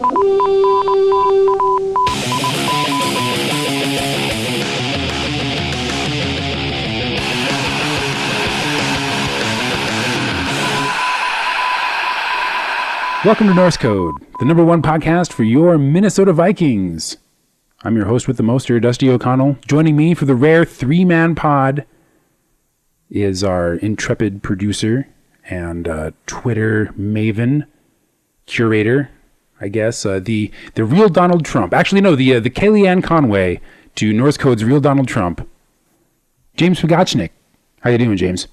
Welcome to Norse Code, the number one podcast for your Minnesota Vikings. I'm your host with the moster, Dusty O'Connell. Joining me for the rare three-man pod is our intrepid producer and Twitter maven, curator, I guess, the real Donald Trump. Actually, no, the Kellyanne Conway to Norse Code's real Donald Trump, James Pogachnik. How you doing, James?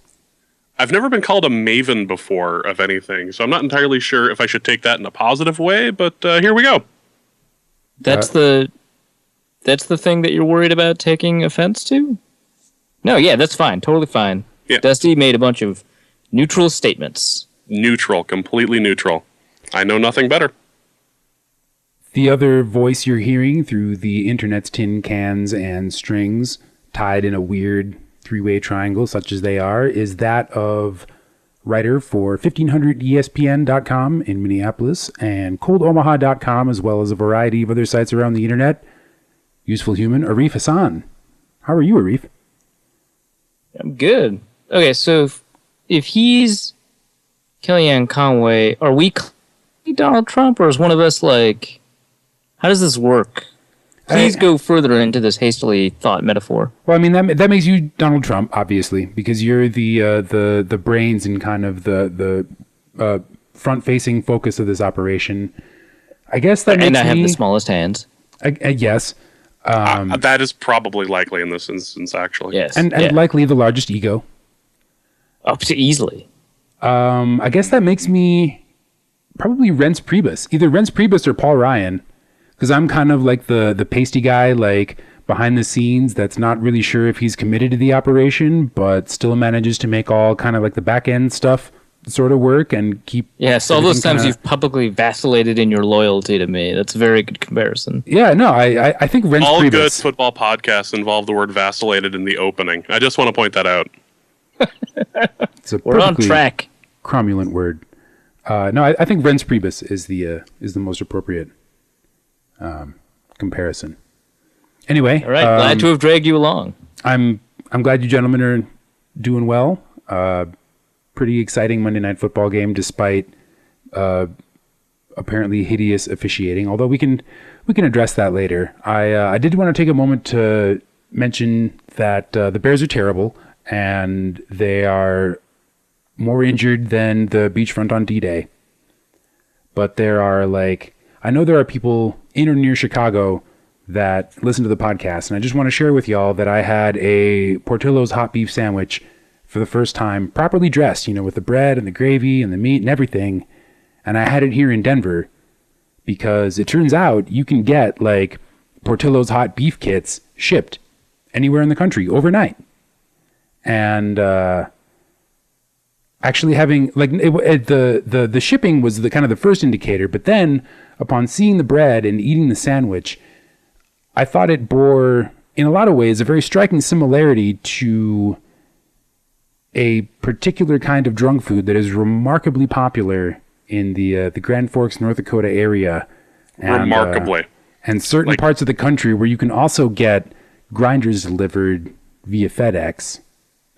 I've never been called a maven before of anything, so I'm not entirely sure if I should take that in a positive way, but here we go. That's the thing that you're worried about taking offense to? No, yeah, that's fine. Totally fine. Yeah. Dusty made a bunch of neutral statements. Neutral, completely neutral. I know nothing better. The other voice you're hearing through the internet's tin cans and strings tied in a weird three-way triangle, such as they are, is that of writer for 1500ESPN.com in Minneapolis and coldomaha.com, as well as a variety of other sites around the internet. Useful human, Arif Hassan. How are you, Arif? I'm good. Okay, so if he's Kellyanne Conway, are we Donald Trump, or is one of us like... How does this work? Please go further into this hastily thought metaphor. Well, I mean, that makes you Donald Trump, obviously, because you're the brains and kind of the front-facing focus of this operation. I guess that makes me... And I have the smallest hands. Yes. That is probably likely in this instance, actually. Yes. And likely the largest ego. Up to easily. I guess that makes me probably Reince Priebus. Either Reince Priebus or Paul Ryan. Because I'm kind of like the pasty guy, like behind the scenes, that's not really sure if he's committed to the operation, but still manages to make all kind of like the back end stuff sort of work and keep... Yes, all those times you've publicly vacillated in your loyalty to me. That's a very good comparison. Yeah, no, I think Reince all Priebus... good football podcasts involve the word vacillated in the opening. I just want to point that out. It's a We're on track. Cromulent word. No, I think Reince Priebus is the most appropriate comparison. Anyway, all right, glad to have dragged you along. I'm glad you gentlemen are doing well. Pretty exciting Monday Night Football game, despite apparently hideous officiating. Although we can address that later. I did want to take a moment to mention that the Bears are terrible, and they are more injured than the beachfront on D-Day. But there are I know there are people in or near Chicago that listen to the podcast, and I just want to share with y'all that I had a Portillo's hot beef sandwich for the first time, properly dressed, with the bread and the gravy and the meat and everything, and I had it here in Denver because it turns out you can get Portillo's hot beef kits shipped anywhere in the country overnight. And actually having the shipping was the kind of the first indicator, but then upon seeing the bread and eating the sandwich, I thought it bore, in a lot of ways, a very striking similarity to a particular kind of drunk food that is remarkably popular in the Grand Forks, North Dakota area. Remarkably. And certain parts of the country where you can also get grinders delivered via FedEx.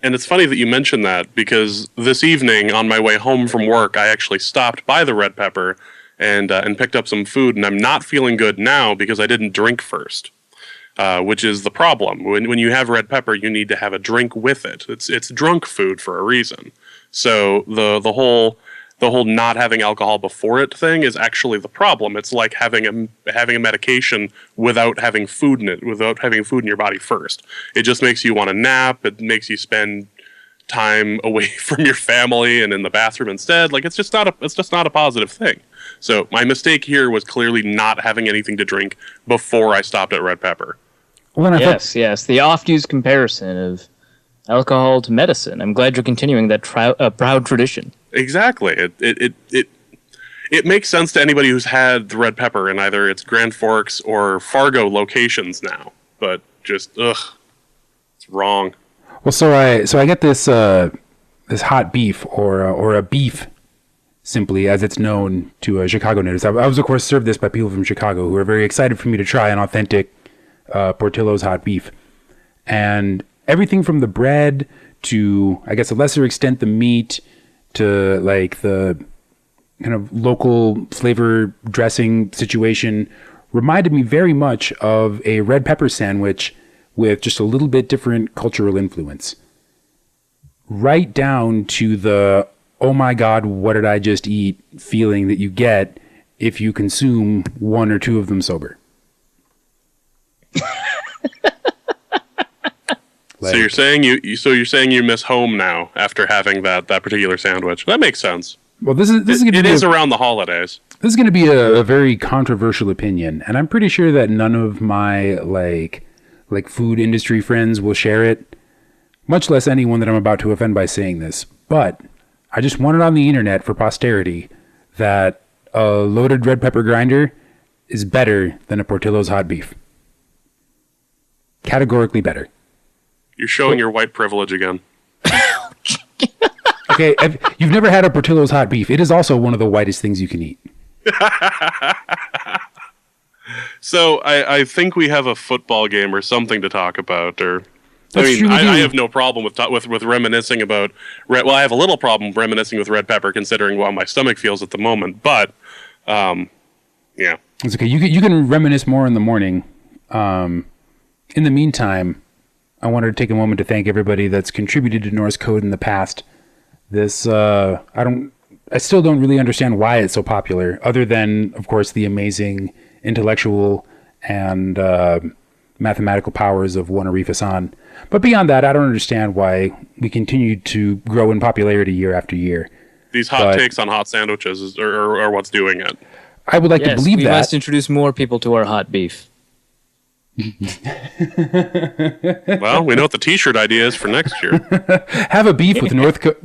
And it's funny that you mentioned that, because this evening on my way home from work, I actually stopped by the Red Pepper and picked up some food, and I'm not feeling good now because I didn't drink first, which is the problem. When you have Red Pepper, you need to have a drink with it. It's drunk food for a reason. So the whole not having alcohol before it thing is actually the problem. It's like having a medication without having food in it, without having food in your body first. It just makes you want to nap. It makes you spend time away from your family and in the bathroom instead. It's just not a positive thing. So my mistake here was clearly not having anything to drink before I stopped at Red Pepper. Well, yes, the oft-used comparison of alcohol to medicine. I'm glad you're continuing that proud tradition. Exactly. It makes sense to anybody who's had the Red Pepper in either its Grand Forks or Fargo locations now. But just it's wrong. Well, so I get this hot beef or a beef simply as it's known to Chicago natives. I was, of course, served this by people from Chicago who are very excited for me to try an authentic Portillo's hot beef. And everything from the bread to, I guess, a lesser extent, the meat to like the kind of local flavor dressing situation reminded me very much of a red pepper sandwich with just a little bit different cultural influence. Right down to the, oh my God, what did I just eat feeling that you get if you consume one or two of them sober. So you're saying you miss home now after having that particular sandwich. That makes sense. Well, this is it is around the holidays. This is going to be a very controversial opinion, and I'm pretty sure that none of my like food industry friends will share it, much less anyone that I'm about to offend by saying this. But I just want it on the internet for posterity that a loaded red pepper grinder is better than a Portillo's hot beef. Categorically better. You're showing your white privilege again. Okay, you've never had a Portillo's hot beef. It is also one of the whitest things you can eat. So I think we have a football game or something to talk about. Or That's true, I have no problem with reminiscing about. Well, I have a little problem reminiscing with red pepper, considering how my stomach feels at the moment. But yeah, it's okay. You can reminisce more in the morning. In the meantime, I wanted to take a moment to thank everybody that's contributed to Norse Code in the past. This I still don't really understand why it's so popular, other than, of course, the amazing intellectual and mathematical powers of one Arif Hassan. But beyond that, I don't understand why we continue to grow in popularity year after year. These hot takes on hot sandwiches are what's doing it. I would like to believe we that. must introduce more people to our hot beef. Well, we know what the T-shirt idea is for next year. Have a beef with North Code.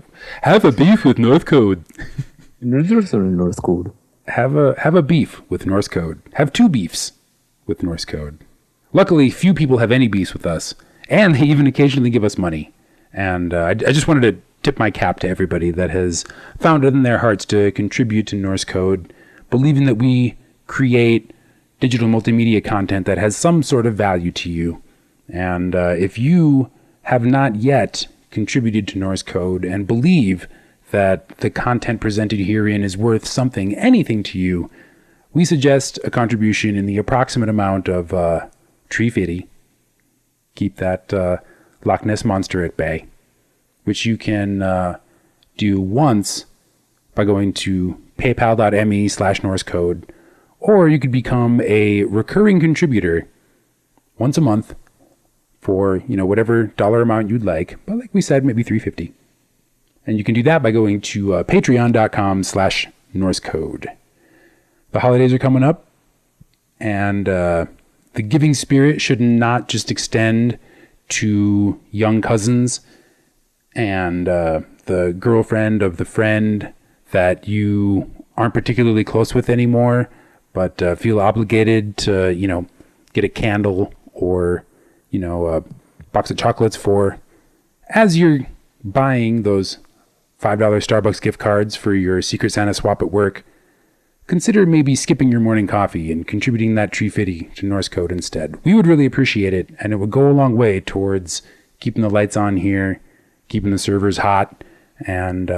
Have a beef with North Code. North Code. Have a beef with Norse Code. Have two beefs with Norse Code. Luckily, few people have any beefs with us, and they even occasionally give us money. And I just wanted to tip my cap to everybody that has found it in their hearts to contribute to Norse Code, believing that we create digital multimedia content that has some sort of value to you. And if you have not yet contributed to Norse Code and believe that the content presented herein is worth something, anything to you, we suggest a contribution in the approximate amount of $3.50. Keep that Loch Ness Monster at bay, which you can do once by going to paypal.me/Norse Code, or you could become a recurring contributor once a month for, whatever dollar amount you'd like. But like we said, maybe $3.50. And you can do that by going to patreon.com/Norse Code. The holidays are coming up, and the giving spirit should not just extend to young cousins and the girlfriend of the friend that you aren't particularly close with anymore, but feel obligated to, get a candle or, a box of chocolates for, as you're buying those $5 Starbucks gift cards for your Secret Santa swap at work. Consider maybe skipping your morning coffee and contributing that $3.50 to Norse Code instead. We would really appreciate it, and it would go a long way towards keeping the lights on here, keeping the servers hot, and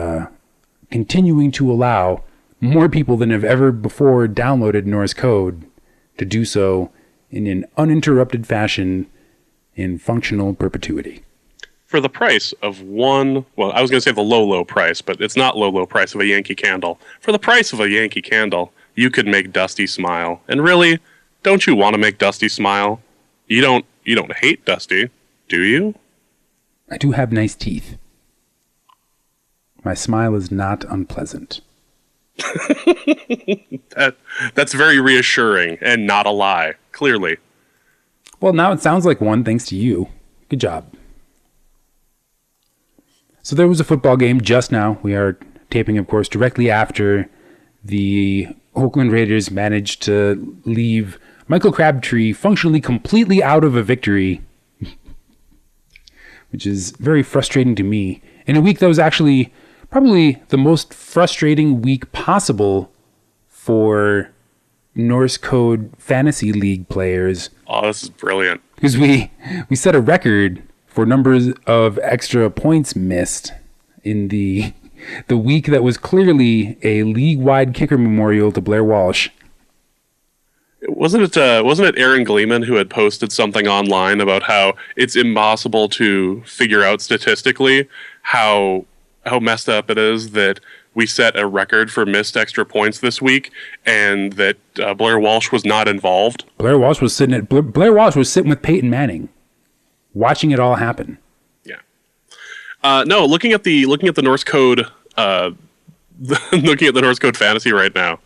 continuing to allow more people than have ever before downloaded Norse Code to do so in an uninterrupted fashion in functional perpetuity. For the price of one, well, I was going to say the low price, but it's not low price of a Yankee Candle. For the price of a Yankee Candle, you could make Dusty smile. And really, don't you want to make Dusty smile? You don't hate Dusty, do you? I do have nice teeth. My smile is not unpleasant. That's very reassuring and not a lie, clearly. Well, now it sounds like one thanks to you. Good job. So there was a football game just now. We are taping, of course, directly after the Oakland Raiders managed to leave Michael Crabtree functionally completely out of a victory, which is very frustrating to me. In a week that was actually probably the most frustrating week possible for Norse Code Fantasy League players. Oh, this is brilliant. Because we set a record for numbers of extra points missed in the week that was clearly a league-wide kicker memorial to Blair Walsh. Wasn't it Aaron Gleeman who had posted something online about how it's impossible to figure out statistically how messed up it is that we set a record for missed extra points this week, and that Blair Walsh was not involved? Blair Walsh was sitting with Peyton Manning, watching it all happen. Yeah. No, looking at the Norse Code, looking at the Norse Code Fantasy right now,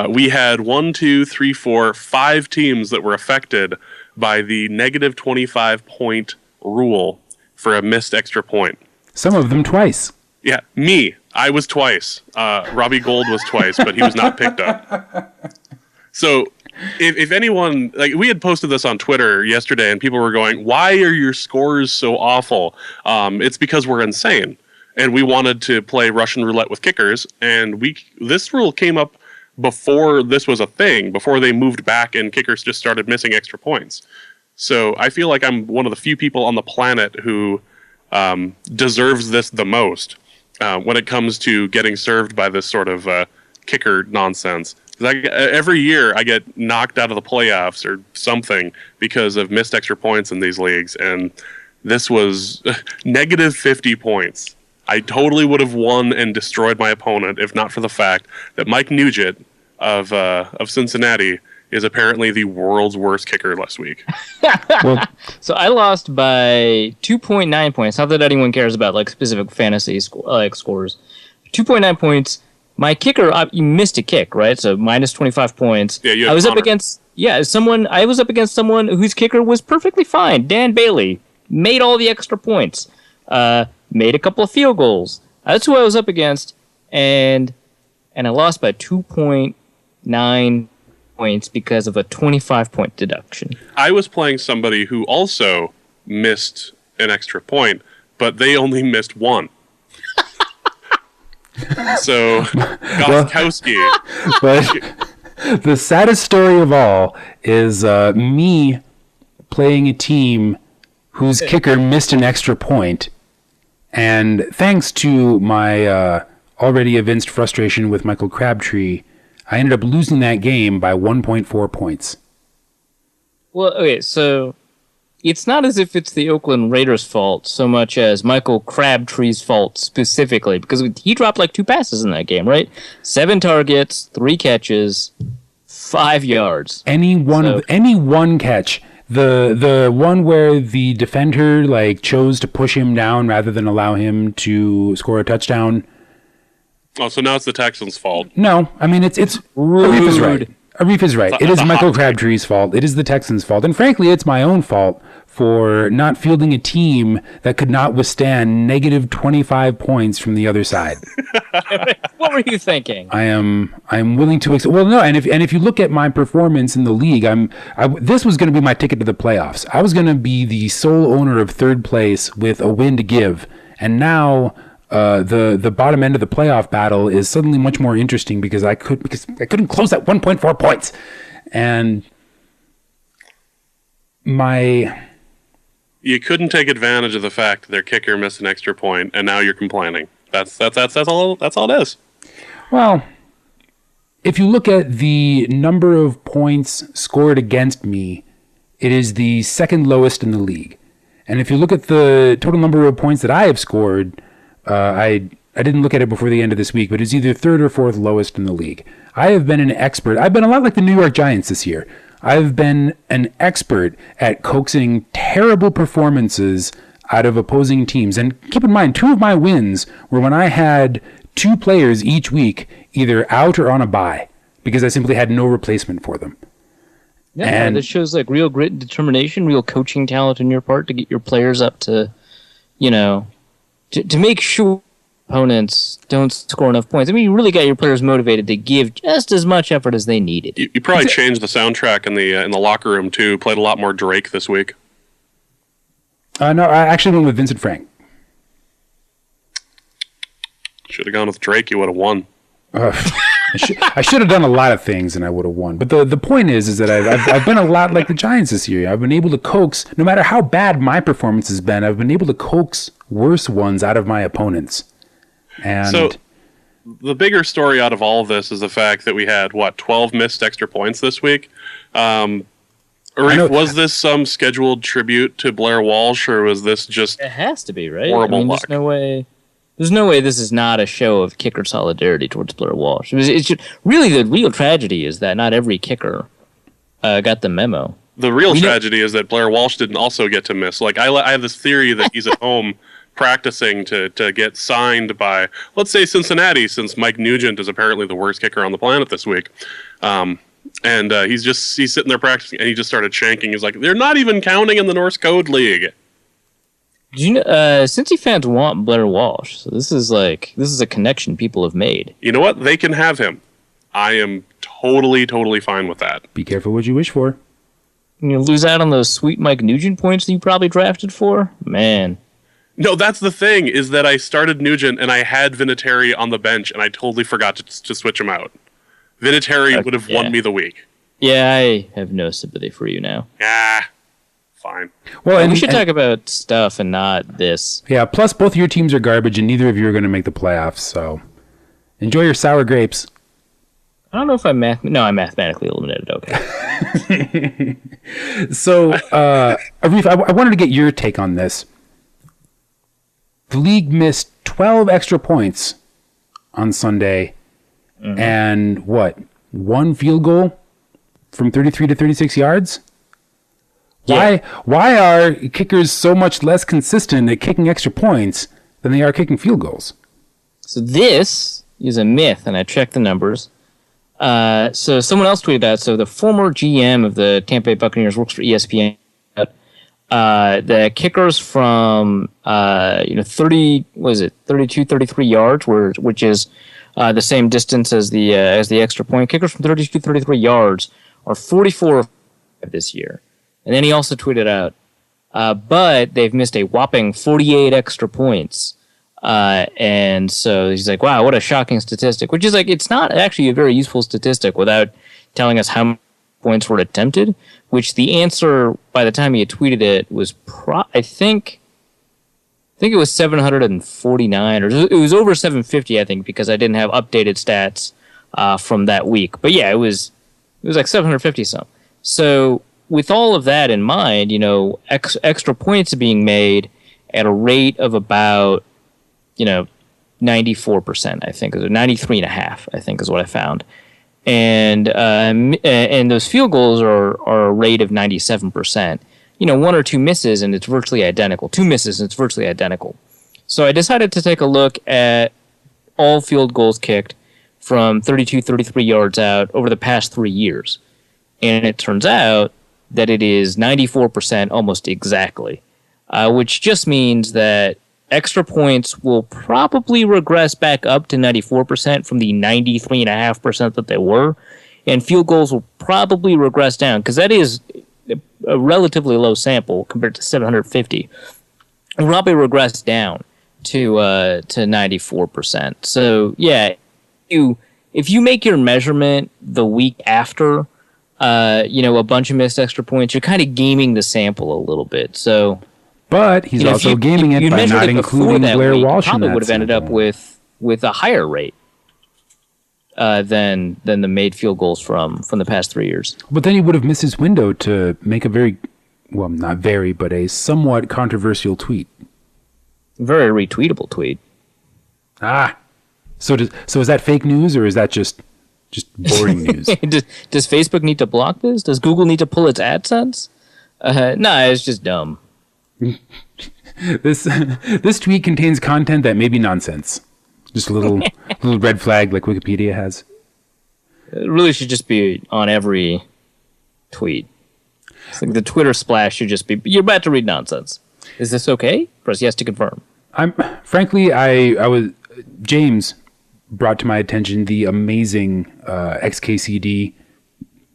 we had 5 teams that were affected by the negative 25 point rule for a missed extra point. Some of them twice. Yeah, me. I was twice. Robbie Gold was twice, but he was not picked up. So if anyone, like, we had posted this on Twitter yesterday, and people were going, "Why are your scores so awful?" It's because we're insane, and we wanted to play Russian roulette with kickers, and this rule came up before this was a thing, before they moved back and kickers just started missing extra points. So I feel like I'm one of the few people on the planet who deserves this the most when it comes to getting served by this sort of kicker nonsense. Every year I get knocked out of the playoffs or something because of missed extra points in these leagues, and this was negative 50 points. I totally would have won and destroyed my opponent if not for the fact that Mike Nugent of Cincinnati is apparently the world's worst kicker last week. So I lost by 2.9 points. Not that anyone cares about like specific fantasy scores. 2.9 points. My kicker, you missed a kick, right? So minus 25 points. Yeah, I was up against someone whose kicker was perfectly fine. Dan Bailey made all the extra points. Made a couple of field goals. That's who I was up against, and I lost by 2.9 points because of a 25-point deduction. I was playing somebody who also missed an extra point, but they only missed one. So, Gostkowski. But the saddest story of all is me playing a team whose kicker missed an extra point. And thanks to my already evinced frustration with Michael Crabtree, I ended up losing that game by 1.4 points. Well, okay, so it's not as if it's the Oakland Raiders' fault so much as Michael Crabtree's fault specifically, because he dropped like 2 passes in that game, right? 7 targets, 3 catches, 5 yards. Any one catch. The one where the defender chose to push him down rather than allow him to score a touchdown. Oh, so now it's the Texans' fault. No, I mean it's Arif is right. Arif is right. It is Michael Crabtree's fault. It is the Texans' fault. And frankly, it's my own fault for not fielding a team that could not withstand negative 25 points from the other side. What were you thinking? I'm willing to and if you look at my performance in the league, this was going to be my ticket to the playoffs. I was going to be the sole owner of third place with a win to give. And now the bottom end of the playoff battle is suddenly much more interesting because I couldn't close at 1.4 points. And you couldn't take advantage of the fact that their kicker missed an extra point, and now you're complaining. That's all it is. Well, if you look at the number of points scored against me, it is the second lowest in the league. And if you look at the total number of points that I have scored, I didn't look at it before the end of this week, but it's either third or fourth lowest in the league. I have been an expert. I've been a lot like the New York Giants this year. I've been an expert at coaxing terrible performances out of opposing teams. And keep in mind, 2 of my wins were when I had 2 players each week either out or on a bye because I simply had no replacement for them. Yeah, and this shows like real grit and determination, real coaching talent on your part to get your players up to, to make sure opponents don't score enough points. I mean, you really got your players motivated to give just as much effort as they needed. You probably changed the soundtrack in the locker room too. Played a lot more Drake this week. No, I actually went with Vincent Frank. Should have gone with Drake. You would have won. I should have done a lot of things and I would have won. But the point is that I've been a lot like the Giants this year. I've been able to coax, no matter how bad my performance has been, I've been able to coax worse ones out of my opponents. And so the bigger story out of all of this is the fact that we had, 12 missed extra points this week? Arif, was this some scheduled tribute to Blair Walsh, or was this just It has to be, right? horrible luck? There's no way this is not a show of kicker solidarity towards Blair Walsh. It's just, really, the real tragedy is that not every kicker got the memo. The real tragedy is that Blair Walsh didn't also get to miss. Like, I have this theory that he's at home practicing to get signed by, let's say, Cincinnati, since Mike Nugent is apparently the worst kicker on the planet this week. And he's sitting there practicing, and he just started shanking. He's like, they're not even counting in the Norse Code League. Do you know, Cincy fans want Blair Walsh, so this is a connection people have made. You know what? They can have him. I am totally fine with that. be careful what you wish for. You lose out on those sweet Mike Nugent points that you probably drafted for? Man. No, that's the thing, is that I started Nugent and I had Vinatieri on the bench and I totally forgot to switch him out. Vinatieri would have won me the week. Yeah, I have no sympathy for you now. Fine. Well, We should talk about stuff and not this. Yeah, plus both of your teams are garbage and neither of you are going to make the playoffs, so enjoy your sour grapes. I don't know if I'm mathematically eliminated. Okay. So, Arif, I wanted to get your take on this. The league missed 12 extra points on Sunday, and one field goal from 33 to 36 yards? Yeah. Why are kickers so much less consistent at kicking extra points than they are kicking field goals? So this is a myth, and I checked the numbers. So someone else tweeted that. So the former GM of the Tampa Bay Buccaneers works for ESPN. The kickers from 32, 33 yards, which is the same distance as the extra point. Kickers from 32, 33 yards are 44 this year. And then he also tweeted out, but they've missed a whopping 48 extra points. And so he's like, wow, what a shocking statistic, which is like, it's not actually a very useful statistic without telling us how many points were attempted, which the answer by the time he had tweeted it was, I think it was 749, or it was over 750, I think, because I didn't have updated stats from that week. But yeah, it was like 750 something. So with all of that in mind, extra points are being made at a rate of about 94%, I think, or 93.5%, I think is what I found. And those field goals are a rate of 97%. One or two misses and it's virtually identical. Two misses and it's virtually identical. So I decided to take a look at all field goals kicked from 32, 33 yards out over the past 3 years. And it turns out that it is 94% almost exactly, which just means that extra points will probably regress back up to 94% from the 93.5% that they were, and field goals will probably regress down, because that is a relatively low sample compared to 750. It'll probably regress down to 94%. So yeah, if you make your measurement the week after a bunch of missed extra points, you're kind of gaming the sample a little bit. So, but he's also gaming it by not including Blair Walsh in that. Probably would have ended up with a higher rate than the made field goals from the past 3 years. But then he would have missed his window to make but a somewhat controversial tweet. Very retweetable tweet. So is that fake news, or is that just boring news? Does Facebook need to block this? Does Google need to pull its AdSense? Nah, it's just dumb. This tweet contains content that may be nonsense. Just a little red flag like Wikipedia has. It really should just be on every tweet. It's like the Twitter splash should just be, you're about to read nonsense. Is this okay? Press yes to confirm. James brought to my attention the amazing XKCD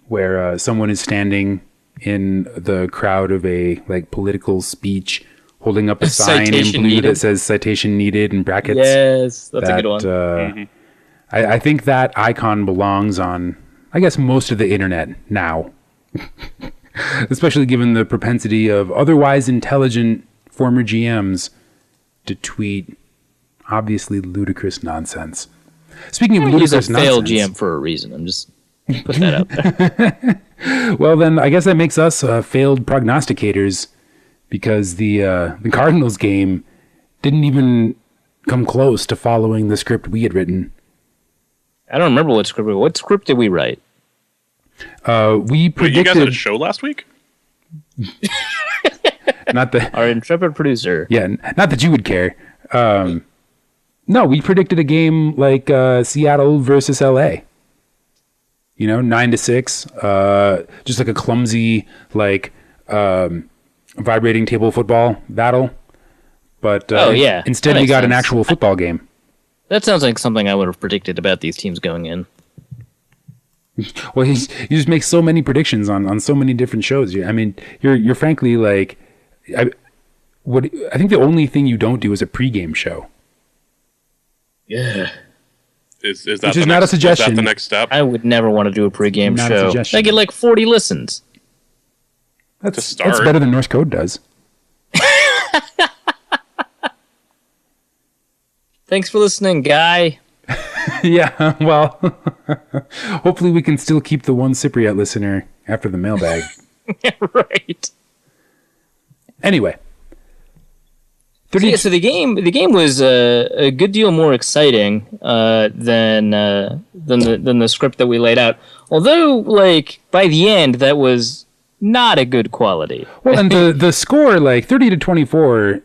where someone is standing in the crowd of a political speech holding up a sign in Citation blue needed. that says citation needed in brackets. Yes, that's a good one. I think that icon belongs on, I guess, most of the internet now. Especially given the propensity of otherwise intelligent former GMs to tweet obviously ludicrous nonsense. Speaking of He's a ludicrous failed nonsense, GM for a reason. I'm just put that out there. well then I guess that makes us failed prognosticators, because the Cardinals game didn't even come close to following the script we had written. I don't remember what script did we write? We predicted. Wait, you guys had a show last week? Not the Our intrepid producer. yeah, not that you would care. No, we predicted a game like Seattle versus LA. 9-6, just like a clumsy, like vibrating table football battle. But instead we got an actual football game. That sounds like something I would have predicted about these teams going in. Well, you just make so many predictions on so many different shows. I mean, you're frankly like, I think the only thing you don't do is a pregame show. Yeah. Is that Which the is not a next- suggestion. Is that the next step? I would never want to do a pregame Not a show. suggestion. I get like 40 listens. That's start. better than Norse Code does. Thanks for listening, guy. Yeah, well, hopefully we can still keep the one Cypriot listener after the mailbag. Right. Anyway. So the game was a good deal more exciting than the script that we laid out. Although, like, by the end, that was not a good quality. Well, and the score, like 30-24,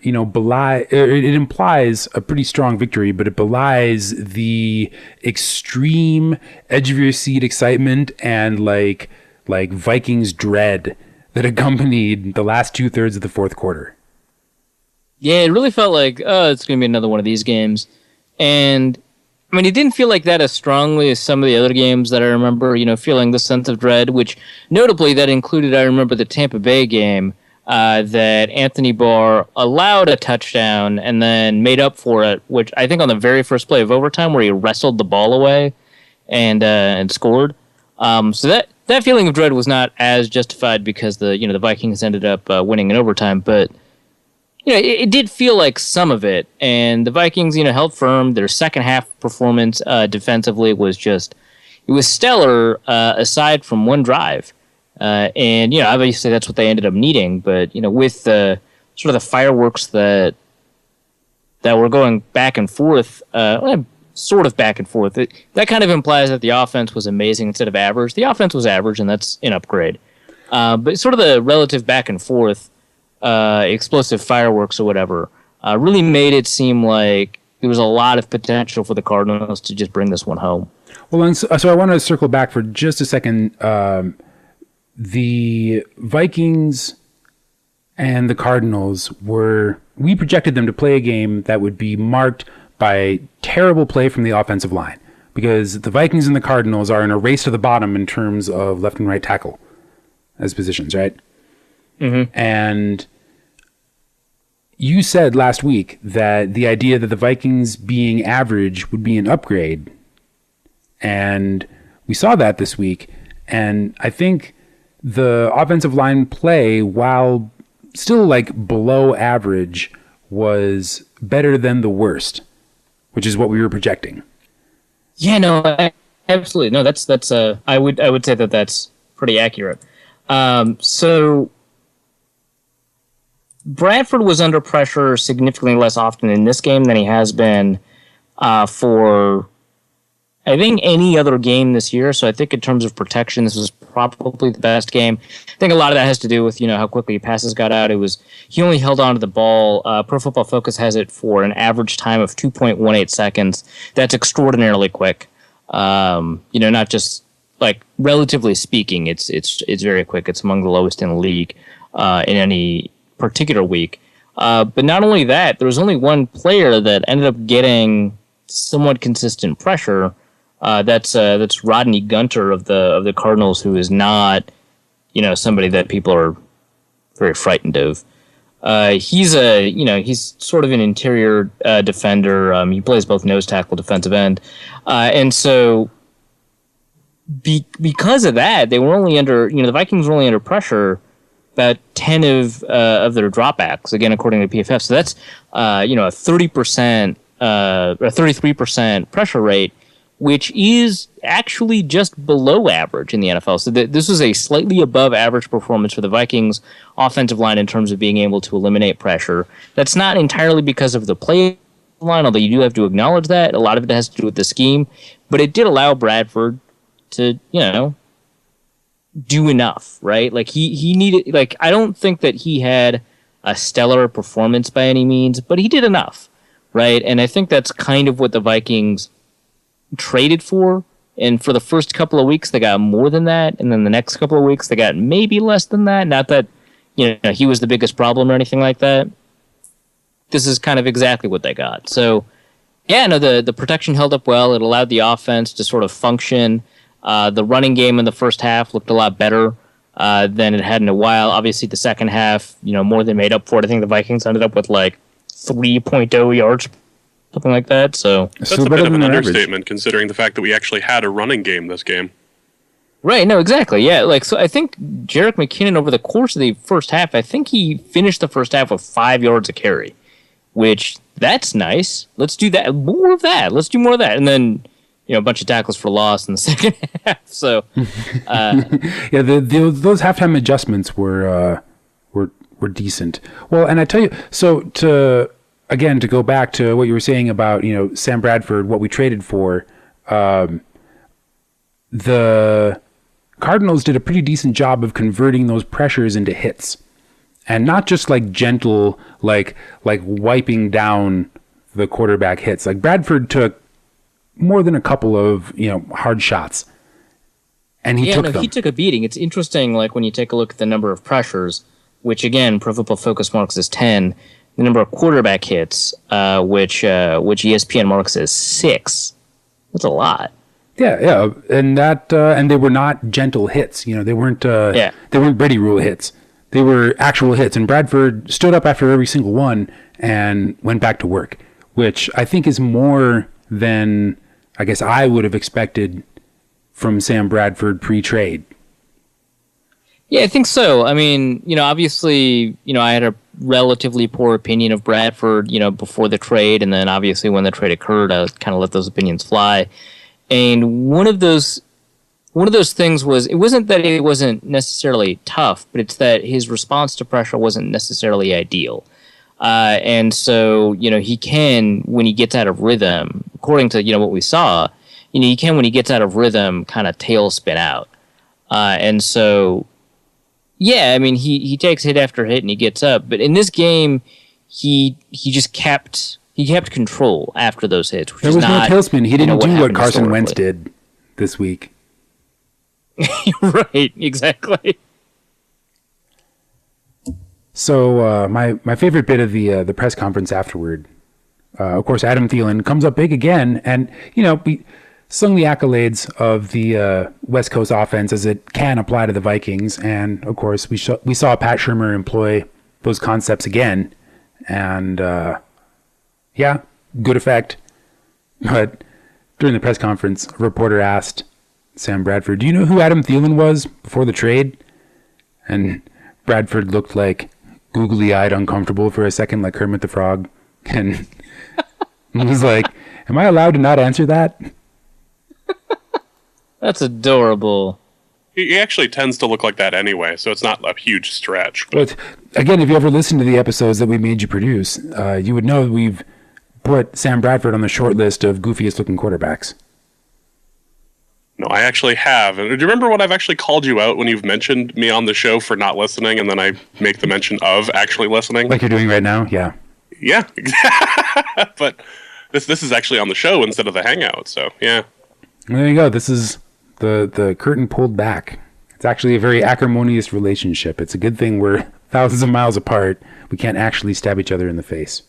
it implies a pretty strong victory, but it belies the extreme edge of your seat excitement and like Vikings dread that accompanied the last 2/3 of the fourth quarter. Yeah, it really felt like, it's going to be another one of these games. And, I mean, it didn't feel like that as strongly as some of the other games that I remember, feeling the sense of dread, which notably that included, I remember the Tampa Bay game, that Anthony Barr allowed a touchdown and then made up for it, which I think on the very first play of overtime where he wrestled the ball away and scored. So that feeling of dread was not as justified because the Vikings ended up winning in overtime, but it did feel like some of it, and the Vikings, held firm. Their second half performance defensively was stellar, aside from one drive, and obviously that's what they ended up needing. But with the sort of the fireworks that were going back and forth, sort of back and forth, that kind of implies that the offense was amazing instead of average. The offense was average, and that's an upgrade. But sort of the relative back and forth. Explosive fireworks or whatever, really made it seem like there was a lot of potential for the Cardinals to just bring this one home. Well, and so I want to circle back for just a second. The Vikings and the Cardinals we projected them to play a game that would be marked by terrible play from the offensive line, because the Vikings and the Cardinals are in a race to the bottom in terms of left and right tackle as positions, right? Mm-hmm. And you said last week that the idea that the Vikings being average would be an upgrade. And we saw that this week. And I think the offensive line play, while still like below average, was better than the worst, which is what we were projecting. Yeah, no, absolutely. No, that's I would say that that's pretty accurate. So Bradford was under pressure significantly less often in this game than he has been for, I think, any other game this year. So I think in terms of protection, this was probably the best game. I think a lot of that has to do with how quickly passes got out. He only held on to the ball. Pro Football Focus has it for an average time of 2.18 seconds. That's extraordinarily quick. Not just like relatively speaking, it's very quick. It's among the lowest in the league in any particular week. But not only that, there was only one player that ended up getting somewhat consistent pressure. That's Rodney Gunter of the Cardinals, who is not somebody that people are very frightened of. He's sort of an interior defender. He plays both nose tackle, defensive end, and so because of that, they were only under the Vikings were only under pressure about 10 of their dropbacks, again according to PFF. So that's a 30% or 33% pressure rate, which is actually just below average in the NFL. So this was a slightly above average performance for the Vikings offensive line in terms of being able to eliminate pressure. That's not entirely because of the play line, although you do have to acknowledge that. A lot of it has to do with the scheme, but it did allow Bradford to, do enough, right? Like he needed, like, I don't think that he had a stellar performance by any means, but he did enough, right? And I think that's kind of what the Vikings traded for, and for the first couple of weeks they got more than that, and then the next couple of weeks they got maybe less than that. Not that he was the biggest problem or anything like that. This is kind of exactly what they got. So yeah, no, the protection held up well. It allowed the offense to sort of function. The running game in the first half looked a lot better than it had in a while. Obviously the second half, more than made up for it. I think the Vikings ended up with like 3.0 yards, something like that. So that's a bit of an understatement, considering the fact that we actually had a running game this game. Right, no, exactly. Yeah, so I think Jerick McKinnon over the course of the first half, I think he finished the first half with 5 yards a carry, which that's nice. Let's do that. More of that. Let's do more of that. And then, a bunch of tackles for loss in the second half. So, yeah, those halftime adjustments were decent. Well, and I tell you, so to go back to what you were saying about, Sam Bradford, what we traded for, the Cardinals did a pretty decent job of converting those pressures into hits, and not just like gentle, like wiping down the quarterback hits. Like Bradford took more than a couple of, hard shots, and he took a beating. It's interesting, like when you take a look at the number of pressures, which again, Pro Football Focus marks as 10, the number of quarterback hits, which ESPN marks as 6. That's a lot. Yeah, and that and they were not gentle hits. They weren't they weren't Brady rule hits. They were actual hits, and Bradford stood up after every single one and went back to work, which I think is more than I guess I would have expected from Sam Bradford pre-trade. Yeah, I think so. I mean, obviously, I had a relatively poor opinion of Bradford, before the trade, and then obviously when the trade occurred, I kind of let those opinions fly. And one of those things was, it wasn't that it wasn't necessarily tough, but it's that his response to pressure wasn't necessarily ideal. And so, he can, when he gets out of rhythm, according to, what we saw, he can, when he gets out of rhythm, kind of tailspin out. And so, yeah, I mean, he takes hit after hit and he gets up. But in this game, he just kept control after those hits. Which there was no tailspin. He didn't do what Carson Wentz did this week. Right, exactly. So my favorite bit of the press conference afterward, of course, Adam Thielen comes up big again, and we sung the accolades of the West Coast offense as it can apply to the Vikings, and of course we saw Pat Shurmur employ those concepts again, and yeah, good effect. But during the press conference, a reporter asked Sam Bradford, "Do you know who Adam Thielen was before the trade?" And Bradford looked like googly-eyed, uncomfortable for a second, like Kermit the Frog, and was like, "Am I allowed to not answer that?" That's adorable. He actually tends to look like that anyway, so it's not a huge stretch. But again, if you ever listen to the episodes that we made you produce, you would know we've put Sam Bradford on the short list of goofiest-looking quarterbacks. No, I actually have. And do you remember what I've actually called you out when you've mentioned me on the show for not listening, and then I make the mention of actually listening? Like you're doing right now? Yeah. Yeah. But this is actually on the show instead of the hangout, so yeah. There you go. This is the curtain pulled back. It's actually a very acrimonious relationship. It's a good thing we're thousands of miles apart. We can't actually stab each other in the face.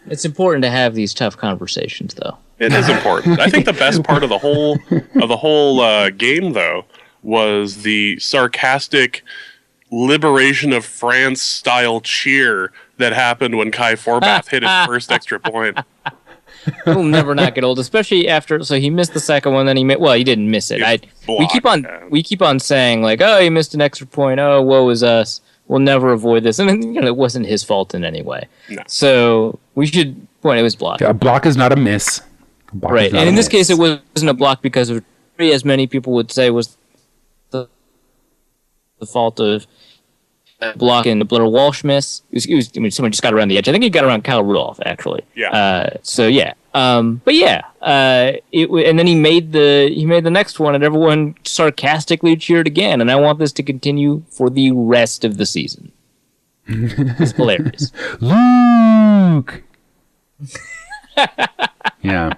It's important to have these tough conversations, though. It is important. I think the best part of the whole game, though, was the sarcastic liberation of France style cheer that happened when Kai Forbath hit his first extra point. It will never not get old, especially after. So he missed the second one, then he missed. Well, he didn't miss it. We keep on saying like, oh, he missed an extra point. Oh, woe is us. We'll never avoid this, and it wasn't his fault in any way. No. So we should point it was blocked. A block is not a miss. Right, and in this case, it wasn't a block because of, as many people would say, was the fault of blocking the Blair Walsh miss. Someone just got around the edge. I think he got around Kyle Rudolph, actually. Yeah. And then he made the next one, and everyone sarcastically cheered again. And I want this to continue for the rest of the season. It's hilarious. Luke. Yeah.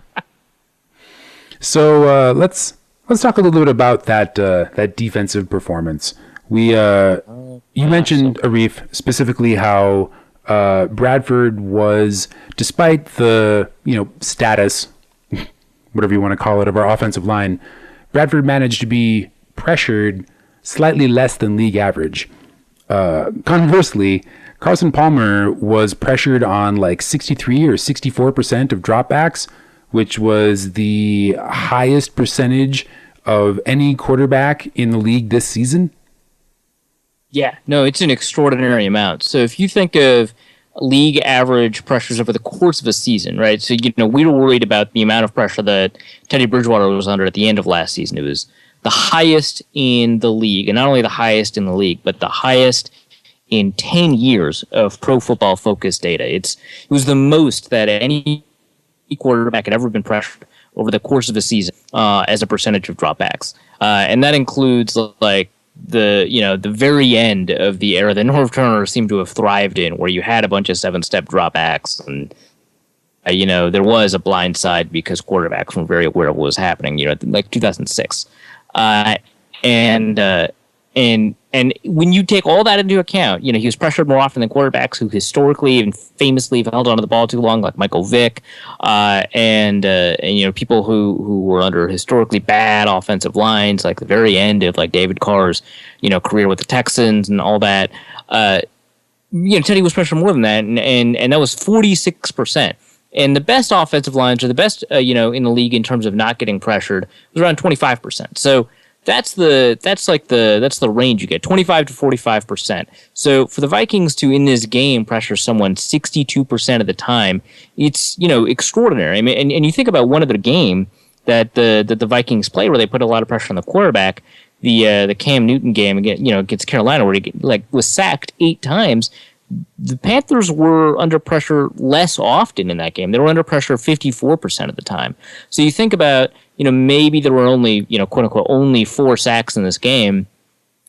So let's talk a little bit about that defensive performance. You mentioned, Arif, specifically how Bradford was, despite the status, whatever you want to call it, of our offensive line, Bradford managed to be pressured slightly less than league average. Conversely, Carson Palmer was pressured on like 63 or 64% of dropbacks, which was the highest percentage of any quarterback in the league this season. Yeah, no, it's an extraordinary amount. So if you think of league average pressures over the course of a season, right? So, we were worried about the amount of pressure that Teddy Bridgewater was under at the end of last season. It was the highest in the league, and not only the highest in the league, but the highest in 10 years of Pro Football Focus data. It was the most that any quarterback had ever been pressured over the course of a season as a percentage of dropbacks. And that includes like the very end of the era that Norv Turner seemed to have thrived in, where you had a bunch of 7-step dropbacks, and there was a blind side because quarterbacks weren't very aware of what was happening. Like 2006, and when you take all that into account, he was pressured more often than quarterbacks who historically and famously have held onto the ball too long, like Michael Vick, and people who were under historically bad offensive lines, like the very end of like David Carr's career with the Texans and all that. Teddy was pressured more than that, and that was 46%. And the best offensive lines, or the best in the league in terms of not getting pressured, was around 25%. So that's the range you get, 25 to 45%. So for the Vikings to, in this game, pressure someone 62% of the time, it's extraordinary. I mean, and you think about one other game that the Vikings played where they put a lot of pressure on the quarterback, the Cam Newton game against Carolina, where he was sacked 8 times. The Panthers were under pressure less often in that game. They were under pressure 54% of the time. So you think about, maybe there were only, quote unquote, only 4 sacks in this game,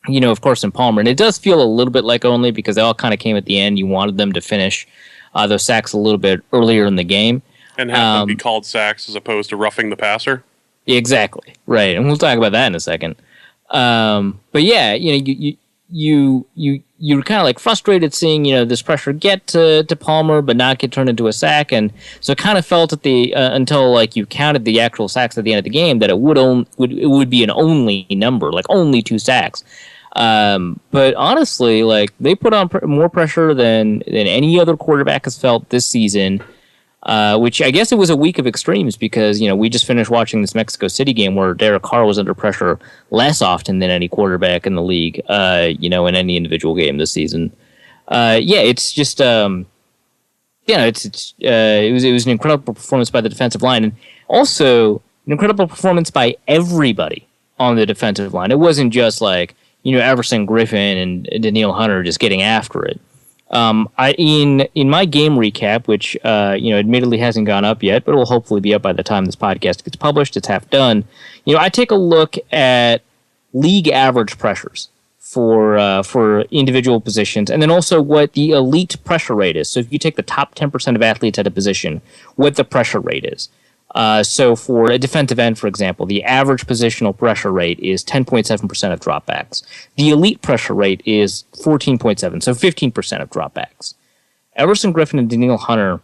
of course, in Palmer. And it does feel a little bit like only, because they all kind of came at the end. You wanted them to finish those sacks a little bit earlier in the game. And have them be called sacks as opposed to roughing the passer? Exactly. Right. And we'll talk about that in a second. But yeah, you were kind of like frustrated seeing this pressure get to Palmer but not get turned into a sack, and so it kind of felt at the until like you counted the actual sacks at the end of the game that it would be an only number, like only 2 sacks. But honestly, like they put on more pressure than any other quarterback has felt this season. Which I guess it was a week of extremes because, we just finished watching this Mexico City game where Derek Carr was under pressure less often than any quarterback in the league, in any individual game this season. It's just, it was an incredible performance by the defensive line, and also an incredible performance by everybody on the defensive line. It wasn't just like, Everson Griffin and Daniil Hunter just getting after it. In my game recap, which admittedly hasn't gone up yet, but it will hopefully be up by the time this podcast gets published. It's half done. I take a look at league average pressures for individual positions, and then also what the elite pressure rate is. So if you take the top 10% of athletes at a position, what the pressure rate is. So for a defensive end, for example, the average positional pressure rate is 10.7% of dropbacks. The elite pressure rate is 14.7, so 15% of dropbacks. Everson Griffin and Daniil Hunter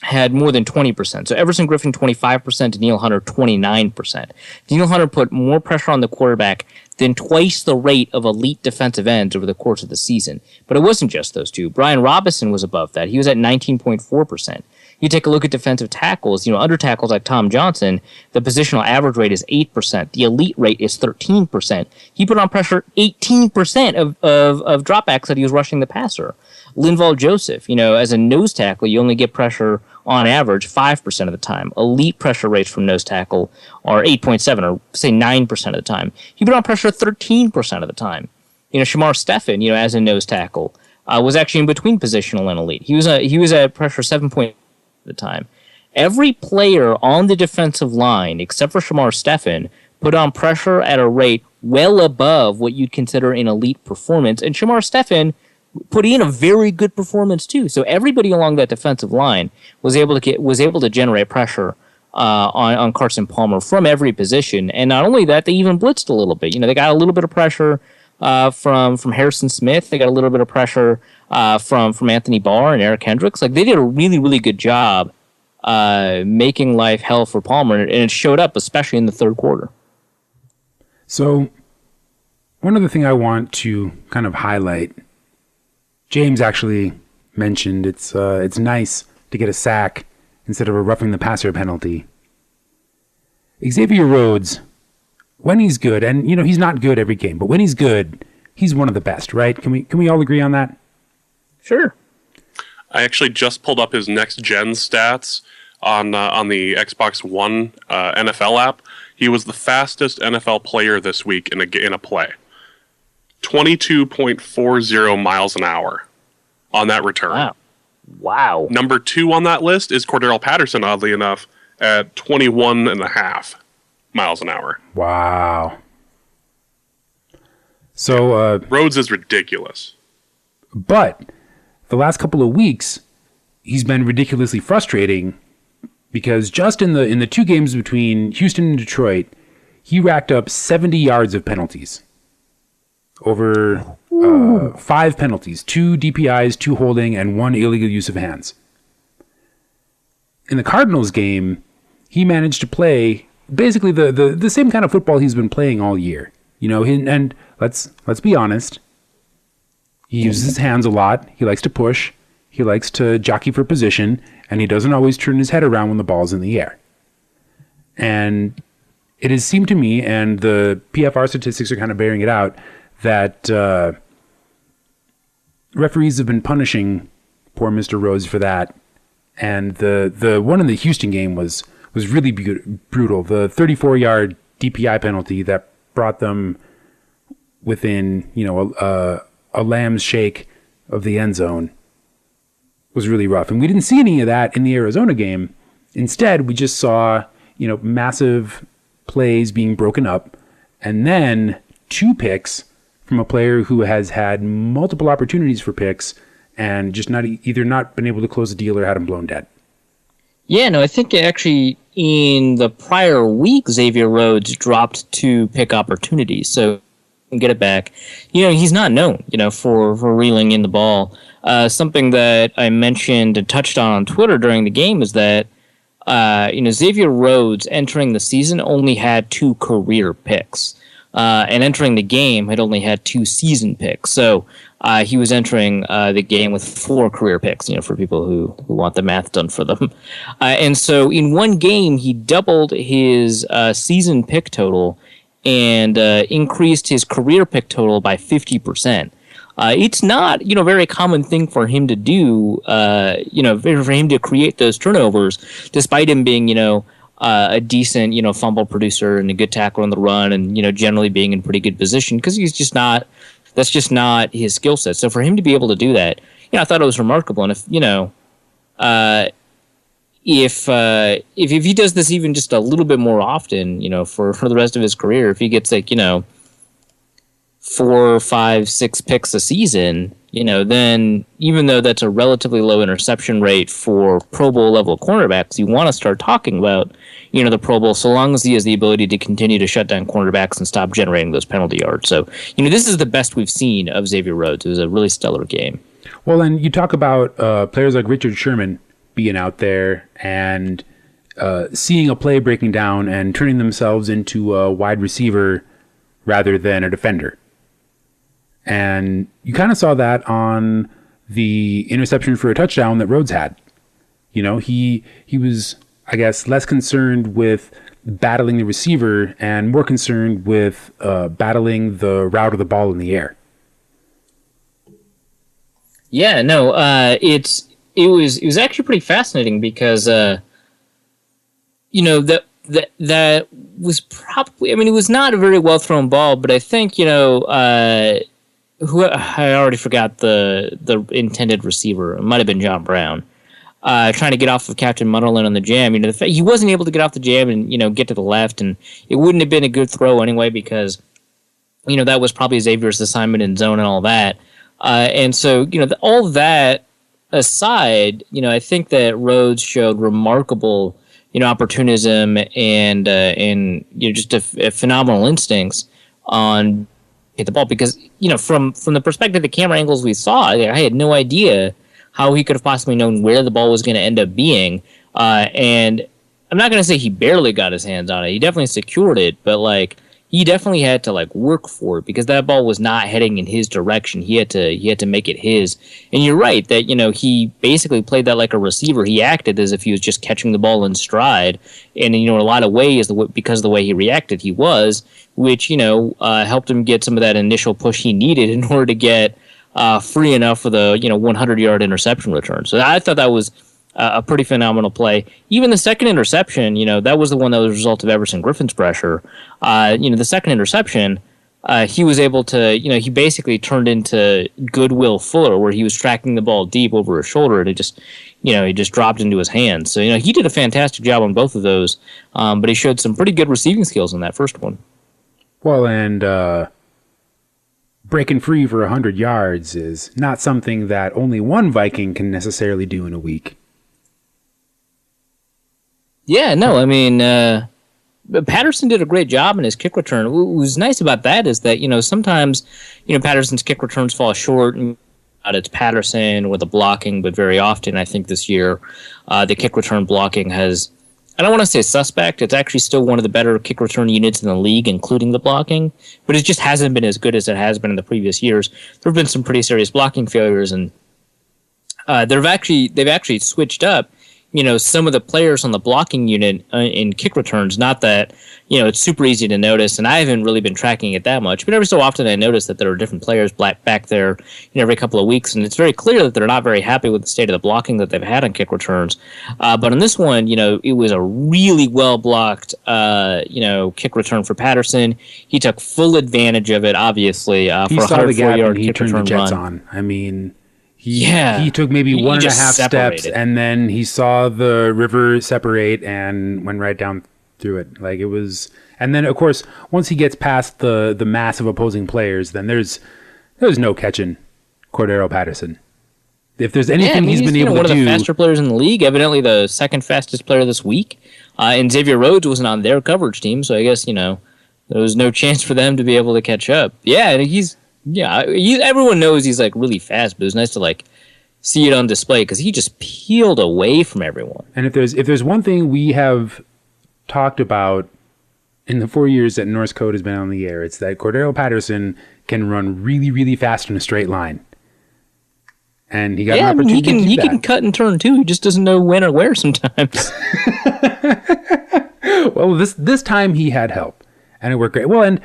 had more than 20%. So Everson Griffin, 25%, Danielle Hunter, 29%. Danielle Hunter put more pressure on the quarterback than twice the rate of elite defensive ends over the course of the season. But it wasn't just those two. Brian Robinson was above that. He was at 19.4%. You take a look at defensive tackles, under tackles like Tom Johnson, the positional average rate is 8%. The elite rate is 13%. He put on pressure 18% of dropbacks that he was rushing the passer. Linval Joseph, as a nose tackle, you only get pressure on average 5% of the time. Elite pressure rates from nose tackle are 8.7 or say 9% of the time. He put on pressure 13% of the time. Shamar Stephen, as a nose tackle, was actually in between positional and elite. He was at pressure 7.8% the time. Every player on the defensive line, except for Shamar Stephen, put on pressure at a rate well above what you'd consider an elite performance. And Shamar Stephen put in a very good performance too. So everybody along that defensive line was able to generate pressure on Carson Palmer from every position. And not only that, they even blitzed a little bit. They got a little bit of pressure from Harrison Smith. They got a little bit of pressure from Anthony Barr and Eric Hendricks. Like, they did a really, really good job making life hell for Palmer, and it showed up, especially in the third quarter. So one other thing I want to kind of highlight, James actually mentioned it's nice to get a sack instead of a roughing the passer penalty. Xavier Rhodes, when he's good, and he's not good every game, but when he's good, he's one of the best, right? Can we all agree on that? Sure. I actually just pulled up his next gen stats on the Xbox One NFL app. He was the fastest NFL player this week in a play. 22.40 miles an hour on that return. Wow. Number 2 on that list is Cordero Patterson, oddly enough, at 21.5 miles an hour. Wow. So Rhodes is ridiculous. But the last couple of weeks, he's been ridiculously frustrating because just in the 2 games between Houston and Detroit, he racked up 70 yards of penalties. Over 5 penalties, 2 DPIs, 2 holding, and 1 illegal use of hands. In the Cardinals game, he managed to play basically the same kind of football he's been playing all year. And let's be honest, he uses his hands a lot. He likes to push. He likes to jockey for position, and he doesn't always turn his head around when the ball's in the air. And it has seemed to me, and the PFR statistics are kind of bearing it out, that referees have been punishing poor Mr. Rhodes for that. And the one in the Houston game was really brutal. The 34-yard DPI penalty that brought them within, a lamb's shake of the end zone was really rough. And we didn't see any of that in the Arizona game. Instead, we just saw, massive plays being broken up, and then 2 picks from a player who has had multiple opportunities for picks and just either not been able to close the deal or had him blown dead. Yeah, no, I think actually in the prior week, Xavier Rhodes dropped 2 pick opportunities. So get it back. He's not known, for reeling in the ball. Something that I mentioned and touched on Twitter during the game is that, Xavier Rhodes entering the season only had 2 career picks. And entering the game had only had 2 season picks. So he was entering the game with 4 career picks, for people who want the math done for them. And so in one game, he doubled his season pick total and increased his career pick total by 50%. It's not, a very common thing for him to do, for him to create those turnovers, despite him being, a decent, fumble producer and a good tackler on the run and, generally being in pretty good position, because that's just not his skill set. So for him to be able to do that, I thought it was remarkable. And if he does this even just a little bit more often, for the rest of his career, if he gets 4, 5, 6 picks a season, then even though that's a relatively low interception rate for Pro Bowl level cornerbacks, you want to start talking about, the Pro Bowl, so long as he has the ability to continue to shut down cornerbacks and stop generating those penalty yards. So, this is the best we've seen of Xavier Rhodes. It was a really stellar game. Well, and you talk about players like Richard Sherman, being out there and seeing a play breaking down and turning themselves into a wide receiver rather than a defender. And you kind of saw that on the interception for a touchdown that Rhodes had. You know, he was, I guess, less concerned with battling the receiver and more concerned with battling the route of the ball in the air. Yeah, no, it was actually pretty fascinating because you know, that was probably, I mean, it was not a very well thrown ball, but I think, you know, who I already forgot the intended receiver. It might have been John Brown. Trying to get off of Captain Mutterland on the jam. You know, he wasn't able to get off the jam and, you know, get to the left, and it wouldn't have been a good throw anyway because, you know, that was probably Xavier's assignment in zone and all that. And so, you know, all that aside, you know, I think that Rhodes showed remarkable, you know, opportunism and you know, just a phenomenal instincts on hit the ball because, you know, from the perspective of the camera angles we saw, I had no idea how he could have possibly known where the ball was going to end up being. And I'm not going to say he barely got his hands on it. He definitely secured it, but like he definitely had to like work for it because that ball was not heading in his direction. He had to make it his. And you're right that, you know, he basically played that like a receiver. He acted as if he was just catching the ball in stride. And, you know, in a lot of ways, because of the way he reacted, he was, which, you know, helped him get some of that initial push he needed in order to get free enough for the, you know, 100-yard interception return. So I thought that was a pretty phenomenal play. Even the second interception, you know, that was the one that was a result of Everson Griffin's pressure. You know, the second interception, he was able to, you know, he basically turned into Goodwill Fuller, where he was tracking the ball deep over his shoulder, and it just, you know, he just dropped into his hands. So, you know, he did a fantastic job on both of those, but he showed some pretty good receiving skills in that first one. Well, and breaking free for 100 yards is not something that only one Viking can necessarily do in a week. Yeah, no, I mean, Patterson did a great job in his kick return. What was nice about that is that, you know, sometimes, you know, Patterson's kick returns fall short, and it's Patterson with the blocking, but very often, I think this year, the kick return blocking has, I don't want to say suspect, it's actually still one of the better kick return units in the league, including the blocking, but it just hasn't been as good as it has been in the previous years. There have been some pretty serious blocking failures, and they've actually switched up, you know, some of the players on the blocking unit in kick returns. Not that, you know, it's super easy to notice, and I haven't really been tracking it that much, but every so often I notice that there are different players back there, you know, every couple of weeks, and it's very clear that they're not very happy with the state of the blocking that they've had on kick returns. But on this one, you know, it was a really well blocked, you know, kick return for Patterson. He took full advantage of it, obviously, for a 104-yard kick return run. He turned the Jets on. I mean, he took maybe one and a half steps, and then he saw the river separate and went right down through it. Like it was, and then of course once he gets past the mass of opposing players, then there's no catching Cordero Patterson. If there's anything he's been able to do, one of the faster players in the league, evidently the second fastest player this week, and Xavier Rhodes wasn't on their coverage team, so I guess, you know, there was no chance for them to be able to catch up. Yeah, everyone knows he's like really fast, but it was nice to like see it on display because he just peeled away from everyone. And if there's one thing we have talked about in the 4 years that Norse Code has been on the air, it's that Cordero Patterson can run really, really fast in a straight line. And he got an opportunity to do that. He can cut and turn too. He just doesn't know when or where sometimes. Well, this time he had help, and it worked great. Well, and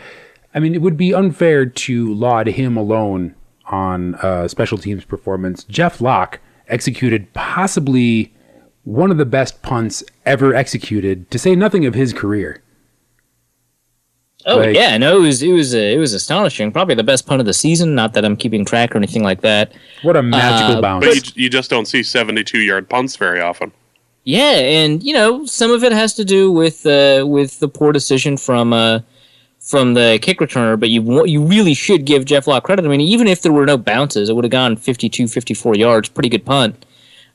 I mean, it would be unfair to laud him alone on special teams performance. Jeff Locke executed possibly one of the best punts ever executed, to say nothing of his career. Oh, yeah, no, it was astonishing. Probably the best punt of the season. Not that I'm keeping track or anything like that. What a magical bounce! But you just don't see 72-yard punts very often. Yeah, and you know, some of it has to do with the poor decision from the kick returner, but you really should give Jeff Locke credit. I mean, even if there were no bounces, it would have gone 52, 54 yards. Pretty good punt.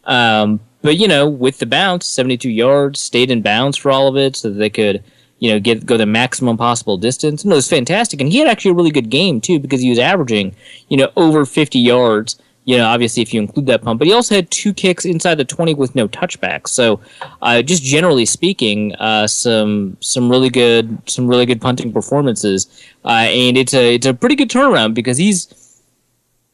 But, you know, with the bounce, 72 yards, stayed in bounds for all of it so that they could, you know, go the maximum possible distance. And it was fantastic. And he had actually a really good game, too, because he was averaging, you know, over 50 yards obviously if you include that punt, but he also had 2 kicks inside the 20 with no touchbacks. So, just generally speaking, some really good punting performances, and it's a pretty good turnaround because he's,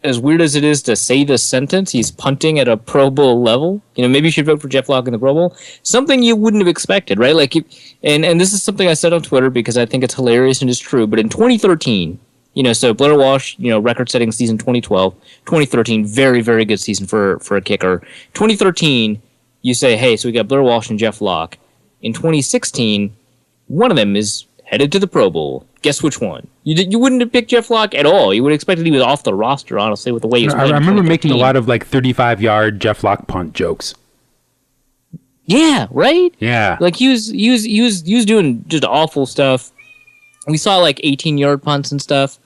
as weird as it is to say this sentence, he's punting at a Pro Bowl level. Maybe you should vote for Jeff Locke in the Pro Bowl. Something you wouldn't have expected, right? Like, and this is something I said on Twitter because I think it's hilarious and it's true. But in 2013, so Blair Walsh, record-setting season 2012, 2013, very, very good season for a kicker. 2013, you say, hey, so we got Blair Walsh and Jeff Locke. In 2016, one of them is headed to the Pro Bowl. Guess which one? You wouldn't have picked Jeff Locke at all. You would have expected he was off the roster, honestly, with the way he was playing. I remember making a lot of 35-yard Jeff Locke punt jokes. Yeah, right? Yeah. Like he was doing just awful stuff. We saw 18-yard punts and stuff.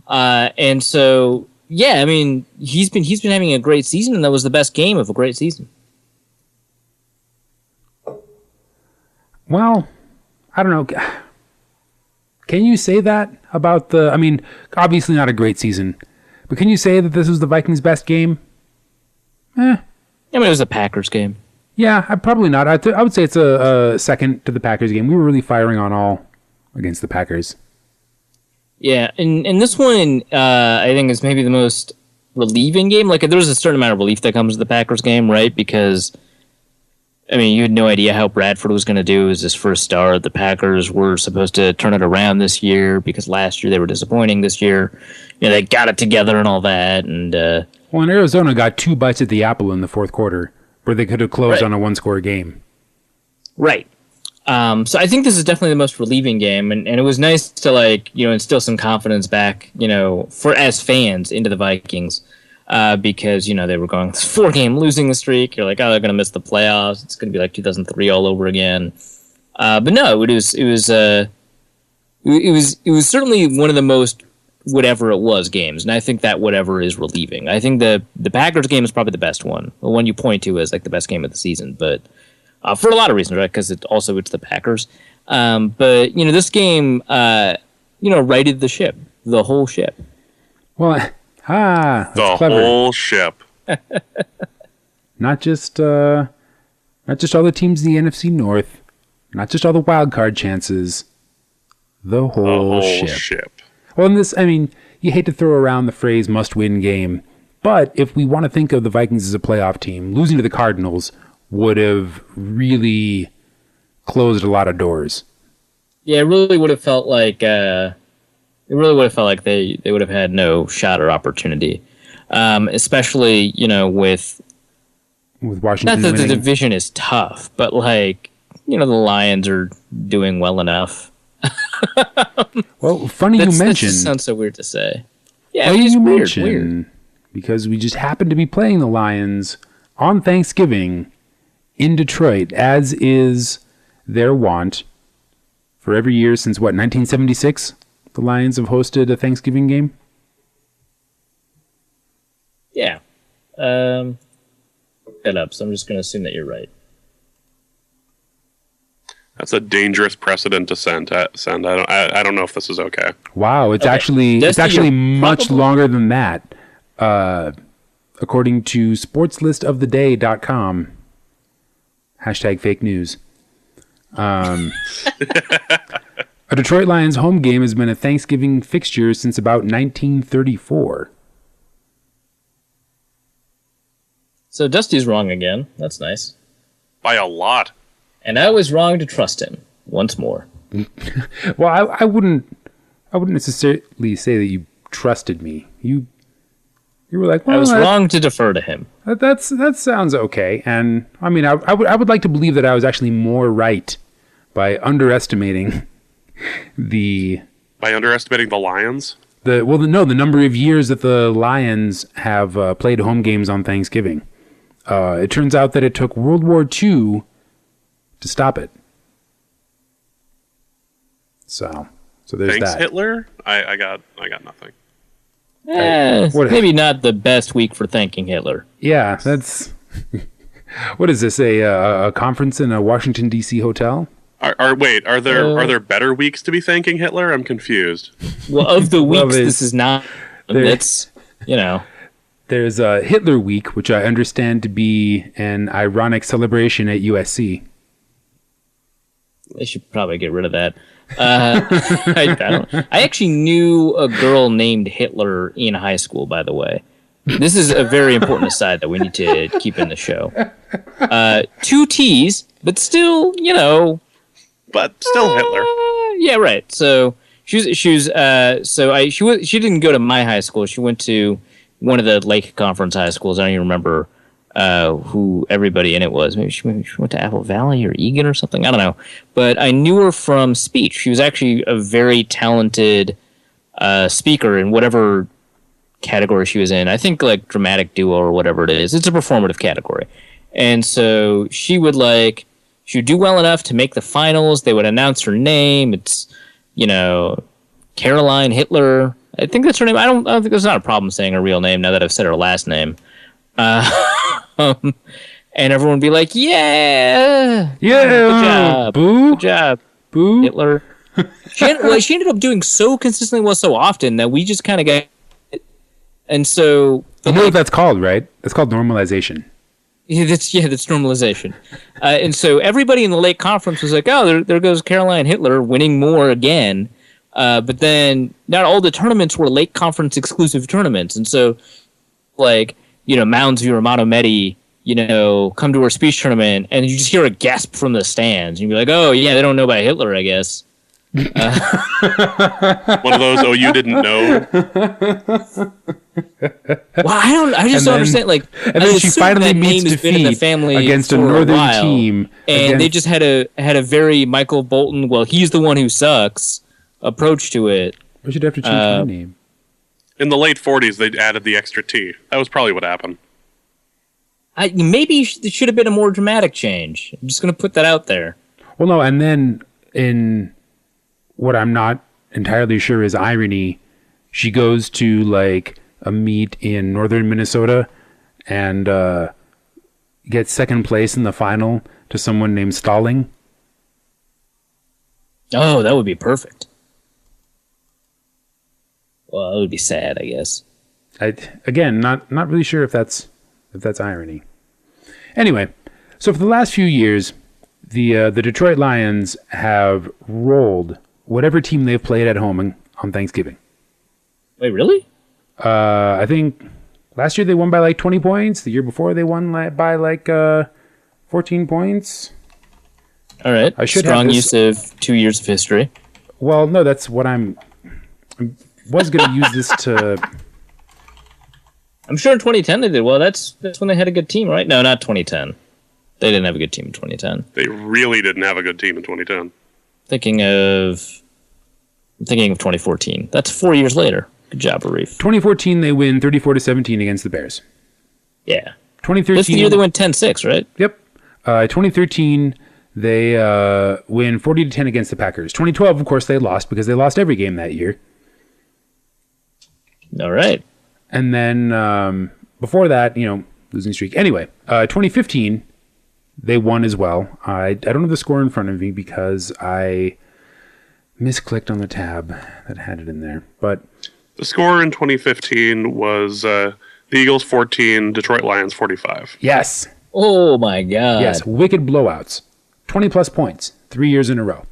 And so yeah, I mean, he's been having a great season, and that was the best game of a great season. Well, I don't know. Can you say that about obviously not a great season, but can you say that this was the Vikings' best game? I mean, it was a Packers game. Yeah, probably not. I would say it's a second to the Packers game. We were really firing on all against the Packers. Yeah, and this one, I think, is maybe the most relieving game. There's a certain amount of relief that comes to the Packers game, right? Because, I mean, you had no idea how Bradford was going to do as his first start. The Packers were supposed to turn it around this year because last year they were disappointing. This year, they got it together and all that. And and Arizona got 2 bites at the apple in the fourth quarter, where they could have closed on a 1-score game. Right. So I think this is definitely the most relieving game, and it was nice to instill some confidence back, for as fans into the Vikings. Because they were going 4-game losing streak. You're like, oh, they're going to miss the playoffs. It's going to be like 2003 all over again. But no, it was certainly one of the most whatever it was games, and I think that whatever is relieving. I think the Packers game is probably the best one, the one you point to as the best game of the season, but for a lot of reasons, right? Because it's the Packers. But this game, righted the ship, the whole ship. Well. The clever. Whole ship. Not just all the teams in the NFC North, not just all the wild card chances. The whole ship. Well, in this, I mean, you hate to throw around the phrase "must-win game," but if we want to think of the Vikings as a playoff team, losing to the Cardinals would have really closed a lot of doors. Yeah, it really would have felt like. It really would have felt like they would have had no shot or opportunity, especially with Washington. Not that the division is tough, but the Lions are doing well enough. Well, funny you mentioned. That just sounds so weird to say. Yeah, funny it's you weird, mention, because we just happened to be playing the Lions on Thanksgiving in Detroit, as is their wont for every year since 1976. The Lions have hosted a Thanksgiving game? Yeah. Look that up, so I'm just going to assume that you're right. That's a dangerous precedent to send. I don't know if this is okay. Wow, it's actually much longer than that. According to sportslistoftheday.com. #fake news. A Detroit Lions home game has been a Thanksgiving fixture since about 1934. So Dusty's wrong again. That's nice. By a lot. And I was wrong to trust him once more. Well, I wouldn't necessarily say that you trusted me. You were like, well, I was wrong to defer to him. That sounds okay. And I mean, I would like to believe that I was actually more right by underestimating By underestimating the Lions? The number of years that the Lions have played home games on Thanksgiving. It turns out that it took World War II to stop it. So there's Thanks, that. Hitler? I got nothing. Maybe not the best week for thanking Hitler. Yeah, that's... What is this, a conference in a Washington, D.C. hotel? Are there better weeks to be thanking Hitler? I'm confused. Well, of the weeks, this is not. It's There's Hitler Week, which I understand to be an ironic celebration at USC. They should probably get rid of that. I actually knew a girl named Hitler in high school, by the way. This is a very important aside that we need to keep in the show. 2 T's, but still, But still Hitler. Yeah, right. So she didn't go to my high school. She went to one of the Lake Conference high schools. I don't even remember who everybody in it was. Maybe she went to Apple Valley or Egan or something. I don't know. But I knew her from speech. She was actually a very talented speaker in whatever category she was in. I think like dramatic duo or whatever it is. It's a performative category. And so she would do well enough to make the finals. They would announce her name. It's, Caroline Hitler. I think that's her name. I don't think there's not a problem saying her real name now that I've said her last name. And everyone would be like, yeah, good job, boo, good job, boo, Hitler. She ended up doing so consistently, so often that we just kind of got. And so you know what that's called, right? That's called normalization. Yeah, that's normalization. And so everybody in the Lake Conference was like, oh, there goes Caroline Hitler winning more again. But then not all the tournaments were Lake Conference exclusive tournaments. And so, Moundsview or Monometti, come to our speech tournament, and you just hear a gasp from the stands. And you'd be like, oh, yeah, they don't know about Hitler, I guess. One of those, oh, you didn't know? Well, I just don't understand. And then she finally meets defeat against a northern team, and they just had a very Michael Bolton. Well, he's the one who sucks approach to it. We should have to change my name. In the late 40s, they added the extra T. That was probably what happened. Maybe it should have been a more dramatic change. I'm just going to put that out there. Well, no, and then in what I'm not entirely sure is irony, she goes to a meet in northern Minnesota and gets second place in the final to someone named Stalling. Oh, that would be perfect. Well, it would be sad, I guess. Again, not really sure if that's irony. Anyway, so for the last few years, the Detroit Lions have rolled whatever team they've played at home on Thanksgiving. Wait, really? I think last year they won by 20 points. The year before they won by 14 points. All right. I should Strong have use of 2 years of history. Well, no, that's what I was going to use this to. I'm sure in 2010 they did well. That's when they had a good team, right? No, not 2010. They didn't have a good team in 2010. They really didn't have a good team in 2010. Thinking of 2014. That's 4 years later. Good job, Arif. 2014, they win 34-17 against the Bears. Yeah. 2013. That's the year they went 10-6, right? Yep. 2013, they win 40-10 against the Packers. 2012, of course, they lost because they lost every game that year. All right. And then before that, losing streak. Anyway, 2015, they won as well. I don't have the score in front of me because I misclicked on the tab that had it in there. But the score in 2015 was the Eagles 14, Detroit Lions 45. Yes. Oh, my God. Yes, wicked blowouts. 20-plus points, 3 years in a row.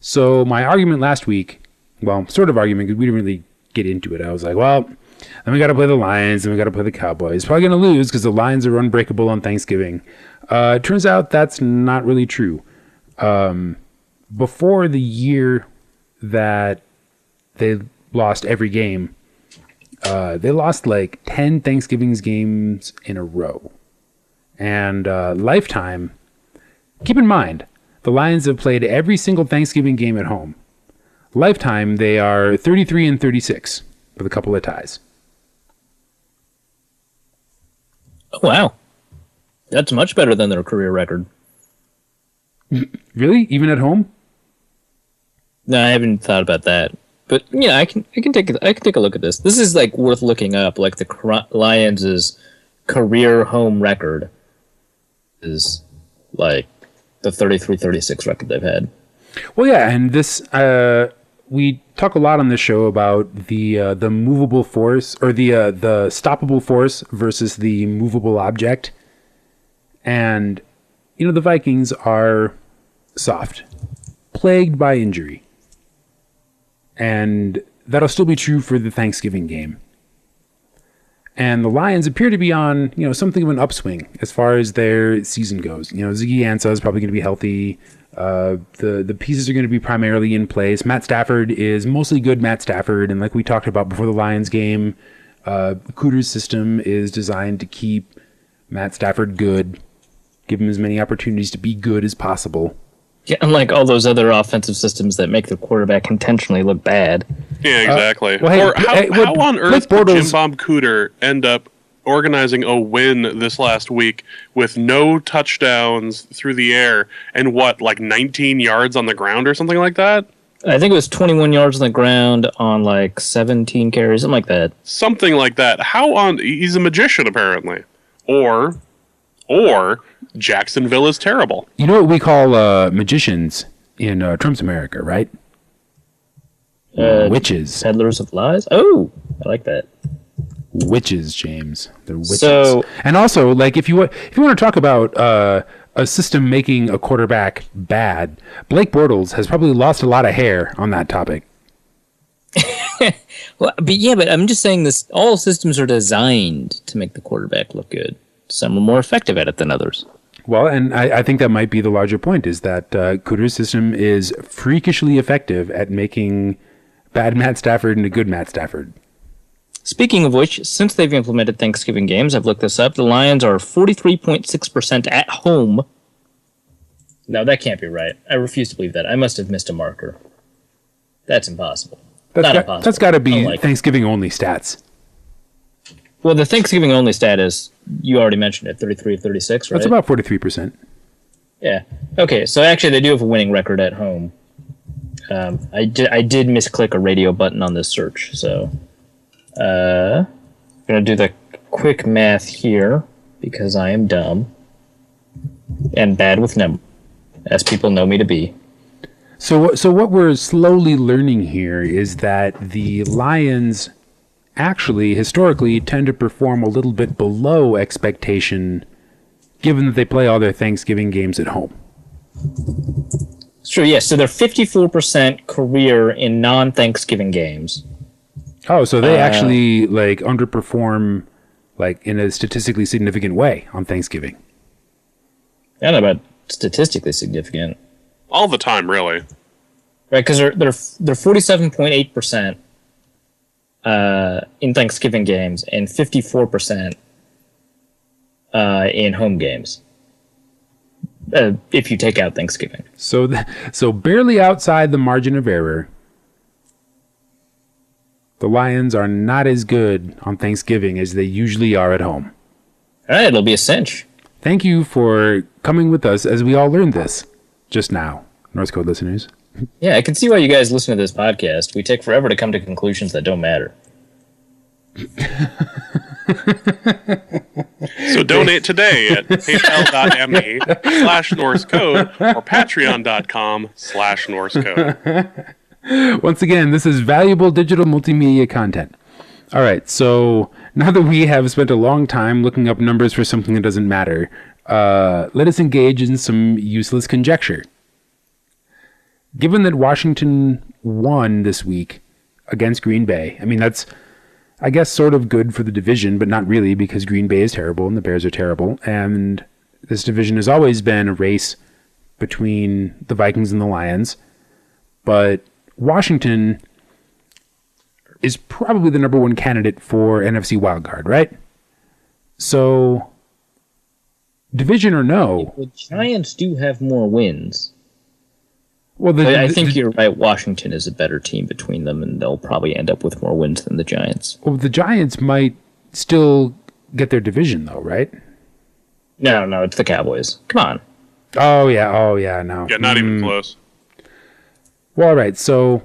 So my argument last week, well, sort of argument, because we didn't really get into it. I was like, well, then we got to play the Lions, and we got to play the Cowboys. Probably going to lose because the Lions are unbreakable on Thanksgiving. It turns out that's not really true. Before the year that they lost every game, they lost 10 Thanksgiving games in a row. And lifetime, keep in mind, the Lions have played every single Thanksgiving game at home. Lifetime, they are 33-36 with a couple of ties. Oh, wow. That's much better than their career record. Really? Even at home? No, I haven't thought about that. But yeah, I can take a look at this. This is worth looking up. The Lions' career home record is the 33-36 record they've had. Well, yeah, and this we talk a lot on this show about the movable force, or the stoppable force versus the movable object. And, the Vikings are soft, plagued by injury. And that'll still be true for the Thanksgiving game. And the Lions appear to be on, something of an upswing as far as their season goes. Ziggy Ansah is probably going to be healthy. The pieces are going to be primarily in place. Matt Stafford is mostly good Matt Stafford. And like we talked about before the Lions game, Cooter's system is designed to keep Matt Stafford good, give him as many opportunities to be good as possible. Yeah, unlike all those other offensive systems that make the quarterback intentionally look bad. Yeah, exactly. Well, how on earth did Bortles, Jim Bob Cooter end up organizing a win this last week with no touchdowns through the air and 19 yards on the ground or something like that? I think it was 21 yards on the ground on 17 carries, something like that. Something like that. He's a magician apparently. Or Jacksonville is terrible. You know what we call magicians in Trump's America, right? Witches. Peddlers of lies? Oh, I like that. Witches, James. They're witches. So, and also, if you want to talk about a system making a quarterback bad, Blake Bortles has probably lost a lot of hair on that topic. but I'm just saying this. All systems are designed to make the quarterback look good. Some are more effective at it than others. Well, and I think that might be the larger point, is that Cooter's system is freakishly effective at making bad Matt Stafford into good Matt Stafford. Speaking of which, since they've implemented Thanksgiving games, I've looked this up, the Lions are 43.6% at home. No, that can't be right. I refuse to believe that. I must have missed a marker. That's impossible. Impossible. That's got to be Thanksgiving-only stats. Well, the Thanksgiving-only stat is, you already mentioned it, 33 of 36, right? That's about 43%. Yeah. Okay, so actually they do have a winning record at home. I did misclick a radio button on this search, so... I'm going to do the quick math here, because I am dumb. And bad with numbers, as people know me to be. So what we're slowly learning here is that the Lions actually, historically, tend to perform a little bit below expectation, given that they play all their Thanksgiving games at home. Sure, yes. So they're 54% career in non-Thanksgiving games. Oh, so they actually underperform in a statistically significant way on Thanksgiving. I don't know about statistically significant. All the time, really. Right, because they're 47.8% in Thanksgiving games and 54% in home games. If you take out Thanksgiving. So barely outside the margin of error. The Lions are not as good on Thanksgiving as they usually are at home. All right, it'll be a cinch. Thank you for coming with us as we all learned this just now, Norse Code listeners. Yeah, I can see why you guys listen to this podcast. We take forever to come to conclusions that don't matter. So donate today at paypal.me/Norse Code or patreon.com/Norse Code. Once again, this is valuable digital multimedia content. All right, so now that we have spent a long time looking up numbers for something that doesn't matter, let us engage in some useless conjecture. Given that Washington won this week against Green Bay, I mean, that's, I guess, sort of good for the division, but not really, because Green Bay is terrible and the Bears are terrible, and this division has always been a race between the Vikings and the Lions, but Washington is probably the number one candidate for NFC wildcard, right? So, division or no... The Giants do have more wins. Well, I think you're right. Washington is a better team between them, and they'll probably end up with more wins than the Giants. Well, the Giants might still get their division, though, right? No, it's the Cowboys. Come on. Oh, yeah, no. Yeah, not even close. Well, all right, so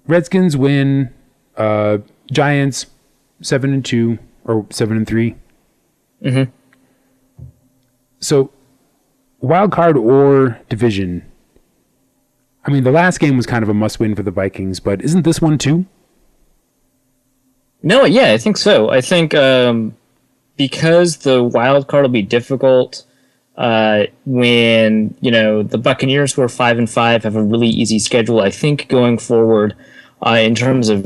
Redskins win, Giants 7-2 or 7-3. Mm-hmm. So, wild card or division, I mean, the last game was kind of a must-win for the Vikings, but isn't this one too? No, yeah, I think so. I think because the wild card will be difficult when the Buccaneers, who are 5-5, have a really easy schedule. I think going forward, in terms of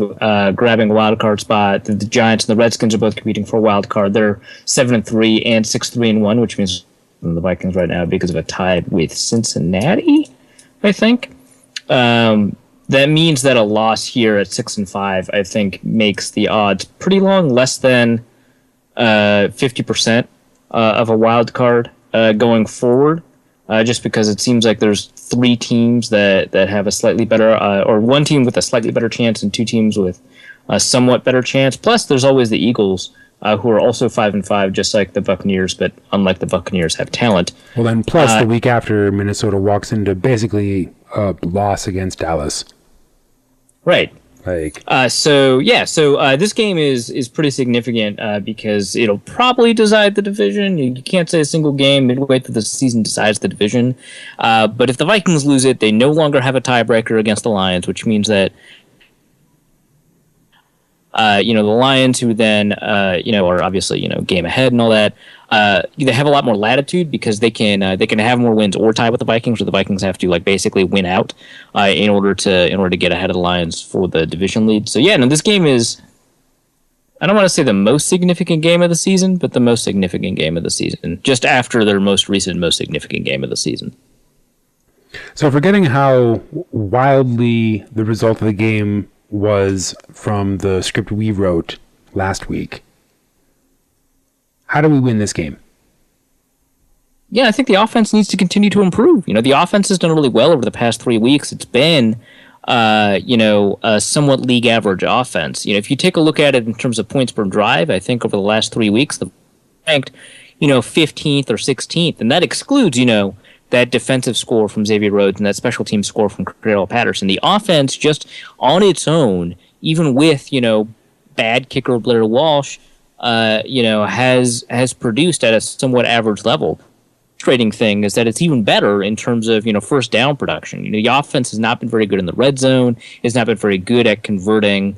grabbing a wild card spot, the Giants and the Redskins are both competing for a wild card. They're 7-3 and 6-3-1, which means the Vikings right now because of a tie with Cincinnati, I think. That means that a loss here at 6-5, I think, makes the odds pretty long, less than 50% of a wild card going forward. Just because it seems like there's 3 teams that have a slightly better, or 1 team with a slightly better chance and 2 teams with a somewhat better chance. Plus, there's always the Eagles, who are also 5-5, just like the Buccaneers, but unlike the Buccaneers, have talent. Well, then, plus the week after, Minnesota walks into basically a loss against Dallas. Right. So this game is pretty significant because it'll probably decide the division. You can't say a single game midway through the season decides the division. But if the Vikings lose it, they no longer have a tiebreaker against the Lions, which means that the Lions, who then are obviously game ahead and all that, they have a lot more latitude because they can have more wins or tie with the Vikings, or the Vikings have to basically win out in order to get ahead of the Lions for the division lead. So this game is, I don't want to say the most significant game of the season, but the most significant game of the season, just after their most recent most significant game of the season. So forgetting how wildly the result of the game was from the script we wrote last week, how do we win this game? Yeah, I think the offense needs to continue to improve. The offense has done really well over the past 3 weeks. It's been, a somewhat league average offense. If you take a look at it in terms of points per drive, I think over the last 3 weeks, the ranked, 15th or 16th, and that excludes, that defensive score from Xavier Rhodes and that special team score from Cordell Patterson. The offense, just on its own, even with bad kicker Blair Walsh, has produced at a somewhat average level. Frustrating thing is that it's even better in terms of first down production. The offense has not been very good in the red zone. Has not been very good at converting,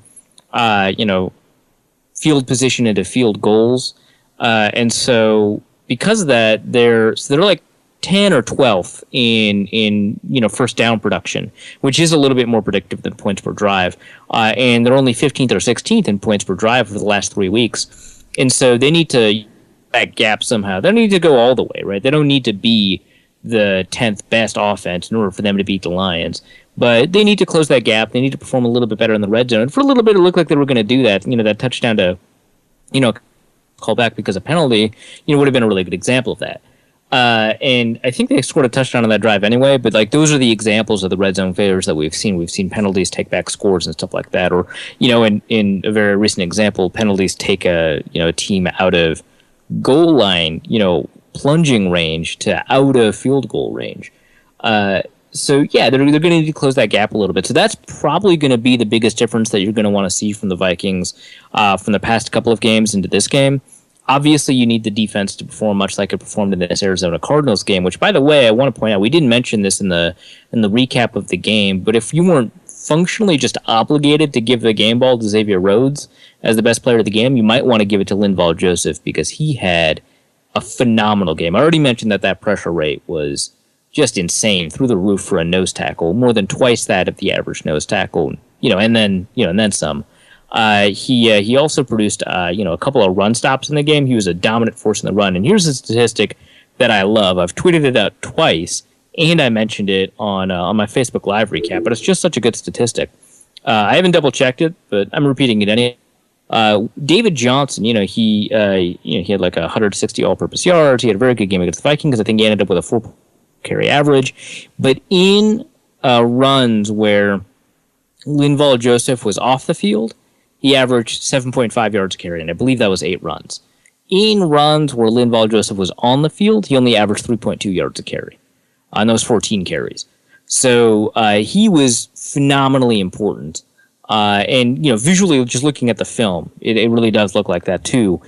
field position into field goals, and so because of that, they're like 10 or 12th in first down production, which is a little bit more predictive than points per drive, and they're only 15th or 16th in points per drive for the last 3 weeks, and so they need to that gap somehow. They don't need to go all the way, right? They don't need to be the 10th best offense in order for them to beat the Lions, but they need to close that gap. They need to perform a little bit better in the red zone. And for a little bit, it looked like they were going to do that. That touchdown to call back because of penalty, would have been a really good example of that. And I think they scored a touchdown on that drive anyway, but those are the examples of the red zone failures that we've seen. We've seen penalties take back scores and stuff like that, or in a very recent example, penalties take a team out of goal line, plunging range to out of field goal range. So they're going to need to close that gap a little bit. So that's probably going to be the biggest difference that you're going to want to see from the Vikings from the past couple of games into this game. Obviously, you need the defense to perform much like it performed in this Arizona Cardinals game, which, by the way, I want to point out, we didn't mention this in the recap of the game, but if you weren't functionally just obligated to give the game ball to Xavier Rhodes as the best player of the game, you might want to give it to Linval Joseph because he had a phenomenal game. I already mentioned that pressure rate was just insane, through the roof for a nose tackle, more than twice that of the average nose tackle, and then some. He also produced a couple of run stops in the game. He was a dominant force in the run. And here's a statistic that I love. I've tweeted it out twice, and I mentioned it on my Facebook Live recap. But it's just such a good statistic. I haven't double checked it, but I'm repeating it anyway. David Johnson, he had like 160 all-purpose yards. He had a very good game against the Vikings. I think he ended up with a 4 carry average. But in runs where Linval Joseph was off the field, he averaged 7.5 yards a carry, and I believe that was 8 runs. In runs where Linval Joseph was on the field, he only averaged 3.2 yards a carry on those 14 carries. So he was phenomenally important. And visually, just looking at the film, it really does look like that too.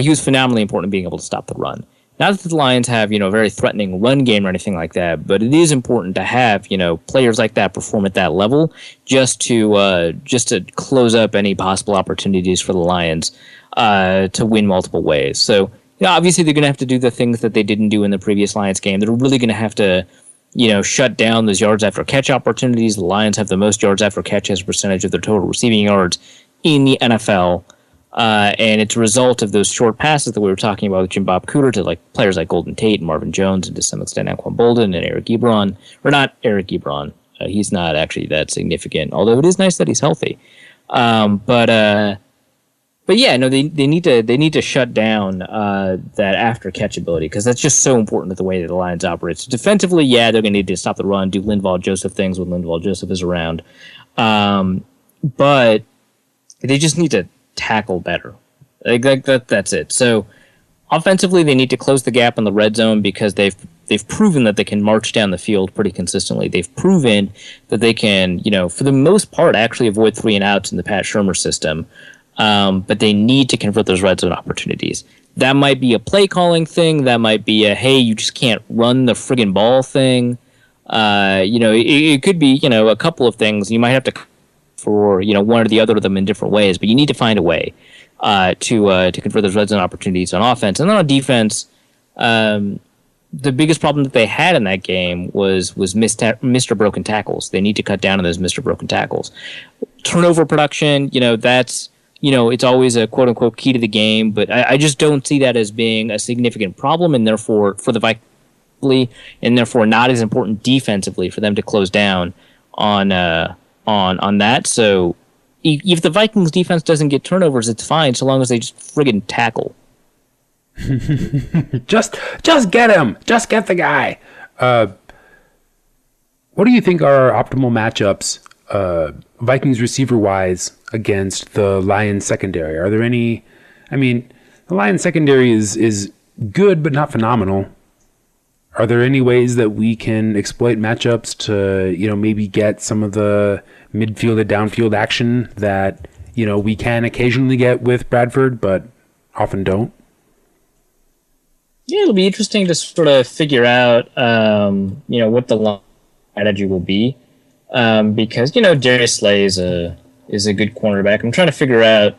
He was phenomenally important in being able to stop the run. Not that the Lions have, a very threatening run game or anything like that, but it is important to have, players like that perform at that level just to close up any possible opportunities for the Lions to win multiple ways. So, obviously they're going to have to do the things that they didn't do in the previous Lions game. They're really going to have to, shut down those yards after catch opportunities. The Lions have the most yards after catch as a percentage of their total receiving yards in the NFL. And it's a result of those short passes that we were talking about with Jim Bob Cooter to players like Golden Tate and Marvin Jones and to some extent Anquan Boldin and Eric Ebron. Or not Eric Ebron. He's not actually that significant, although it is nice that he's healthy. But yeah, no, they need to shut down that after catch ability because that's just so important to the way that the Lions operate. So defensively, yeah, they're going to need to stop the run, do Linval Joseph things when Linval Joseph is around, but they just need to tackle better. That's it. So offensively, they need to close the gap in the red zone because they've proven that they can march down the field pretty consistently. They've proven that they can, for the most part, actually avoid 3 and outs in the Pat Shurmur system. But they need to convert those red zone opportunities. That might be a play calling thing. That might be a, hey, you just can't run the friggin' ball thing. It could be, a couple of things. You might have to for, one or the other of them in different ways, but you need to find a way to convert those red zone opportunities on offense. And then on defense, the biggest problem that they had in that game was Mr. Broken Tackles. They need to cut down on those Mr. Broken Tackles. Turnover production, that's, it's always a quote-unquote key to the game, but I just don't see that as being a significant problem, and therefore, for the Vikings, and therefore not as important defensively for them to close down on that. So if the Vikings defense doesn't get turnovers, it's fine, so long as they just friggin' tackle. just get him. Just get the guy. What do you think are our optimal matchups, Vikings receiver-wise, against the Lions secondary? Are there any? I mean, the Lions secondary is good, but not phenomenal. Are there any ways that we can exploit matchups to, maybe get some of the midfield and downfield action that, we can occasionally get with Bradford, but often don't? Yeah, it'll be interesting to sort of figure out, what the strategy will be, because Darius Slay is a good cornerback. I'm trying to figure out,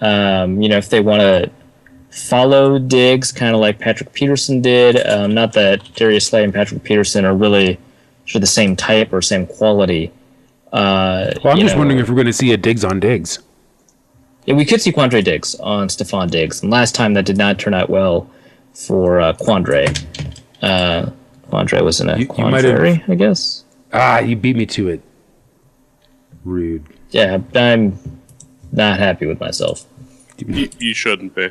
if they want to follow Diggs, kind of like Patrick Peterson did. Not that Darius Slay and Patrick Peterson are really sort of the same type or same quality. I'm just wondering if we're going to see a Diggs on Diggs. Yeah, we could see Quandre Diggs on Stephon Diggs, and last time that did not turn out well for Quandre. Quandre was in a Quandary, I guess. You beat me to it. Rude. Yeah, I'm not happy with myself. You shouldn't be.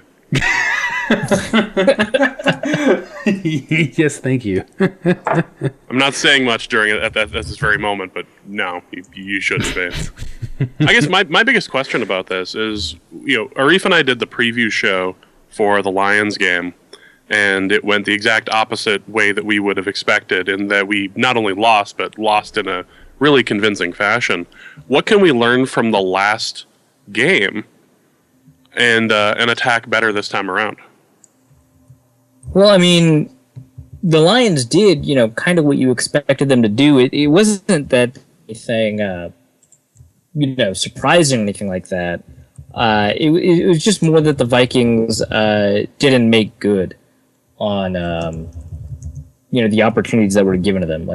Yes, thank you. I'm not saying much during it at this very moment, but no, you shouldn't be. I guess my biggest question about this is, Arif and I did the preview show for the Lions game, and it went the exact opposite way that we would have expected, in that we not only lost, but lost in a really convincing fashion. What can we learn from the last game and attack better this time around? Well, I mean, the Lions did, kind of what you expected them to do. It wasn't that anything, surprising or anything like that. It was just more that the Vikings didn't make good on, the opportunities that were given to them.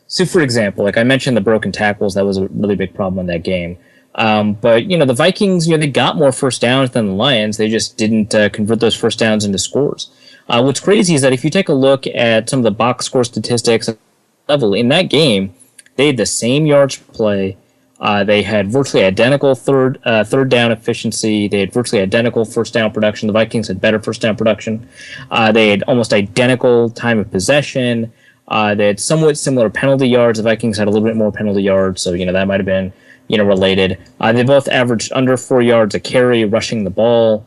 So for example, like I mentioned, the broken tackles, that was a really big problem in that game. But the Vikings, they got more first downs than the Lions. They just didn't convert those first downs into scores. What's crazy is that if you take a look at some of the box score statistics level in that game, they had the same yards per play. They had virtually identical third down efficiency. They had virtually identical first down production. The Vikings had better first down production. They had almost identical time of possession. They had somewhat similar penalty yards. The Vikings had a little bit more penalty yards, so that might have been related. They both averaged under 4 yards a carry rushing the ball.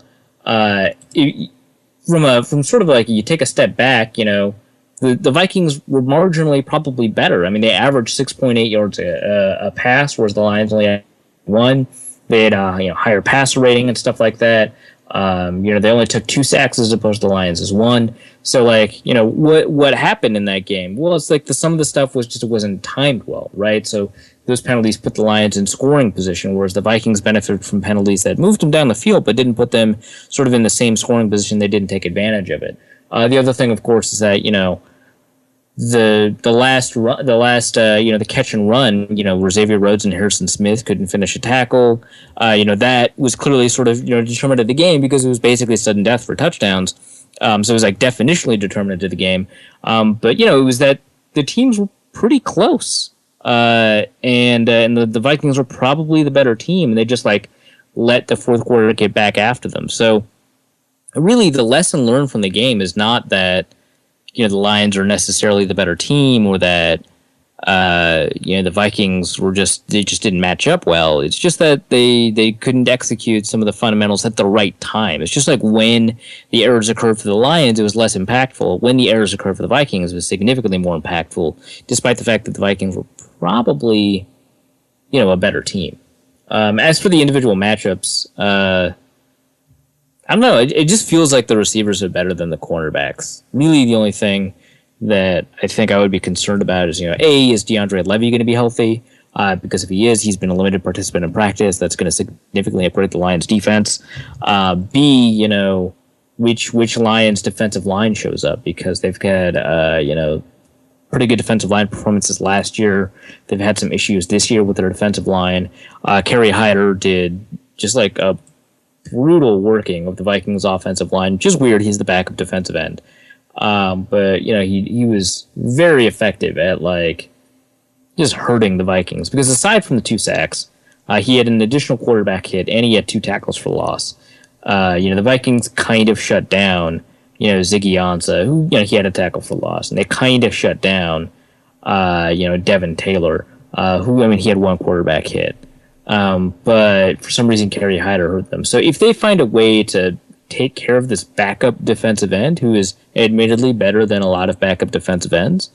From sort of like, you take a step back, the Vikings were marginally probably better. I mean, they averaged 6.8 yards a pass, whereas the Lions only had 1. They had higher passer rating and stuff like that. They only took 2 sacks as opposed to the Lions as 1. So what happened in that game? Well, it's like some of the stuff was just it wasn't timed well, right? So those penalties put the Lions in scoring position, whereas the Vikings benefited from penalties that moved them down the field but didn't put them sort of in the same scoring position. They didn't take advantage of it. The other thing, of course, is that the catch and run, where Xavier Rhodes and Harrison Smith couldn't finish a tackle, that was clearly sort of determinant of the game because it was basically sudden death for touchdowns. So it was like definitionally determinant of the game. But it was that the teams were pretty close, and the Vikings were probably the better team, and they just let the fourth quarter get back after them. So really, the lesson learned from the game is not that the Lions are necessarily the better team, or that the Vikings just didn't match up well. It's just that they couldn't execute some of the fundamentals at the right time. It's just like when the errors occurred for the Lions, it was less impactful. When the errors occurred for the Vikings, it was significantly more impactful, despite the fact that the Vikings were probably a better team. As for the individual matchups, I don't know. It just feels like the receivers are better than the cornerbacks. Really, the only thing that I think I would be concerned about is, A, is DeAndre Levy going to be healthy? Because if he is, he's been a limited participant in practice. That's going to significantly upgrade the Lions' defense. B, which Lions' defensive line shows up, because they've had, pretty good defensive line performances last year. They've had some issues this year with their defensive line. Kerry Hyder did just a brutal working of the Vikings offensive line, which is weird. He's the backup defensive end. But he was very effective at just hurting the Vikings, because aside from the 2 sacks, he had an additional quarterback hit and he had 2 tackles for loss. The Vikings kind of shut down, Ziggy Ansah, who, he had a tackle for loss, and they kind of shut down, Devin Taylor, who, he had 1 quarterback hit. But for some reason, Kerry Hyder hurt them. So if they find a way to take care of this backup defensive end, who is admittedly better than a lot of backup defensive ends,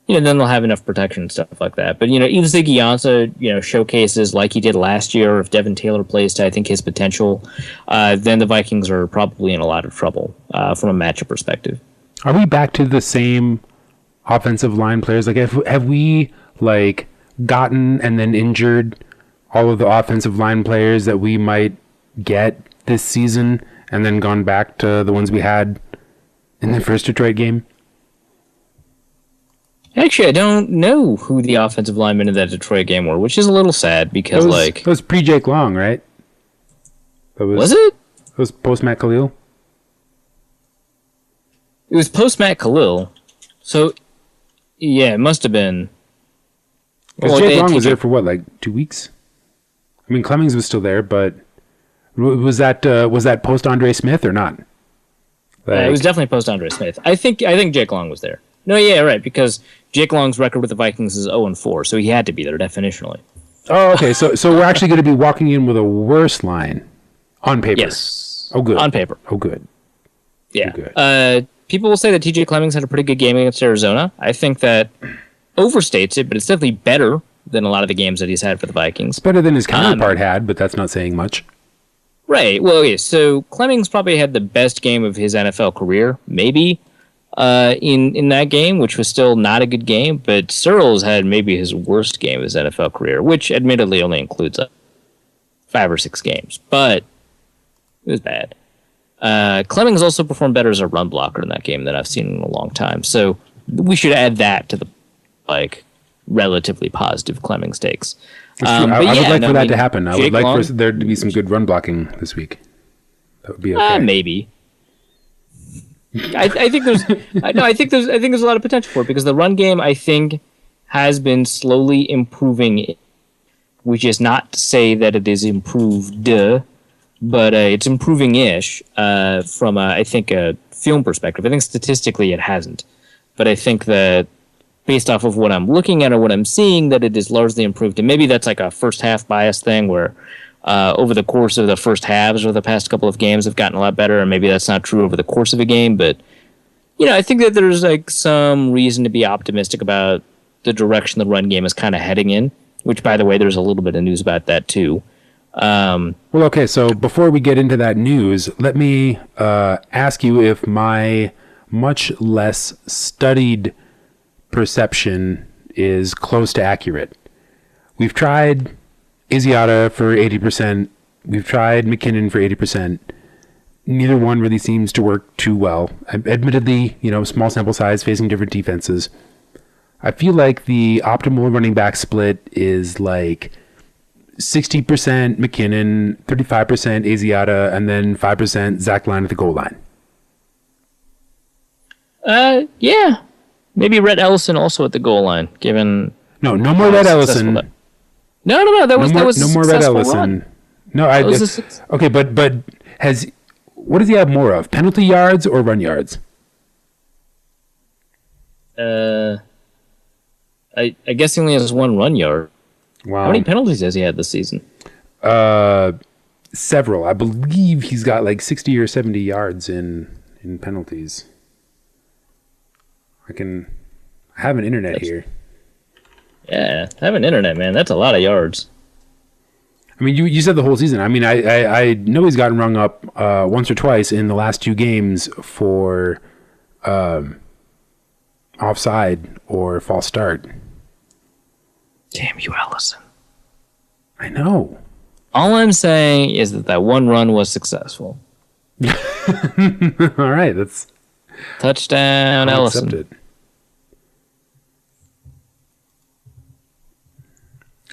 then they'll have enough protection and stuff like that. But, if Ziggy Ansah, showcases like he did last year, or if Devin Taylor plays to, I think, his potential, then the Vikings are probably in a lot of trouble from a matchup perspective. Are we back to the same offensive line players? Have we, gotten and then injured all of the offensive line players that we might get this season, and then gone back to the ones we had in the first Detroit game? Actually, I don't know who the offensive linemen in that Detroit game were, which is a little sad because, it was pre-Jake Long, right? Was it? It was post-Matt Khalil. It was post-Matt Khalil. So, yeah, it must have been. Because Jake Long was there for, 2 weeks? Clemmings was still there, but was that post-Andre Smith or not? It was definitely post-Andre Smith. I think Jake Long was there. No, yeah, right, because Jake Long's record with the Vikings is 0-4, so he had to be there definitionally. Oh, okay. So we're actually going to be walking in with a worse line on paper. Yes. Oh, good. On paper. Oh, good. Yeah. Oh, good. People will say that TJ Clemmings had a pretty good game against Arizona. I think that overstates it, but it's definitely better than a lot of the games that he's had for the Vikings. It's better than his counterpart had, but that's not saying much. Right. Well, yeah, so Clemmings probably had the best game of his NFL career, maybe, in that game, which was still not a good game, but Searles had maybe his worst game of his NFL career, which admittedly only includes 5 or 6 games, but it was bad. Clemmings also performed better as a run blocker in that game than I've seen in a long time, so we should add that to the relatively positive Clemmings takes. I would like for that to happen. I would like for there to be some good run blocking this week. That would be okay. Maybe. I think there's a lot of potential for it, because the run game, I think, has been slowly improving, which is not to say that it is improved, but it's improving-ish from, I think, a film perspective. I think statistically it hasn't, but I think that based off of what I'm looking at or what I'm seeing, that it is largely improved. And maybe that's a first-half bias thing where over the course of the first halves or the past couple of games have gotten a lot better, and maybe that's not true over the course of a game, but I think that there's some reason to be optimistic about the direction the run game is kind of heading in, which, by the way, there's a little bit of news about that too. Well, okay, so before we get into that news, let me ask you if my much less studied perception is close to accurate. We've tried Asiata for 80%. We've tried McKinnon for 80%. Neither one really seems to work too well. Admittedly, small sample size facing different defenses. I feel like the optimal running back split is like 60% McKinnon, 35% Asiata, and then 5% Zach Line at the goal line. Yeah. Maybe Rhett Ellison also at the goal line, given... No more Rhett Ellison. No. That was no more Rhett Ellison. Run. No, okay, but what does he have more of? Penalty yards or run yards? I guess he only has one run yard. Wow. How many penalties has he had this season? Several. I believe he's got like 60 or 70 yards in penalties. I have an internet here. Yeah, have an internet, man. That's a lot of yards. I mean, you said the whole season. I mean, I know he's gotten rung up once or twice in the last 2 games for offside or false start. Damn you, Ellison. I know. All I'm saying is that one run was successful. All right, that's touchdown, I'll Ellison. accept it.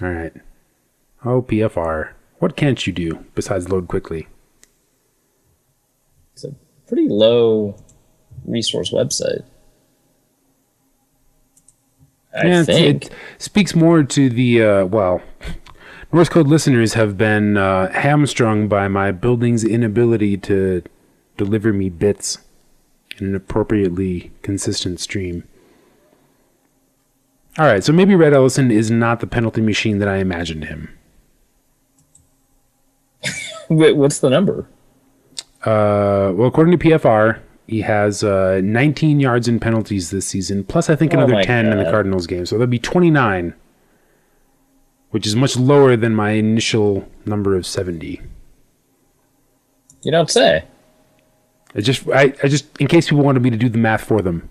All right. Oh, PFR. What can't you do besides load quickly? It's a pretty low resource website. I think. It speaks more to the, Norse Code listeners have been hamstrung by my building's inability to deliver me bits in an appropriately consistent stream. All right, so maybe Rhett Ellison is not the penalty machine that I imagined him. Wait, what's the number? Well, according to PFR, he has 19 yards in penalties this season, plus I think another 10 in the Cardinals game. So that'd be 29, which is much lower than my initial number of 70. You don't say. I just, in case people wanted me to do the math for them.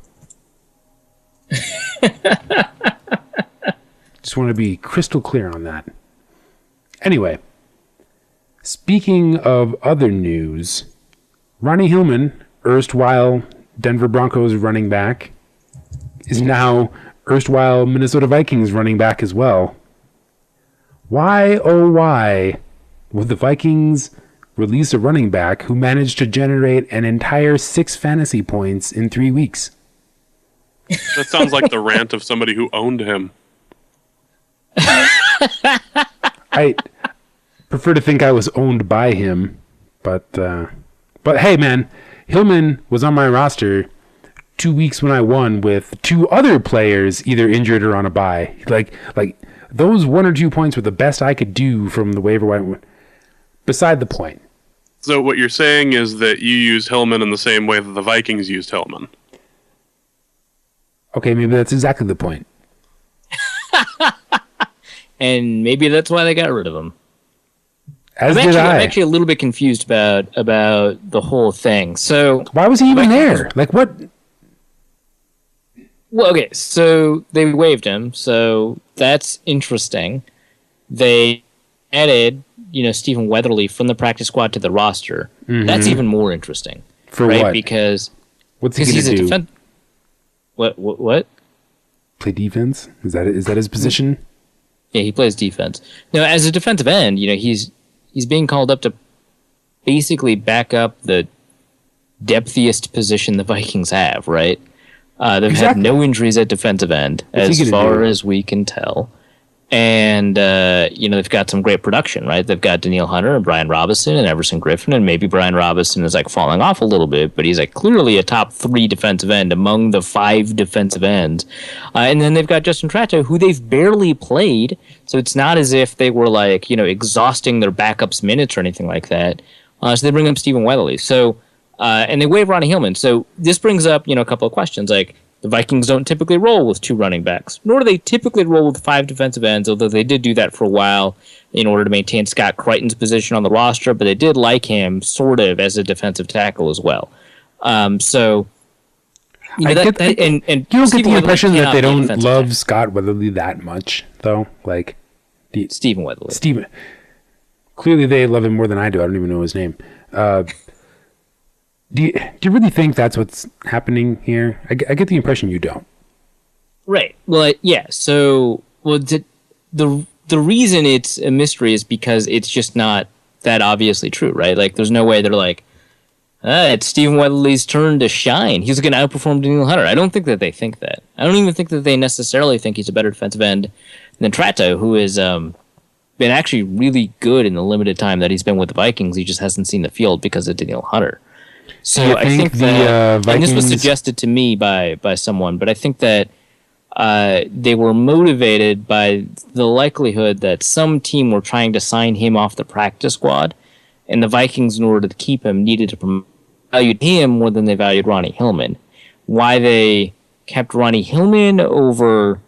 Just want to be crystal clear on that. Anyway, speaking of other news, Ronnie Hillman, erstwhile Denver Broncos running back, is now erstwhile Minnesota Vikings running back as well. Why, oh why, would the Vikings release a running back who managed to generate an entire 6 fantasy points in 3 weeks? That sounds like the rant of somebody who owned him. I prefer to think I was owned by him, but hey, man, Hillman was on my roster 2 weeks when I won with 2 other players either injured or on a bye. Like those 1 or 2 points were the best I could do from the waiver wire. Beside the point. So what you're saying is that you used Hillman in the same way that the Vikings used Hillman. Okay, maybe that's exactly the point. And maybe that's why they got rid of him. I'm actually a little bit confused about the whole thing. So why was he even there? Like what? Well, okay, so they waived him, so that's interesting. They added, Stephen Weatherly from the practice squad to the roster. Mm-hmm. That's even more interesting. For right? What? Because what's he going to do? What? Play defense? Is that his position? Yeah, he plays defense. Now, as a defensive end, he's being called up to basically back up the depthiest position the Vikings have, right? They've had no injuries at defensive end, as far as we can tell. And, they've got some great production, right? They've got Danielle Hunter and Brian Robinson and Everson Griffin, and maybe Brian Robinson is falling off a little bit, but he's clearly a top 3 defensive end among the 5 defensive ends. And then they've got Justin Trato, who they've barely played, so it's not as if they were exhausting their backups minutes or anything like that. So they bring up Stephen Weatherly. So, and they waive Ronnie Hillman. So this brings up, a couple of questions. The Vikings don't typically roll with 2 running backs, nor do they typically roll with 5 defensive ends, although they did do that for a while in order to maintain Scott Crichton's position on the roster, but they did like him sort of as a defensive tackle as well. So, you know, you don't get the impression that they don't love Scott Weatherly that much, though? Like, Stephen Weatherly. Clearly they love him more than I do. I don't even know his name. Do you really think that's what's happening here? I get the impression you don't. Right. Well, yeah. So, the reason it's a mystery is because it's just not that obviously true, right? Like, there's no way they're like, it's Stephen Weatherly's turn to shine. He's going to outperform Daniel Hunter. I don't think that they think that. I don't even think that they necessarily think he's a better defensive end than Trato, who has been actually really good in the limited time that he's been with the Vikings. He just hasn't seen the field because of Daniel Hunter. So I think that, and this was suggested to me by someone, but I think that they were motivated by the likelihood that some team were trying to sign him off the practice squad, and the Vikings, in order to keep him, needed to value him more than they valued Ronnie Hillman. Why they kept Ronnie Hillman over,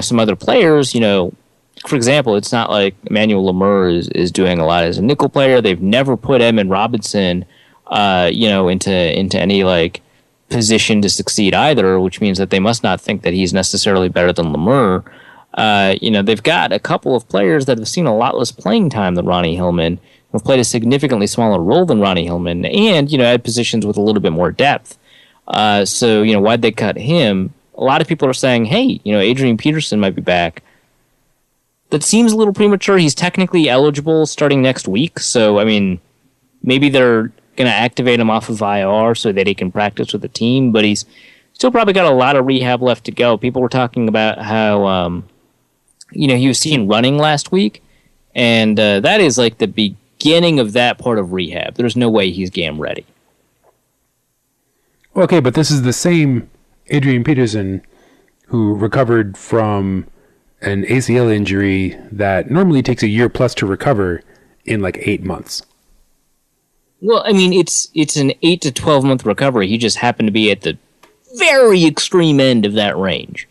some other players, for example, it's not like Emmanuel Lemur is doing a lot as a nickel player. They've never put Emin Robinson into any like position to succeed either, which means that they must not think that he's necessarily better than Lemur. They've got a couple of players that have seen a lot less playing time than Ronnie Hillman, who have played a significantly smaller role than Ronnie Hillman, and at positions with a little bit more depth. So why'd they cut him? A lot of people are saying, hey, Adrian Peterson might be back. That seems a little premature. He's technically eligible starting next week, so I mean, maybe they're going to activate him off of IR so that he can practice with the team, but he's still probably got a lot of rehab left to go. People were talking about how, he was seen running last week, and that is like the beginning of that part of rehab. There's no way he's game ready. Okay, but this is the same Adrian Peterson who recovered from an ACL injury that normally takes a year plus to recover in like 8 months. Well, I mean, it's an 8 to 12 month recovery. He just happened to be at the very extreme end of that range.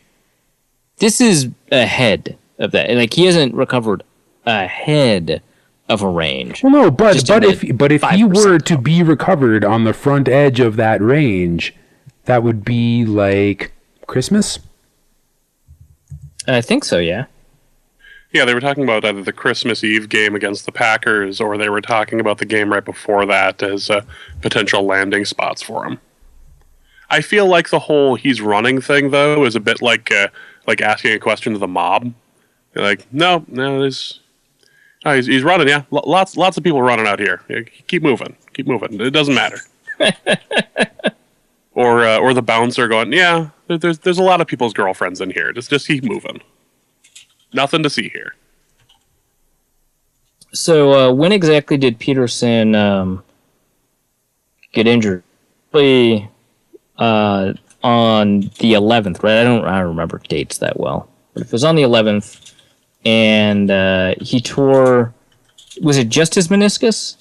This is ahead of that. Like, he hasn't recovered ahead of a range. Well, no, but if he were to be recovered on the front edge of that range, that would be like Christmas? I think so, yeah. Yeah, they were talking about either the Christmas Eve game against the Packers, or they were talking about the game right before that as potential landing spots for him. I feel like the whole he's running thing, though, is a bit like asking a question to the mob. You're like, no, he's running, yeah. Lots of people running out here. Yeah, keep moving. It doesn't matter. Or the bouncer going, yeah, there's a lot of people's girlfriends in here. Just keep moving. Nothing to see here. So when exactly did Peterson get injured? On the 11th, right? I don't remember dates that well. But it was on the 11th, and he tore... Was it just his meniscus?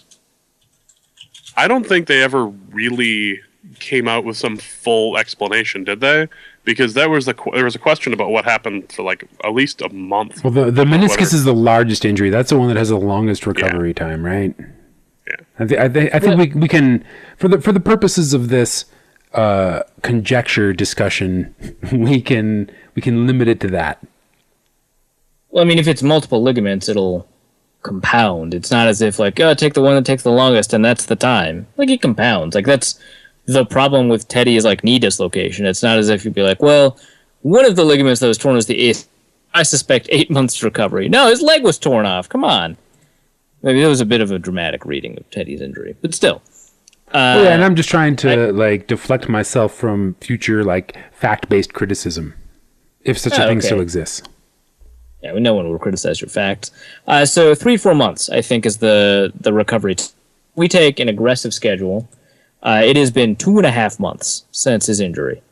I don't think they ever really came out with some full explanation, did they? Because there was a question about what happened for like at least a month. Well, the meniscus is the largest injury. That's the one that has the longest recovery time, right? Yeah. I think we can, for the purposes of this conjecture discussion, we can limit it to that. Well, I mean, if it's multiple ligaments, it'll compound. It's not as if like, take the one that takes the longest and that's the time. Like, it compounds. Like, that's the problem with Teddy is like knee dislocation. It's not as if you'd be like, well, one of the ligaments that was torn is the ACL. I suspect 8 months recovery. No, his leg was torn off. Come on. Maybe that was a bit of a dramatic reading of Teddy's injury, but still. Yeah, and I'm just trying to deflect myself from future fact-based criticism, if such a thing still exists. Yeah, no one will criticize your facts. So 3-4 months, I think, is the recovery. We take an aggressive schedule. It has been 2.5 months since his injury,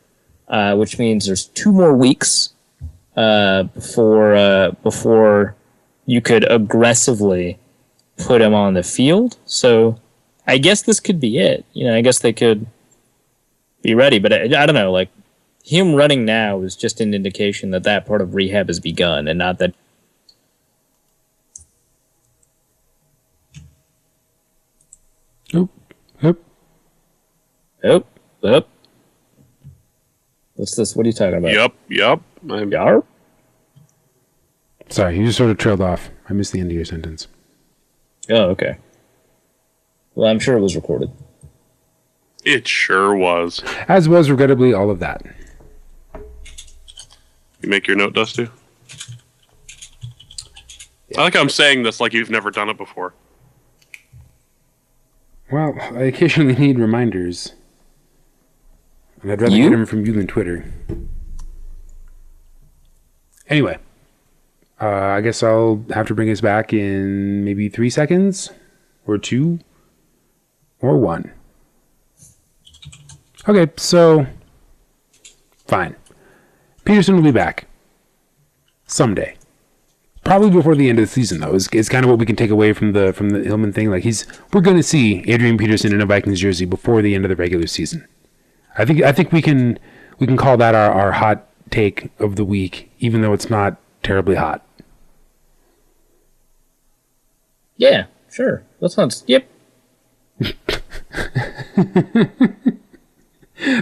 which means there's 2 more weeks before you could aggressively put him on the field. So I guess this could be it. I guess they could be ready, but I don't know. him running now is just an indication that that part of rehab has begun, and not that. Oop. What's this? What are you talking about? Yup. Yarp? Sorry, you just sort of trailed off. I missed the end of your sentence. Oh, okay. Well, I'm sure it was recorded. It sure was. As was, regrettably, all of that. You make your note, Dusty? I like how I'm saying this like you've never done it before. Well, I occasionally need reminders. And I'd rather get them from you than Twitter. Anyway, I guess I'll have to bring us back in maybe 3 seconds, or 2, or 1. Okay, so fine. Peterson will be back someday. Probably before the end of the season, though. Is kind of what we can take away from the Hillman thing. Like we're going to see Adrian Peterson in a Vikings jersey before the end of the regular season. I think we can call that our hot take of the week, even though it's not terribly hot. Yeah, sure. That sounds. Yep.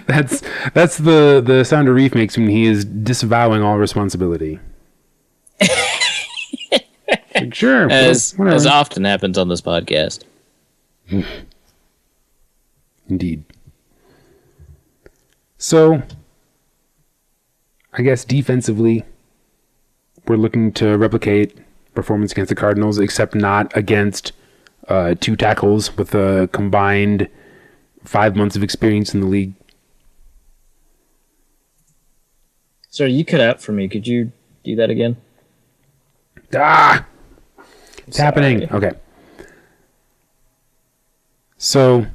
That's the sound Arif makes when he is disavowing all responsibility. Like, sure, as often happens on this podcast. Indeed. So, I guess defensively, we're looking to replicate performance against the Cardinals, except not against 2 tackles with a combined 5 months of experience in the league. Sorry, you cut out for me. Could you do that again? It's happening. Okay. So,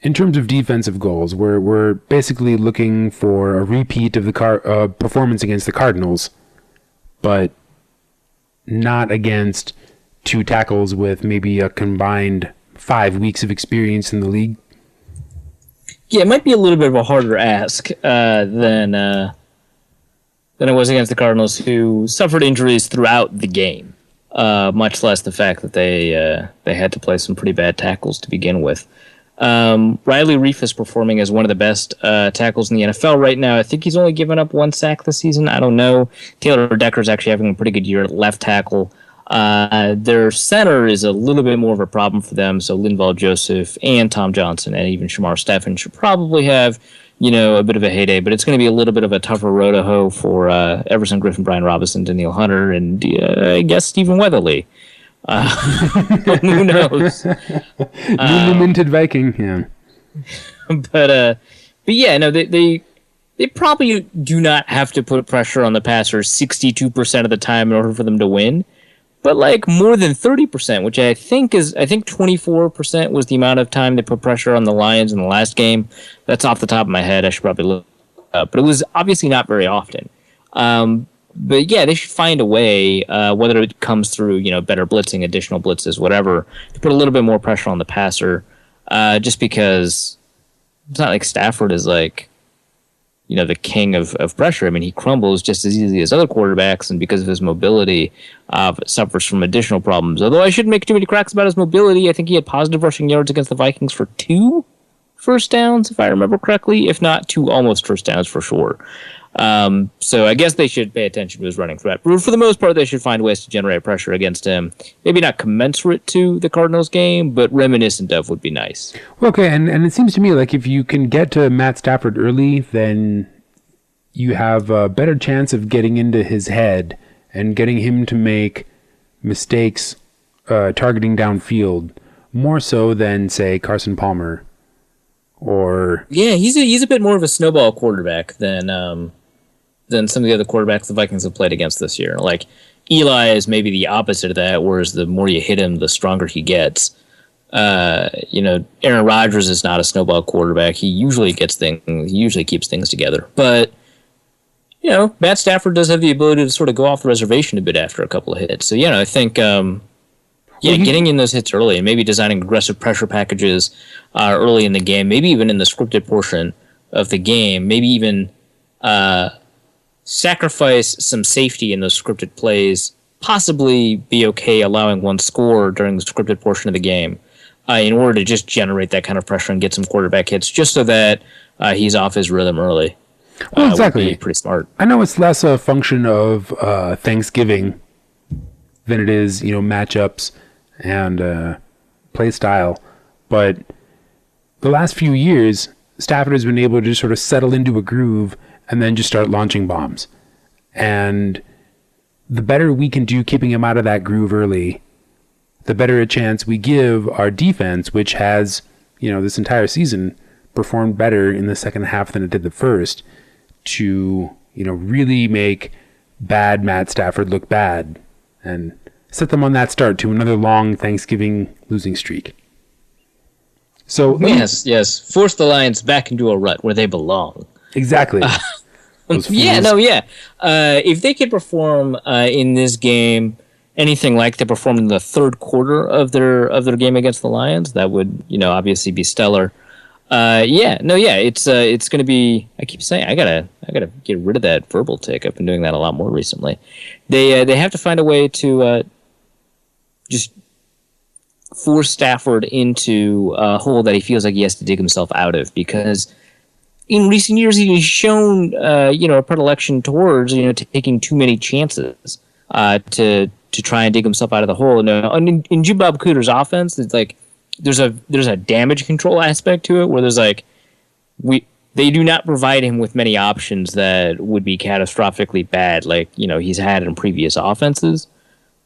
in terms of defensive goals, we're basically looking for a repeat of the performance against the Cardinals, but not against 2 tackles with maybe a combined 5 weeks of experience in the league. Yeah, it might be a little bit of a harder ask than it was against the Cardinals, who suffered injuries throughout the game, much less the fact that they had to play some pretty bad tackles to begin with. Riley Reiff is performing as one of the best tackles in the NFL right now. I think he's only given up 1 sack this season. I don't know. Taylor Decker's actually having a pretty good year at left tackle. Their center is a little bit more of a problem for them, so Linval Joseph and Tom Johnson and even Shamar Stephen should probably have, a bit of a heyday, but it's going to be a little bit of a tougher road to hoe for Everson Griffin, Brian Robinson, Daniil Hunter, and I guess Stephen Weatherly. Who knows? Newly minted Viking, yeah. But yeah, no, they probably do not have to put pressure on the passer 62% of the time in order for them to win. But like more than 30%, which I think 24% was the amount of time they put pressure on the Lions in the last game. That's off the top of my head. I should probably look up. But it was obviously not very often. But yeah, they should find a way, whether it comes through, better blitzing, additional blitzes, whatever, to put a little bit more pressure on the passer. Just because it's not like Stafford is like, the king of pressure. I mean, he crumbles just as easily as other quarterbacks, and because of his mobility, suffers from additional problems. Although I shouldn't make too many cracks about his mobility. I think he had positive rushing yards against the Vikings for 2 first downs, if I remember correctly, if not 2 almost first downs for sure. So I guess they should pay attention to his running threat. But for the most part, they should find ways to generate pressure against him. Maybe not commensurate to the Cardinals game, but reminiscent of would be nice. Okay, and it seems to me like if you can get to Matt Stafford early, then you have a better chance of getting into his head and getting him to make mistakes targeting downfield, more so than, say, Carson Palmer. Or yeah, he's a bit more of a snowball quarterback than some of the other quarterbacks the Vikings have played against this year. Like Eli is maybe the opposite of that, whereas the more you hit him, the stronger he gets. Aaron Rodgers is not a snowball quarterback. He usually keeps things together. But Matt Stafford does have the ability to sort of go off the reservation a bit after a couple of hits. So I think getting in those hits early and maybe designing aggressive pressure packages early in the game, maybe even in the scripted portion, of the game. Maybe even sacrifice some safety in those scripted plays. Possibly be okay allowing one score during the scripted portion of the game in order to just generate that kind of pressure and get some quarterback hits, just so that he's off his rhythm early. Well, exactly. Would be pretty smart. I know it's less a function of Thanksgiving than it is, matchups and play style. But the last few years, Stafford has been able to just sort of settle into a groove and then just start launching bombs. And the better we can do keeping him out of that groove early, the better a chance we give our defense, which has, this entire season performed better in the second half than it did the first, to, really make bad Matt Stafford look bad and set them on that start to another long Thanksgiving losing streak. So yes. Force the Lions back into a rut where they belong. Exactly. If they could perform in this game anything like they performed in the third quarter of their game against the Lions, that would obviously be stellar. It's going to be. I keep saying I gotta get rid of that verbal tick. I've been doing that a lot more recently. They have to find a way to just force Stafford into a hole that he feels like he has to dig himself out of, because in recent years, he's shown, a predilection towards, taking too many chances to try and dig himself out of the hole. And in Jim Bob Cooter's offense, it's like there's a damage control aspect to it, where there's they do not provide him with many options that would be catastrophically bad, like he's had in previous offenses.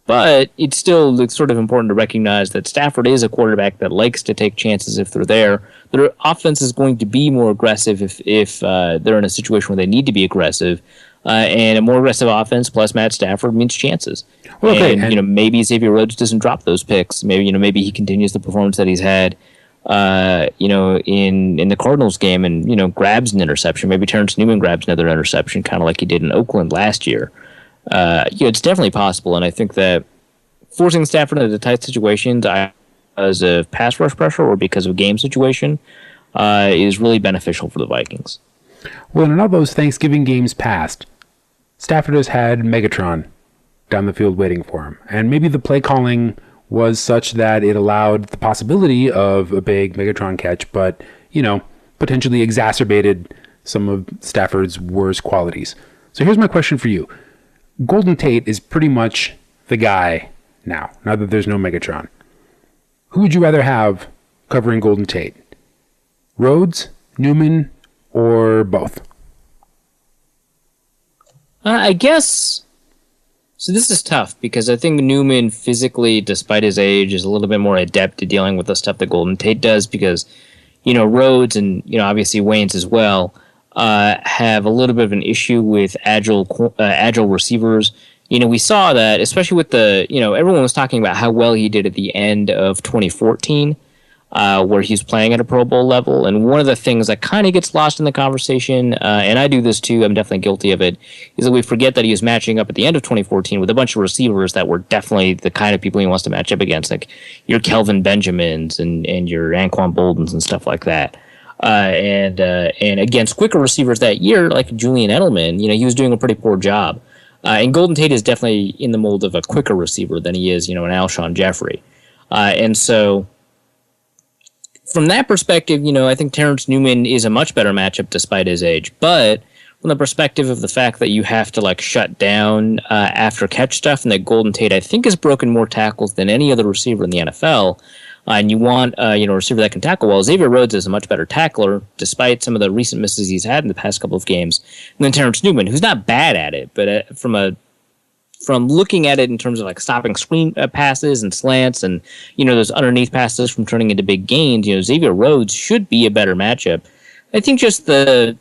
But it's still sort of important to recognize that Stafford is a quarterback that likes to take chances if they're there. Their offense is going to be more aggressive if they're in a situation where they need to be aggressive. And a more aggressive offense plus Matt Stafford means chances. Well, okay, and maybe Xavier Rhodes doesn't drop those picks. Maybe he continues the performance that he's had in the Cardinals game and grabs an interception. Maybe Terrence Newman grabs another interception, kind of like he did in Oakland last year. It's definitely possible, and I think that forcing Stafford into tight situations, as a pass rush pressure or because of a game situation, is really beneficial for the Vikings. Well, in all those Thanksgiving games past, Stafford has had Megatron down the field waiting for him, and maybe the play calling was such that it allowed the possibility of a big Megatron catch, but potentially exacerbated some of Stafford's worst qualities. So here's my question for you. Golden Tate is pretty much the guy now that there's no Megatron. Who would you rather have covering Golden Tate? Rhodes, Newman, or both? I guess. So this is tough because I think Newman physically, despite his age, is a little bit more adept at dealing with the stuff that Golden Tate does, because, Rhodes and, obviously Waynes as well, have a little bit of an issue with agile receivers. We saw that, especially with everyone was talking about how well he did at the end of 2014, where he was playing at a Pro Bowl level. And one of the things that kind of gets lost in the conversation, and I do this too, I'm definitely guilty of it, is that we forget that he was matching up at the end of 2014 with a bunch of receivers that were definitely the kind of people he wants to match up against, like your Kelvin Benjamins and your Anquan Boldens and stuff like that. And against quicker receivers that year, like Julian Edelman, he was doing a pretty poor job. And Golden Tate is definitely in the mold of a quicker receiver than he is, an Alshon Jeffrey. And so from that perspective, I think Terrence Newman is a much better matchup despite his age. But from the perspective of the fact that you have to shut down after catch stuff, and that Golden Tate, I think, has broken more tackles than any other receiver in the NFL. And you want a receiver that can tackle well. Xavier Rhodes is a much better tackler, despite some of the recent misses he's had in the past couple of games, and then Terrence Newman, who's not bad at it, but from looking at it in terms of stopping screen passes and slants and those underneath passes from turning into big gains, Xavier Rhodes should be a better matchup. I think just the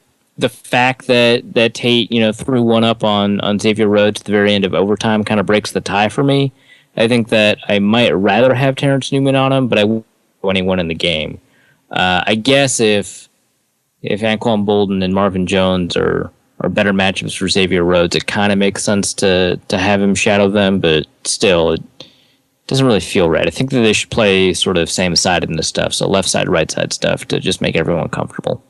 fact that Tate threw one up on Xavier Rhodes at the very end of overtime kind of breaks the tie for me. I think that I might rather have Terrence Newman on him, but I won't have anyone in the game. I guess if Anquan Bolden and Marvin Jones are better matchups for Xavier Rhodes, it kind of makes sense to have him shadow them, but still, it doesn't really feel right. I think that they should play sort of same-sided in this stuff, so left side, right side stuff, to just make everyone comfortable.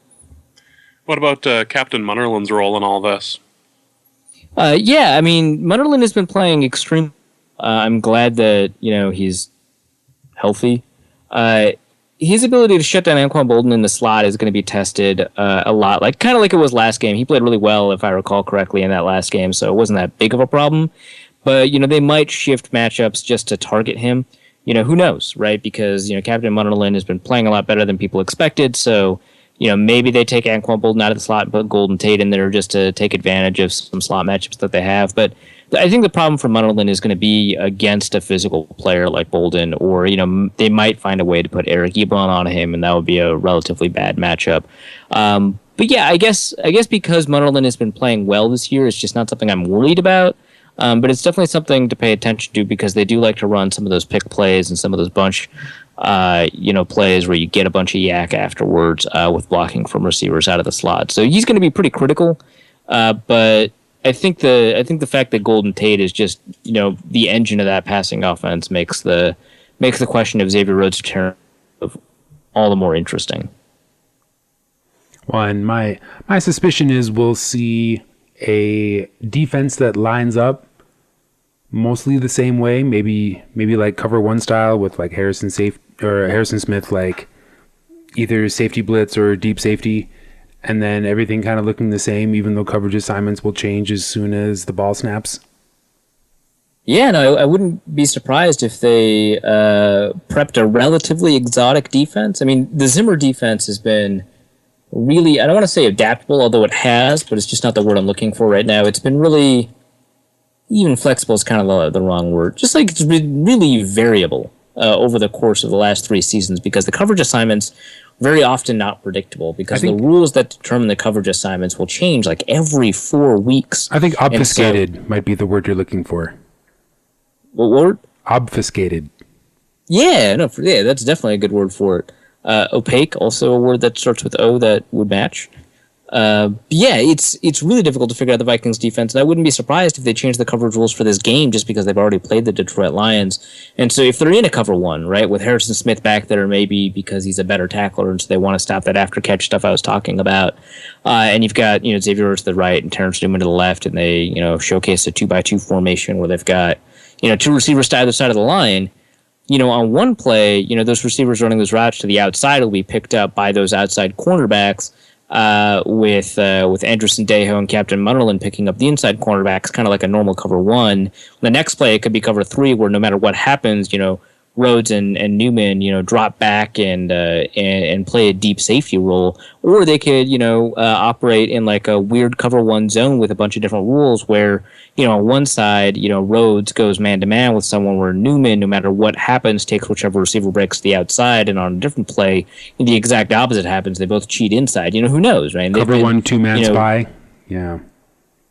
What about Captain Munnerlin's role in all this? Yeah, I mean, Munnerlin has been playing extreme. I'm glad that he's healthy. His ability to shut down Anquan Bolden in the slot is going to be tested a lot, kind of like it was last game. He played really well, if I recall correctly, in that last game, so it wasn't that big of a problem. But they might shift matchups just to target him. Who knows, right? Because Captain Munnerlin has been playing a lot better than people expected, so maybe they take Anquan Bolden out of the slot and put Golden Tate in there just to take advantage of some slot matchups that they have. But I think the problem for Munnerlin is going to be against a physical player like Bolden, or they might find a way to put Eric Eblon on him, and that would be a relatively bad matchup. But yeah, I guess because Munnerlin has been playing well this year, it's just not something I'm worried about. But it's definitely something to pay attention to because they do like to run some of those pick plays and some of those bunch plays where you get a bunch of yak afterwards with blocking from receivers out of the slot. So he's going to be pretty critical. But I think the fact that Golden Tate is just the engine of that passing offense makes the question of Xavier Rhodes' return all the more interesting. Well, and my suspicion is we'll see a defense that lines up mostly the same way, maybe like cover one style with like Harrison Smith, like either safety blitz or deep safety, and then everything kind of looking the same, even though coverage assignments will change as soon as the ball snaps. Yeah, no, I wouldn't be surprised if they prepped a relatively exotic defense. I mean, the Zimmer defense has been really, I don't want to say adaptable, although it has, but it's just not the word I'm looking for right now. It's been really, even flexible is kind of the wrong word. Just like it's been really variable over the course of the last 3 seasons because the coverage assignments very often not predictable because the rules that determine the coverage assignments will change like every 4 weeks. I think obfuscated might be the word you're looking for. What word? Obfuscated. Yeah, that's definitely a good word for it. Opaque, also a word that starts with O that would match. Yeah, it's really difficult to figure out the Vikings defense, and I wouldn't be surprised if they change the coverage rules for this game just because they've already played the Detroit Lions. And so if they're in a cover one, right, with Harrison Smith back there maybe because he's a better tackler and so they want to stop that after catch stuff I was talking about, and you've got Xavier Rhodes to the right and Terrence Newman to the left, and they showcase a 2x2 formation where they've got 2 receivers to either side of the line. On one play, those receivers running those routes to the outside will be picked up by those outside cornerbacks with Andrew Sendejo and Captain Munnerlin picking up the inside cornerbacks, kind of like a normal cover 1. The next play, it could be cover 3, where no matter what happens, Rhodes and Newman, drop back and play a deep safety role, or they could, operate in like a weird cover 1 zone with a bunch of different rules where, on one side, Rhodes goes man to man with someone where Newman, no matter what happens, takes whichever receiver breaks to the outside, and on a different play, the exact opposite happens. They both cheat inside. Who knows, right? And cover 1 2-man spy. Yeah.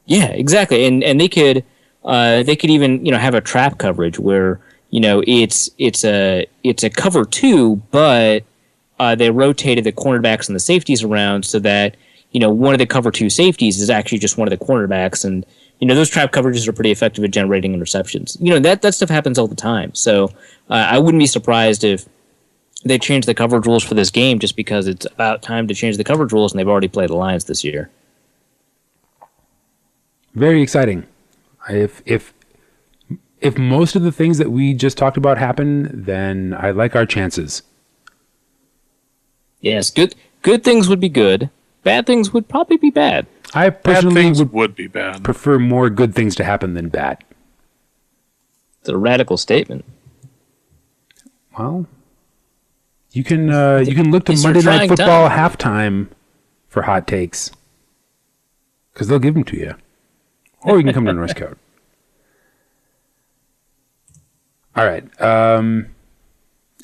Yeah, exactly. And they could even, have a trap coverage where, it's a cover 2, but they rotated the cornerbacks and the safeties around so that one of the cover 2 safeties is actually just one of the cornerbacks, and those trap coverages are pretty effective at generating interceptions. That stuff happens all the time. So I wouldn't be surprised if they change the coverage rules for this game just because it's about time to change the coverage rules, and they've already played the Lions this year. Very exciting. If most of the things that we just talked about happen, then I like our chances. Yes, good things would be good. Bad things would probably be bad. I personally would be bad. Prefer more good things to happen than bad. It's a radical statement. Well, you can look to Monday Night Football halftime for hot takes because they'll give them to you, or you can come to Norse Code. All right.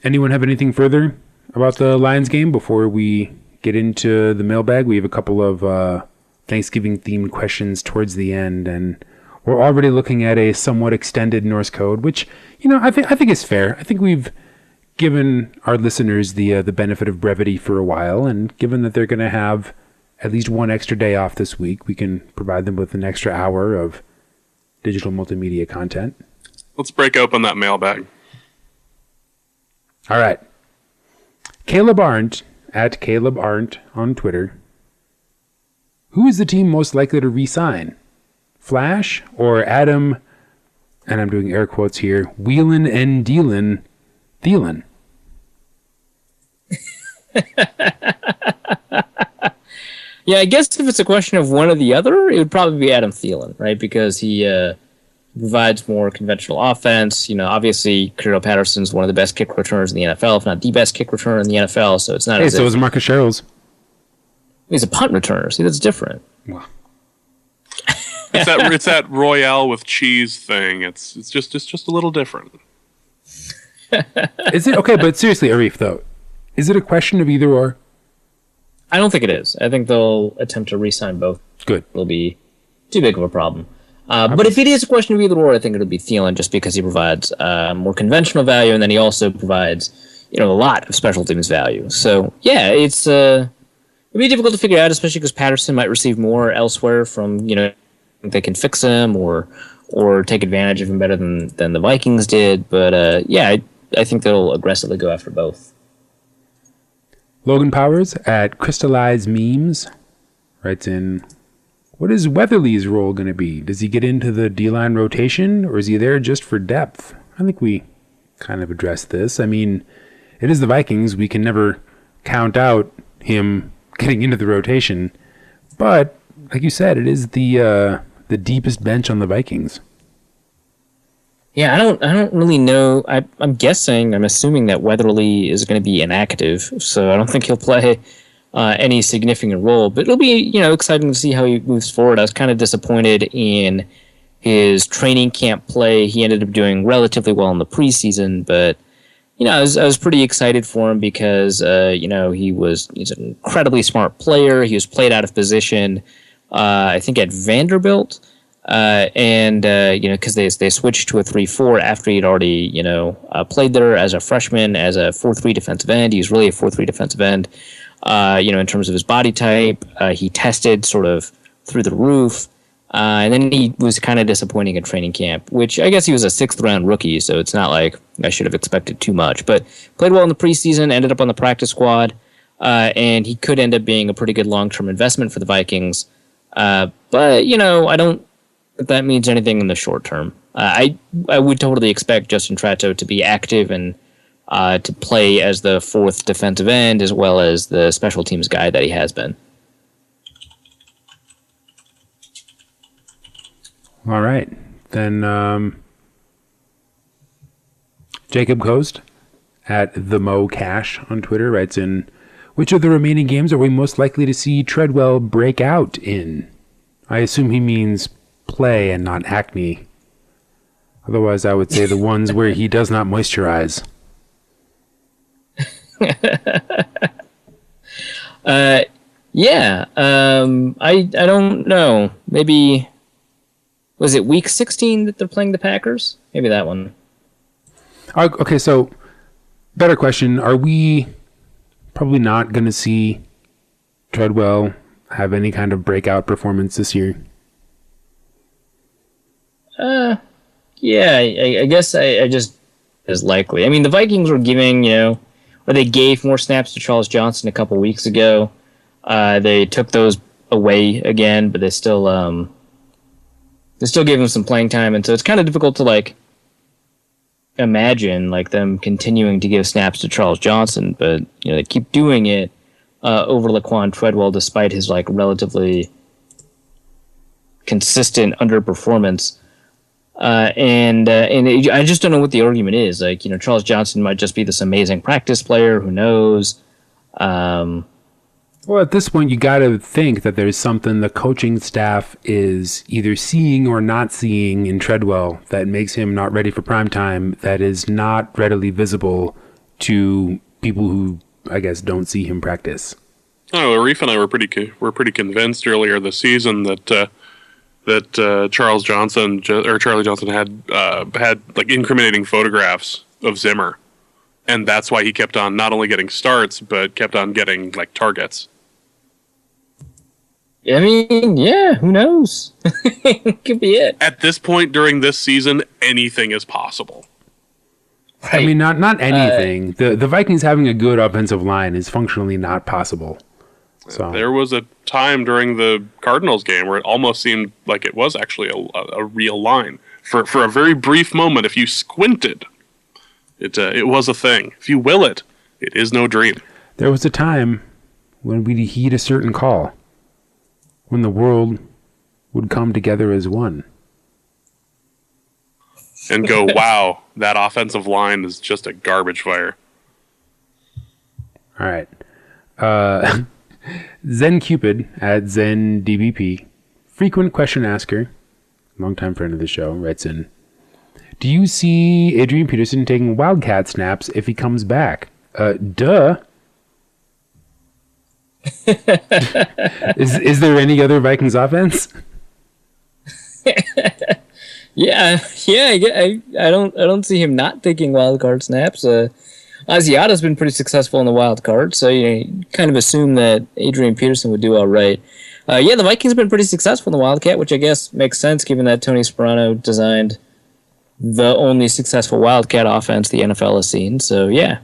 Anyone have anything further about the Lions game before we get into the mailbag? We have a couple of Thanksgiving-themed questions towards the end, and we're already looking at a somewhat extended Norse Code, which I think is fair. I think we've given our listeners the benefit of brevity for a while, and given that they're going to have at least one extra day off this week, we can provide them with an extra hour of digital multimedia content. Let's break open that mailbag. All right. Caleb Arndt, at Caleb Arndt on Twitter, Who is the team most likely to re-sign? Flash or Adam, and I'm doing air quotes here, Wheelin' and Dealin' Thielen? Yeah, I guess if it's a question of one or the other, it would probably be Adam Thielen, right? Because he provides more conventional offense. Obviously, Cordero Patterson's one of the best kick returners in the NFL, if not the best kick returner in the NFL. So it's not. Hey, so is Marcus Sherrills. He's a punt returner. See, that's different. Wow. It's that Royale with cheese thing. It's just a little different. Is it okay? But seriously, Arif, though, is it a question of either or? I don't think it is. I think they'll attempt to re-sign both. Good. It'll be too big of a problem. But if it is a question of either or, I think it'll be Thielen, just because he provides more conventional value, and then he also provides a lot of special teams value. So yeah, it'll be difficult to figure out, especially because Patterson might receive more elsewhere from they can fix him or take advantage of him better than the Vikings did. But yeah, I think they'll aggressively go after both. Logan Powers at Crystallized Memes writes in, what is Weatherly's role going to be? Does he get into the D-line rotation, or is he there just for depth? I think we kind of addressed this. I mean, it is the Vikings. We can never count out him getting into the rotation. But, like you said, it is the deepest bench on the Vikings. Yeah, I don't really know. I'm assuming that Weatherly is going to be inactive, so I don't think he'll play any significant role. But it'll be exciting to see how he moves forward. I was kind of disappointed in his training camp play. He ended up doing relatively well in the preseason, but I was pretty excited for him because he's an incredibly smart player. He was played out of position, I think at Vanderbilt. Because they switched to a 3-4 after he'd already, played there as a freshman, as a 4-3 defensive end. He was really a 4-3 defensive end, in terms of his body type. He tested sort of through the roof. And then he was kind of disappointing in training camp, which I guess he was a 6th-round rookie, so it's not like I should have expected too much. But played well in the preseason, ended up on the practice squad, and he could end up being a pretty good long-term investment for the Vikings. But, I don't if that means anything in the short term. I would totally expect Justin Tratto to be active and to play as the 4th defensive end as well as the special teams guy that he has been. All right. Then Jacob Coast at the Mo Cash on Twitter writes in, which of the remaining games are we most likely to see Treadwell break out in? I assume he means play and not acne. Otherwise, I would say the ones where he does not moisturize. Yeah. I don't know. Maybe was it week 16 that they're playing the Packers? Maybe that one. Okay, so better question: are we probably not going to see Treadwell have any kind of breakout performance this year? Yeah, I guess I just is likely. I mean, the Vikings were giving, or they gave more snaps to Charles Johnson a couple weeks ago. They took those away again, but they still gave him some playing time, and so it's kind of difficult to imagine them continuing to give snaps to Charles Johnson, but they keep doing it over Laquan Treadwell despite his relatively consistent underperformance. And I just don't know what the argument is. Charles Johnson might just be this amazing practice player. Who knows? Well, at this point, you got to think that there's something the coaching staff is either seeing or not seeing in Treadwell that makes him not ready for prime time, that is not readily visible to people who, I guess, don't see him practice. Oh, Arif and I were pretty convinced earlier this season that Charlie Johnson had incriminating photographs of Zimmer, and that's why he kept on not only getting starts but kept on getting targets. I mean, yeah, who knows? Could be it. At this point during this season, anything is possible. Right. I mean, not anything. The Vikings having a good offensive line is functionally not possible. So There was a time during the Cardinals game where it almost seemed like it was actually a real line. For a very brief moment, if you squinted, it was a thing. If you will it, it is no dream. there was a time when we'd heed a certain call, when the world would come together as one. And go, wow, that offensive line is just a garbage fire. All right. Zen Cupid at ZenDBP, frequent question asker, longtime friend of the show, writes in, do you see Adrian Peterson taking Wildcat snaps if he comes back? Duh. Is there any other Vikings offense? Yeah. I don't see him not taking wild card snaps. Asiata's been pretty successful in the wild card, so you kind of assume that Adrian Peterson would do all right. The Vikings have been pretty successful in the Wildcat, which I guess makes sense given that Tony Sparano designed the only successful Wildcat offense the NFL has seen. So yeah,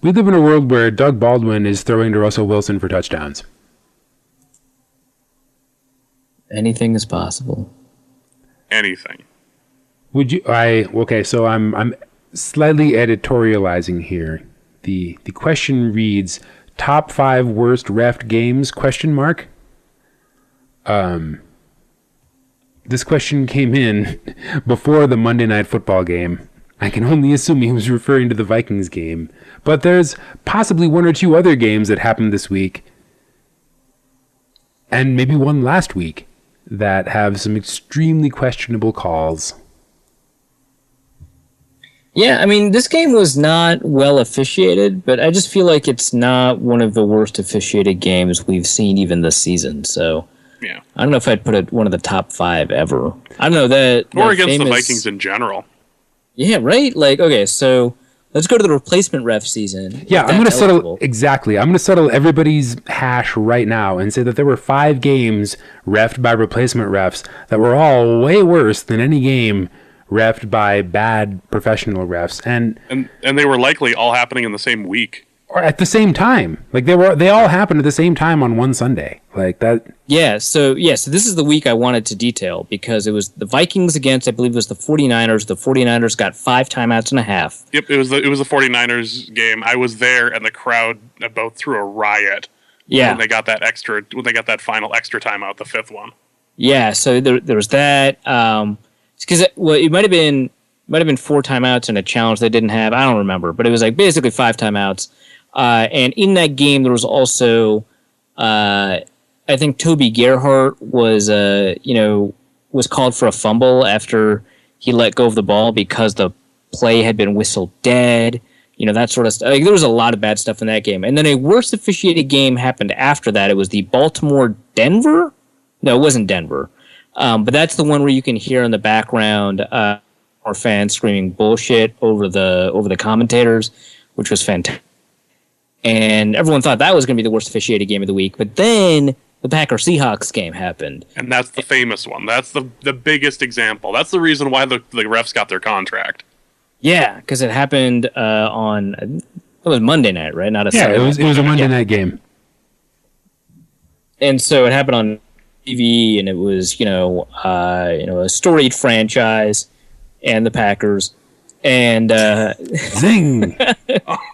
We live in a world where Doug Baldwin is throwing to Russell Wilson for touchdowns. anything is possible. Anything. Would you? So I'm slightly editorializing here. The question reads, top 5 worst ref games, question mark. This question came in before the Monday Night Football game. I can only assume he was referring to the Vikings game. But there's possibly 1 or 2 other games that happened this week, and maybe one last week, that have some extremely questionable calls. Yeah, I mean, this game was not well officiated, but I just feel like it's not one of the worst officiated games we've seen even this season. So Yeah. I don't know if I'd put it one of the top 5 ever. I don't know that. Or that against the famous- Vikings in general. Yeah, right. Like, okay, so let's go to the replacement ref season. Yeah, if I'm going to that's settle eligible. exactly. I'm going to settle everybody's hash right now and say that there were 5 games reffed by replacement refs that were all way worse than any game reffed by bad professional refs, and And they were likely all happening in the same week. or at the same time. Like they all happened at the same time on one Sunday. Like that. So this is the week I wanted to detail because it was the Vikings against, I believe it was the 49ers. The 49ers got 5 timeouts and a half. Yep, it was the 49ers game. I was there, and the crowd about threw a riot Yeah. when they got that final extra timeout, the 5th one. Yeah, so there was that. Because it might have been 4 timeouts and a challenge they didn't have. I don't remember, but it was like basically 5 timeouts. And in that game, there was also, I think Toby Gerhart was called for a fumble after he let go of the ball because the play had been whistled dead. That sort of stuff. Like, there was a lot of bad stuff in that game. And then a worse officiated game happened after that. It was the Baltimore-Denver? No, it wasn't Denver. But that's the one where you can hear in the background our fans screaming bullshit over the commentators, which was fantastic. And everyone thought that was going to be the worst officiated game of the week. But then the Packers-Seahawks game happened. And that's the famous one. That's the biggest example. That's the reason why the refs got their contract. Yeah, because it happened it was Monday night, right? Not a Sunday. It was a Monday night game. And so it happened on TV, and it was a storied franchise, and the Packers, and Zing!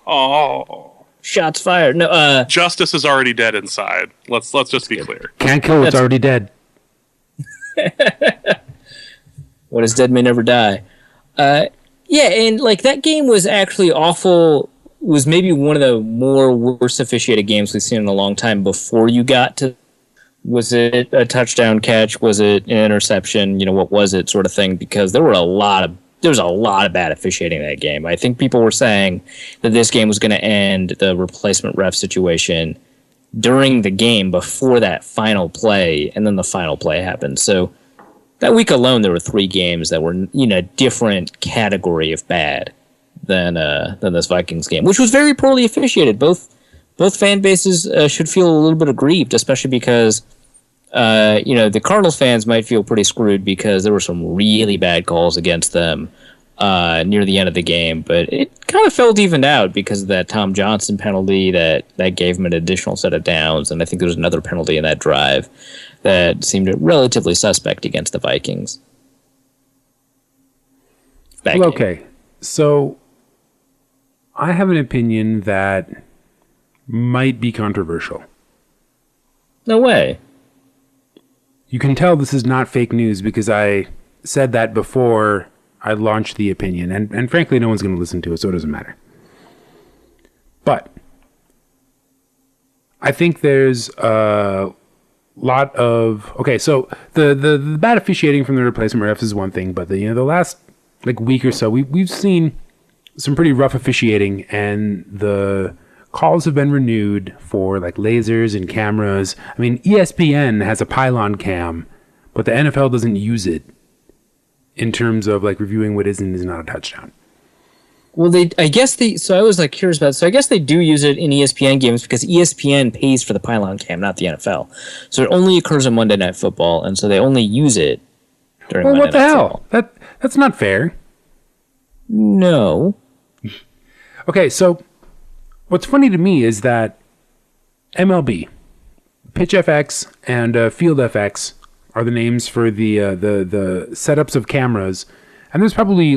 Oh. shots fired. No, Justice is already dead inside. Let's just be clear. Can't kill what's already dead. what is dead may never die. And like that game was actually awful. Was maybe one of the more worst officiated games we've seen in a long time. Before you got to, was it a touchdown catch? Was it an interception? What was it, sort of thing? Because there was a lot of bad officiating in that game. I think people were saying that this game was going to end the replacement ref situation during the game before that final play, and then the final play happened. So that week alone, there were 3 games that were in a different category of bad than this Vikings game, which was very poorly officiated. Both fan bases should feel a little bit aggrieved, especially because the Cardinals fans might feel pretty screwed because there were some really bad calls against them near the end of the game. But it kind of felt evened out because of that Tom Johnson penalty that gave him an additional set of downs, and I think there was another penalty in that drive that seemed relatively suspect against the Vikings. Well, okay, so I have an opinion that might be controversial. No way. You can tell this is not fake news because I said that before I launched the opinion, and frankly, no one's going to listen to it, so it doesn't matter. But I think there's a lot of so the bad officiating from the replacement refs is one thing, but the last week or so we've seen some pretty rough officiating, and the calls have been renewed for lasers and cameras. I mean, ESPN has a pylon cam, but the NFL doesn't use it in terms of reviewing what is and is not a touchdown. Well, so I was curious about it. So I guess they do use it in ESPN games because ESPN pays for the pylon cam, not the NFL. So it only occurs in Monday Night Football, and so they only use it during Monday Night Football. What the hell? That's not fair. No. Okay, so what's funny to me is that MLB, PitchFX, and FieldFX are the names for the setups of cameras, and there's probably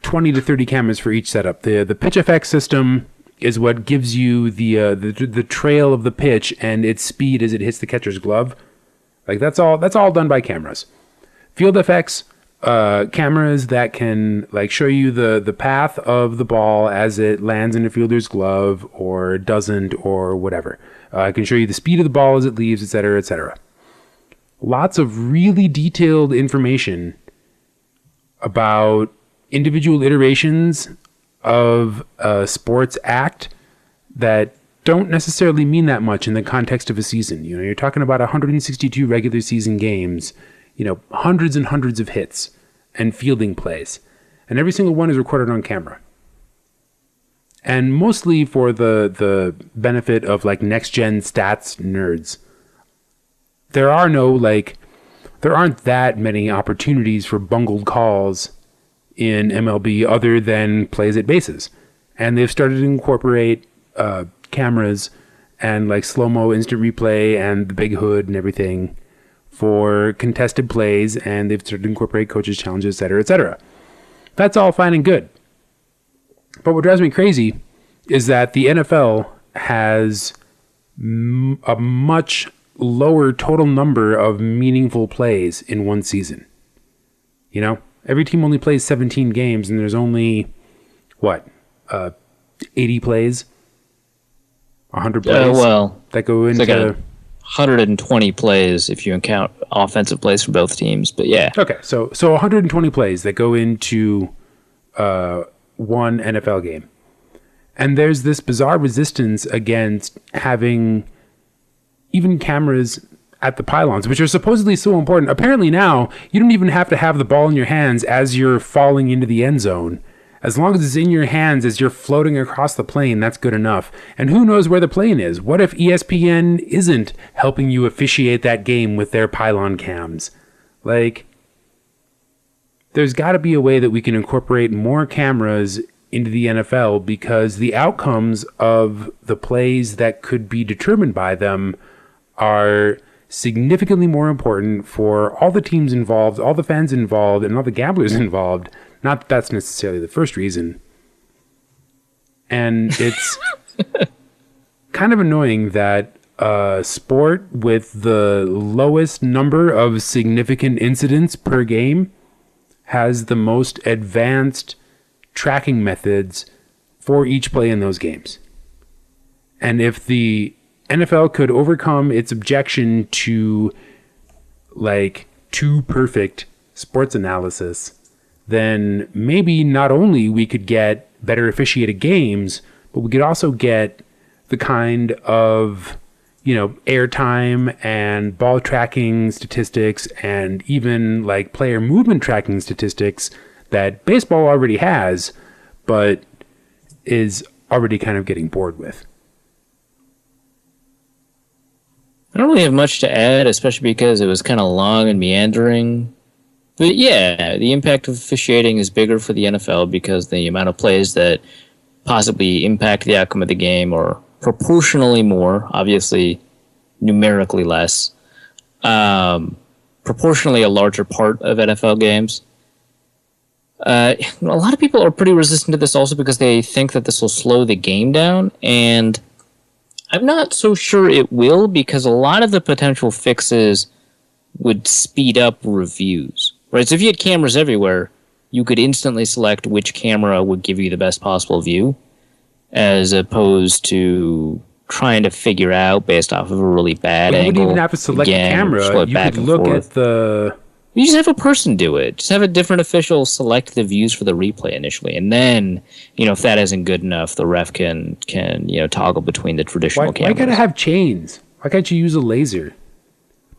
20 to 30 cameras for each setup. The PitchFX system is what gives you the trail of the pitch and its speed as it hits the catcher's glove. That's all done by cameras. FieldFX cameras that can show you the path of the ball as it lands in a fielder's glove or doesn't or whatever. It can show you the speed of the ball as it leaves, etc., etc. Lots of really detailed information about individual iterations of a sports act that don't necessarily mean that much in the context of a season. You're talking about 162 regular season games, hundreds and hundreds of hits and fielding plays, and every single one is recorded on camera. And mostly for the benefit of next gen stats nerds. There aren't that many opportunities for bungled calls in MLB other than plays at bases. And they've started to incorporate cameras and slow-mo instant replay and the big hood and everything for contested plays, and they've started to incorporate coaches' challenges, etc., etc. That's all fine and good. But what drives me crazy is that the NFL has a much lower total number of meaningful plays in one season. Every team only plays 17 games, and there's only 80 plays, 100 plays that go into 120 plays if you count offensive plays for both teams. But yeah, okay, so 120 plays that go into one NFL game, and there's this bizarre resistance against having even cameras at the pylons, which are supposedly so important. Apparently now, you don't even have to have the ball in your hands as you're falling into the end zone. As long as it's in your hands as you're floating across the plane, that's good enough. And who knows where the plane is? What if ESPN isn't helping you officiate that game with their pylon cams? There's got to be a way that we can incorporate more cameras into the NFL, because the outcomes of the plays that could be determined by them are significantly more important for all the teams involved, all the fans involved, and all the gamblers involved. Not that that's necessarily the first reason. And it's kind of annoying that a sport with the lowest number of significant incidents per game has the most advanced tracking methods for each play in those games. And if the NFL could overcome its objection to too perfect sports analysis, then maybe not only we could get better officiated games, but we could also get the kind of airtime and ball tracking statistics and even player movement tracking statistics that baseball already has, but is already kind of getting bored with. I don't really have much to add, especially because it was kind of long and meandering. But yeah, the impact of officiating is bigger for the NFL because the amount of plays that possibly impact the outcome of the game are proportionally more, obviously numerically less, proportionally a larger part of NFL games. A lot of people are pretty resistant to this also because they think that this will slow the game down, and I'm not so sure it will because a lot of the potential fixes would speed up reviews. Right, so if you had cameras everywhere, you could instantly select which camera would give you the best possible view, as opposed to trying to figure out based off of a really bad angle. You wouldn't even have to select the camera. You could look at the... You just have a person do it. Just have a different official select the views for the replay initially, and then, if that isn't good enough, the ref can toggle between the traditional cameras. Why gotta have chains? Why can't you use a laser?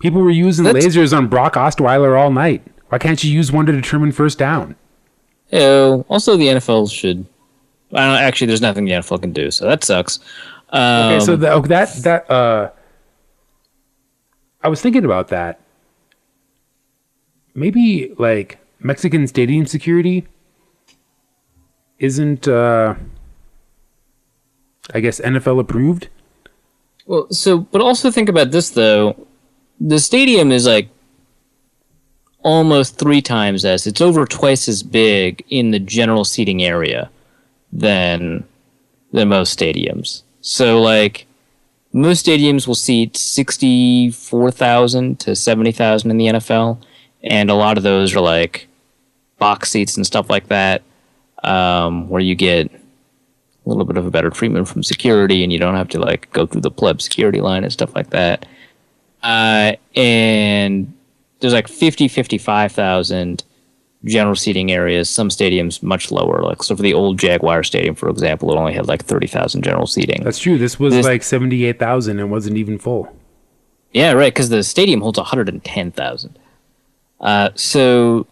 People were using lasers on Brock Osweiler all night. Why can't you use one to determine first down? Also, the NFL should... actually, there's nothing the NFL can do, so that sucks. Okay, so I was thinking about that. Maybe, like, Mexican stadium security isn't, I guess, NFL approved? Well, but also think about this, though. The stadium is, like, almost 3 times as... It's over twice as big in the general seating area than most stadiums. So, like, most stadiums will seat 64,000 to 70,000 in the NFL, and a lot of those are, like, box seats and stuff like that, where you get a little bit of a better treatment from security, and you don't have to, like, go through the pleb security line and stuff like that. And there's like 55,000 general seating areas. Some stadiums much lower. Like, so for the old Jaguar Stadium, for example, it only had like 30,000 general seating. That's true. This was like 78,000 and wasn't even full. Yeah, right, because the stadium holds 110,000. So,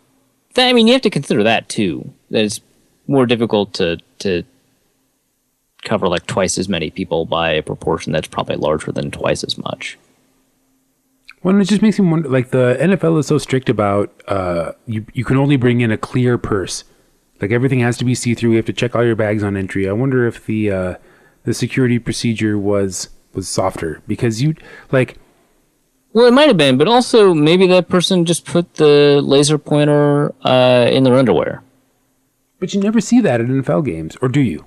you have to consider that too. That it's more difficult to cover like twice as many people by a proportion that's probably larger than twice as much. Well, it just makes me wonder, like, the NFL is so strict about you can only bring in a clear purse. Like, everything has to be see-through. You have to check all your bags on entry. I wonder if the security procedure was softer. Because well, it might have been, but also maybe that person just put the laser pointer in their underwear. But you never see that at NFL games, or do you?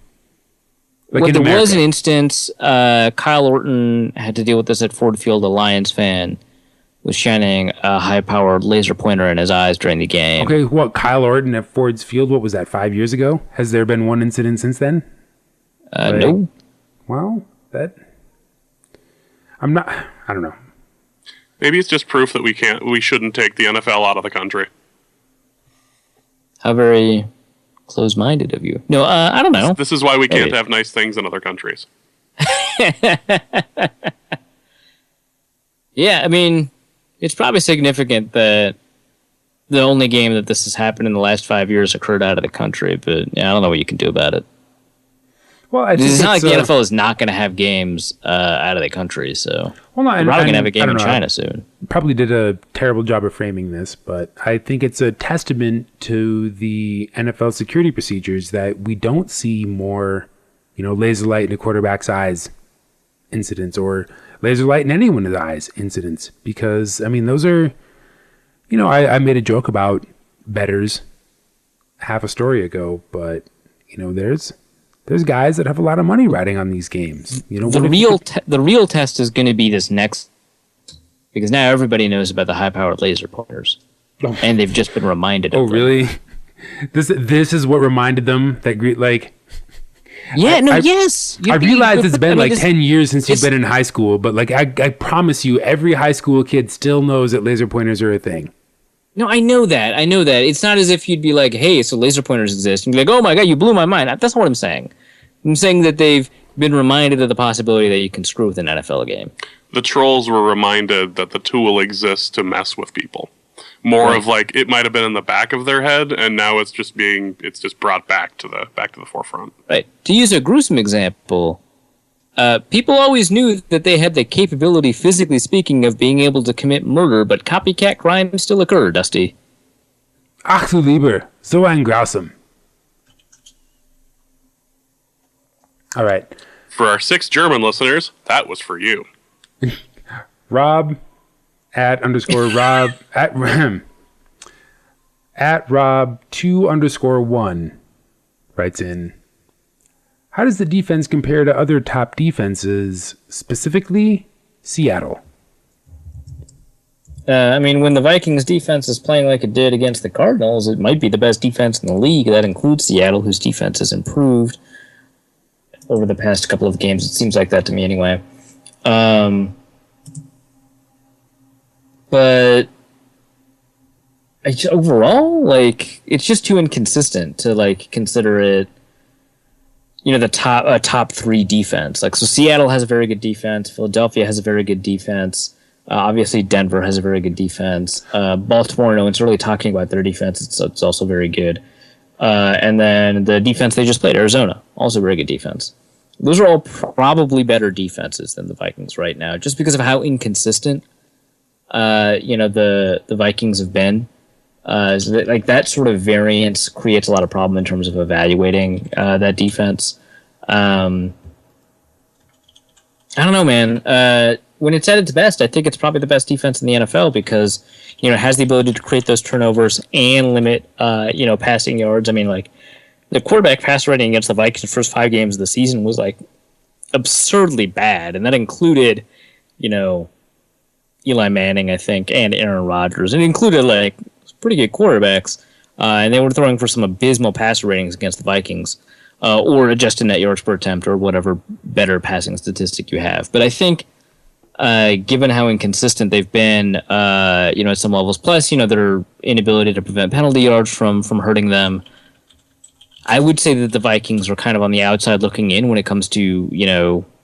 Like, well, there was an instance, Kyle Orton had to deal with this at Ford Field, a Lions fan, was shining a high-powered laser pointer in his eyes during the game. Okay, what, Kyle Orton at Ford's Field, what was that, 5 years ago? Has there been one incident since then? No. Well, I don't know. Maybe it's just proof that we shouldn't take the NFL out of the country. How very close-minded of you. No, I don't know. This is why we can't have nice things in other countries. Yeah, it's probably significant that the only game that this has happened in the last 5 years occurred out of the country, but I don't know what you can do about it. Well, it's not like the NFL is not going to have games out of the country, so we're probably going to have a game in China soon. Probably did a terrible job of framing this, but I think it's a testament to the NFL security procedures that we don't see more, laser light in a quarterback's eyes incidents or laser light in anyone's eyes incidents, because those are, I made a joke about bettors half a story ago, but there's guys that have a lot of money riding on these games. The real test is going to be this next, because now everybody knows about the high-powered laser pointers, and they've just been reminded of them. Oh, really? This is what reminded them that, like... Yeah, yes. I realize it's been 10 years since you've been in high school, but I promise you, every high school kid still knows that laser pointers are a thing. No, I know that. It's not as if you'd be like, hey, so laser pointers exist. And be like, oh my God, you blew my mind. That's not what I'm saying. I'm saying that they've been reminded of the possibility that you can screw with an NFL game. The trolls were reminded that the tool exists to mess with people. More of it might have been in the back of their head, and now it's just brought back to the forefront. Right. To use a gruesome example, people always knew that they had the capability, physically speaking, of being able to commit murder, but copycat crime still occurred, Dusty. Ach du lieber, so ein Grausam. All right. For our 6 German listeners, that was for you. Rob at underscore Rob at Rob 2_1 writes in, how does the defense compare to other top defenses, specifically Seattle? I mean, when the Vikings defense is playing like it did against the Cardinals, it might be the best defense in the league. That includes Seattle, whose defense has improved over the past couple of games. It seems like that to me anyway. But overall, like, it's just too inconsistent to like consider it, the top 3 defense. Like, so Seattle has a very good defense. Philadelphia has a very good defense. Obviously, Denver has a very good defense. Baltimore, no one's really talking about their defense. It's also very good. And then the defense they just played, Arizona, also very good defense. Those are all probably better defenses than the Vikings right now, just because of how inconsistent, the Vikings have been. So that sort of variance creates a lot of problem in terms of evaluating that defense. I don't know, man. When it's at its best, I think it's probably the best defense in the NFL because, it has the ability to create those turnovers and limit, passing yards. I mean, like, the quarterback pass rating against the Vikings the first 5 games of the season was, like, absurdly bad. And that included, Eli Manning, I think, and Aaron Rodgers. It included, like, pretty good quarterbacks. And they were throwing for some abysmal passer ratings against the Vikings. Or adjusted net yards per attempt or whatever better passing statistic you have. But I think, given how inconsistent they've been, at some levels, plus, their inability to prevent penalty yards from hurting them, I would say that the Vikings are kind of on the outside looking in when it comes to,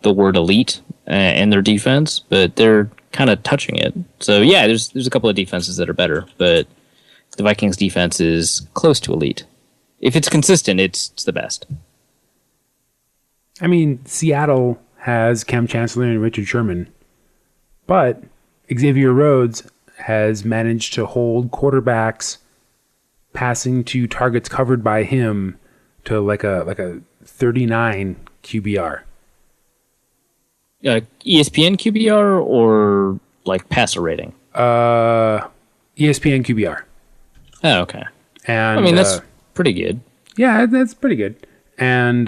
the word elite and their defense, but they're kind of touching it. So, yeah, there's a couple of defenses that are better, but the Vikings defense is close to elite. If it's consistent, it's the best. I mean, Seattle has Cam Chancellor and Richard Sherman, but Xavier Rhodes has managed to hold quarterbacks passing to targets covered by him to like a 39 QBR. ESPN QBR or like passer rating? ESPN QBR. Oh, okay. And I mean, that's pretty good. Yeah, that's pretty good. And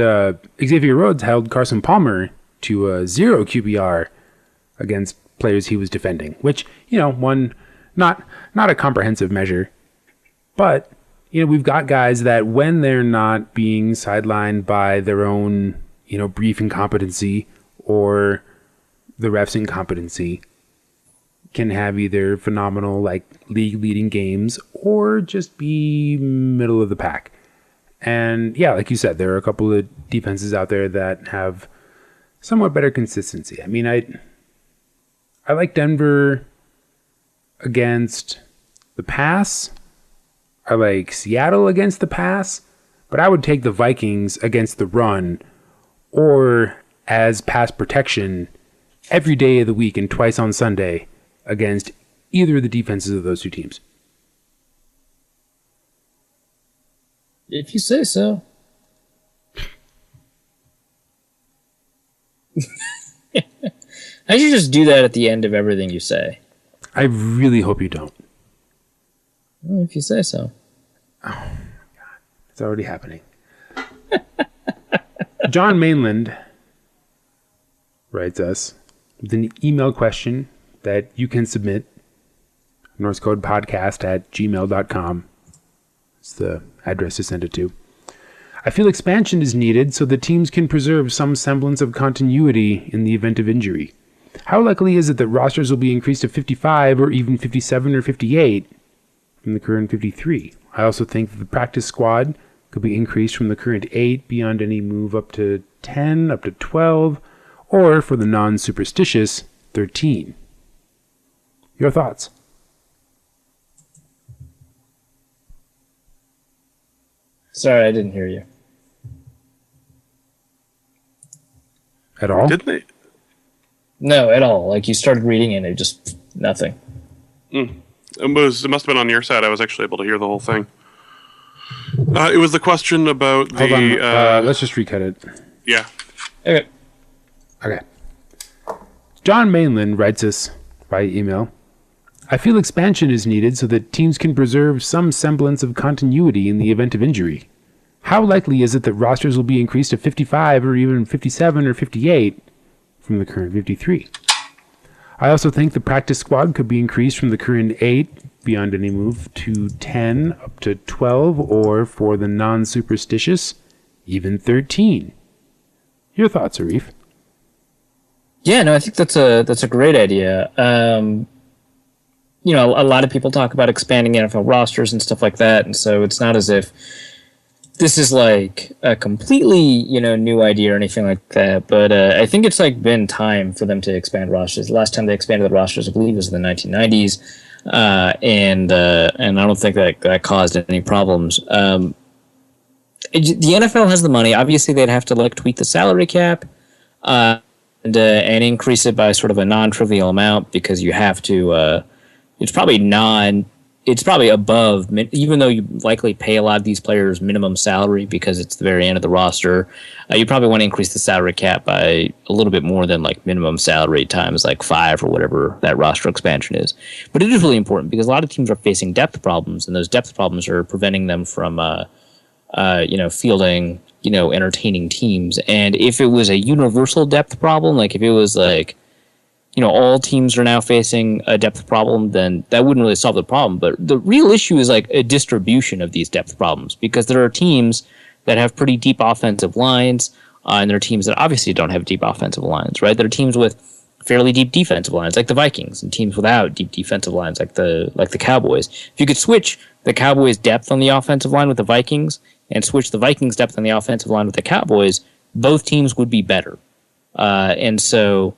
Xavier Rhodes held Carson Palmer to a 0 QBR against players he was defending, which, one, not a comprehensive measure, but, we've got guys that when they're not being sidelined by their own, brief incompetency or the ref's incompetency, can have either phenomenal, like, league-leading games or just be middle of the pack. And, yeah, like you said, there are a couple of defenses out there that have somewhat better consistency. I mean, I like Denver against the pass. I like Seattle against the pass. But I would take the Vikings against the run or as pass protection every day of the week and twice on Sunday against either of the defenses of those two teams. If you say so. I should just do that at the end of everything you say. I really hope you don't. Well, if you say so. Oh, my God. It's already happening. John Mainland writes us with an email question that you can submit. Norse Code Podcast at gmail.com. It's the address to send it to. I feel expansion is needed so the teams can preserve some semblance of continuity in the event of injury. How likely is it that rosters will be increased to 55 or even 57 or 58 from the current 53? I also think that the practice squad could be increased from the current 8 beyond any move up to 10, up to 12, or for the non-superstitious, 13. Your thoughts? Sorry, I didn't hear you. At all? Didn't they? No, at all. Like, you started reading and it just... nothing. It must have been on your side. I was actually able to hear the whole thing. It was the question about the. Hold on. Let's just recut it. Yeah. Okay. Okay. John Mainland writes us by email. I feel expansion is needed so that teams can preserve some semblance of continuity in the event of injury. How likely is it that rosters will be increased to 55 or even 57 or 58 from the current 53? I also think the practice squad could be increased from the current 8, beyond any move, to 10, up to 12, or for the non-superstitious, even 13. Your thoughts, Arif? Yeah, no, I think that's a great idea. You know, a lot of people talk about expanding NFL rosters and stuff like that, and so it's not as if this is like a completely, you know, new idea or anything like that. But I think it's like been time for them to expand rosters. The last time they expanded the rosters, I believe, was in the 1990s, and I don't think that caused any problems. The NFL has the money. Obviously, they'd have to like tweak the salary cap. And increase it by sort of a non-trivial amount because you have to. It's probably above, even though you likely pay a lot of these players minimum salary because it's the very end of the roster. You probably want to increase the salary cap by a little bit more than like minimum salary times like 5 or whatever that roster expansion is. But it is really important because a lot of teams are facing depth problems, and those depth problems are preventing them from, fielding, entertaining teams. And if it was a universal depth problem, like if it was like, all teams are now facing a depth problem, then that wouldn't really solve the problem. But the real issue is like a distribution of these depth problems, because there are teams that have pretty deep offensive lines, and there are teams that obviously don't have deep offensive lines, right? There are teams with fairly deep defensive lines, like the Vikings, and teams without deep defensive lines, like the Cowboys. If you could switch the Cowboys' depth on the offensive line with the Vikings and switch the Vikings' depth on the offensive line with the Cowboys, both teams would be better. And so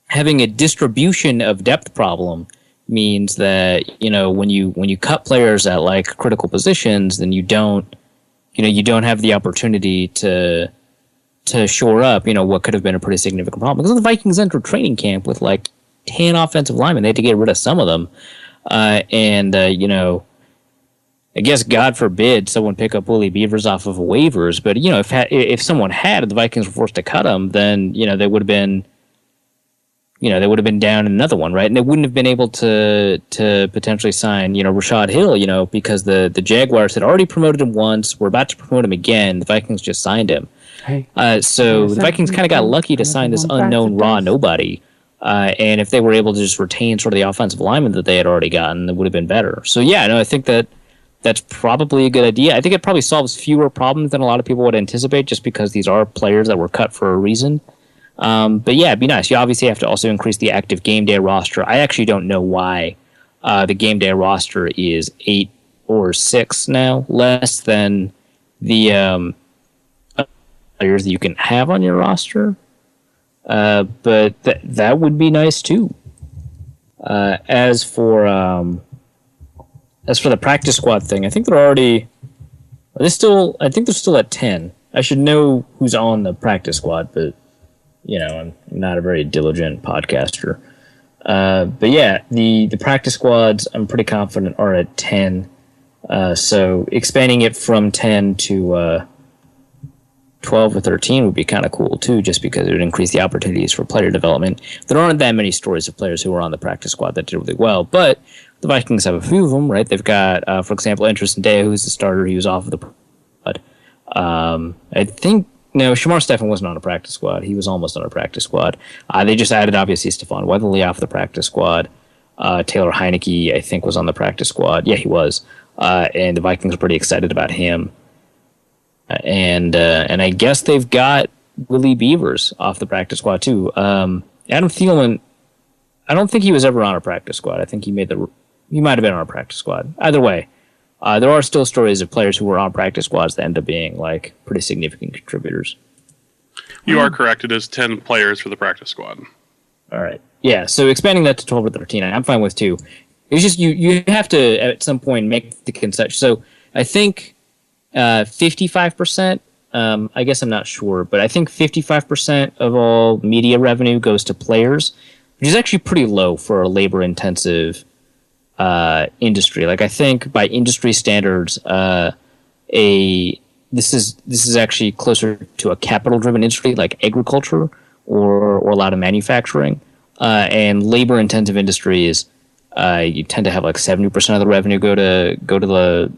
having a distribution of depth problem means that, when you cut players at like critical positions, then you don't have the opportunity to shore up, what could have been a pretty significant problem. Because the Vikings entered training camp with like 10 offensive linemen. They had to get rid of some of them. I guess, God forbid, someone pick up Willie Beavers off of waivers. But, if someone had, the Vikings were forced to cut him, then, they would have been, they would have been down another one, right? And they wouldn't have been able to potentially sign, Rashad Hill, because the Jaguars had already promoted him once. We're about to promote him again. The Vikings just signed him. So the Vikings kind of got lucky to sign this unknown raw nobody. And if they were able to just retain sort of the offensive lineman that they had already gotten, it would have been better. So, yeah, no, I think that's probably a good idea. I think it probably solves fewer problems than a lot of people would anticipate, just because these are players that were cut for a reason. But yeah, it'd be nice. You obviously have to also increase the active game day roster. I actually don't know why the game day roster is 8 or 6 now, less than the players that you can have on your roster. But that would be nice too. As for the practice squad thing, I think they're still at 10. I should know who's on the practice squad, but I'm not a very diligent podcaster. But yeah, the practice squads, I'm pretty confident, are at 10. So expanding it from 10 to 12 or 13 would be kind of cool too, just because it would increase the opportunities for player development. There aren't that many stories of players who were on the practice squad that did really well, but the Vikings have a few of them, right? They've got, for example, Interesting Day, who's the starter. He was off of the squad. I think, no, Shamar Stephen wasn't on a practice squad. He was almost on a practice squad. They just added, obviously, Stephon Weatherly off the practice squad. Taylor Heineke, I think, was on the practice squad. Yeah, he was. And the Vikings are pretty excited about him. And I guess they've got Willie Beavers off the practice squad, too. Adam Thielen, I don't think he was ever on a practice squad. I think he might have been on a practice squad. Either way, there are still stories of players who were on practice squads that end up being like pretty significant contributors. You are correct. It is 10 players for the practice squad. All right. Yeah, so expanding that to 12 or 13, I'm fine with too. It's just you have to, at some point, make the concession. So I think 55%, I guess I'm not sure, but I think 55% of all media revenue goes to players, which is actually pretty low for a labor-intensive industry. Like, I think by industry standards, this is actually closer to a capital-driven industry like agriculture or a lot of manufacturing, and labor-intensive industries. You tend to have like 70% of the revenue go to the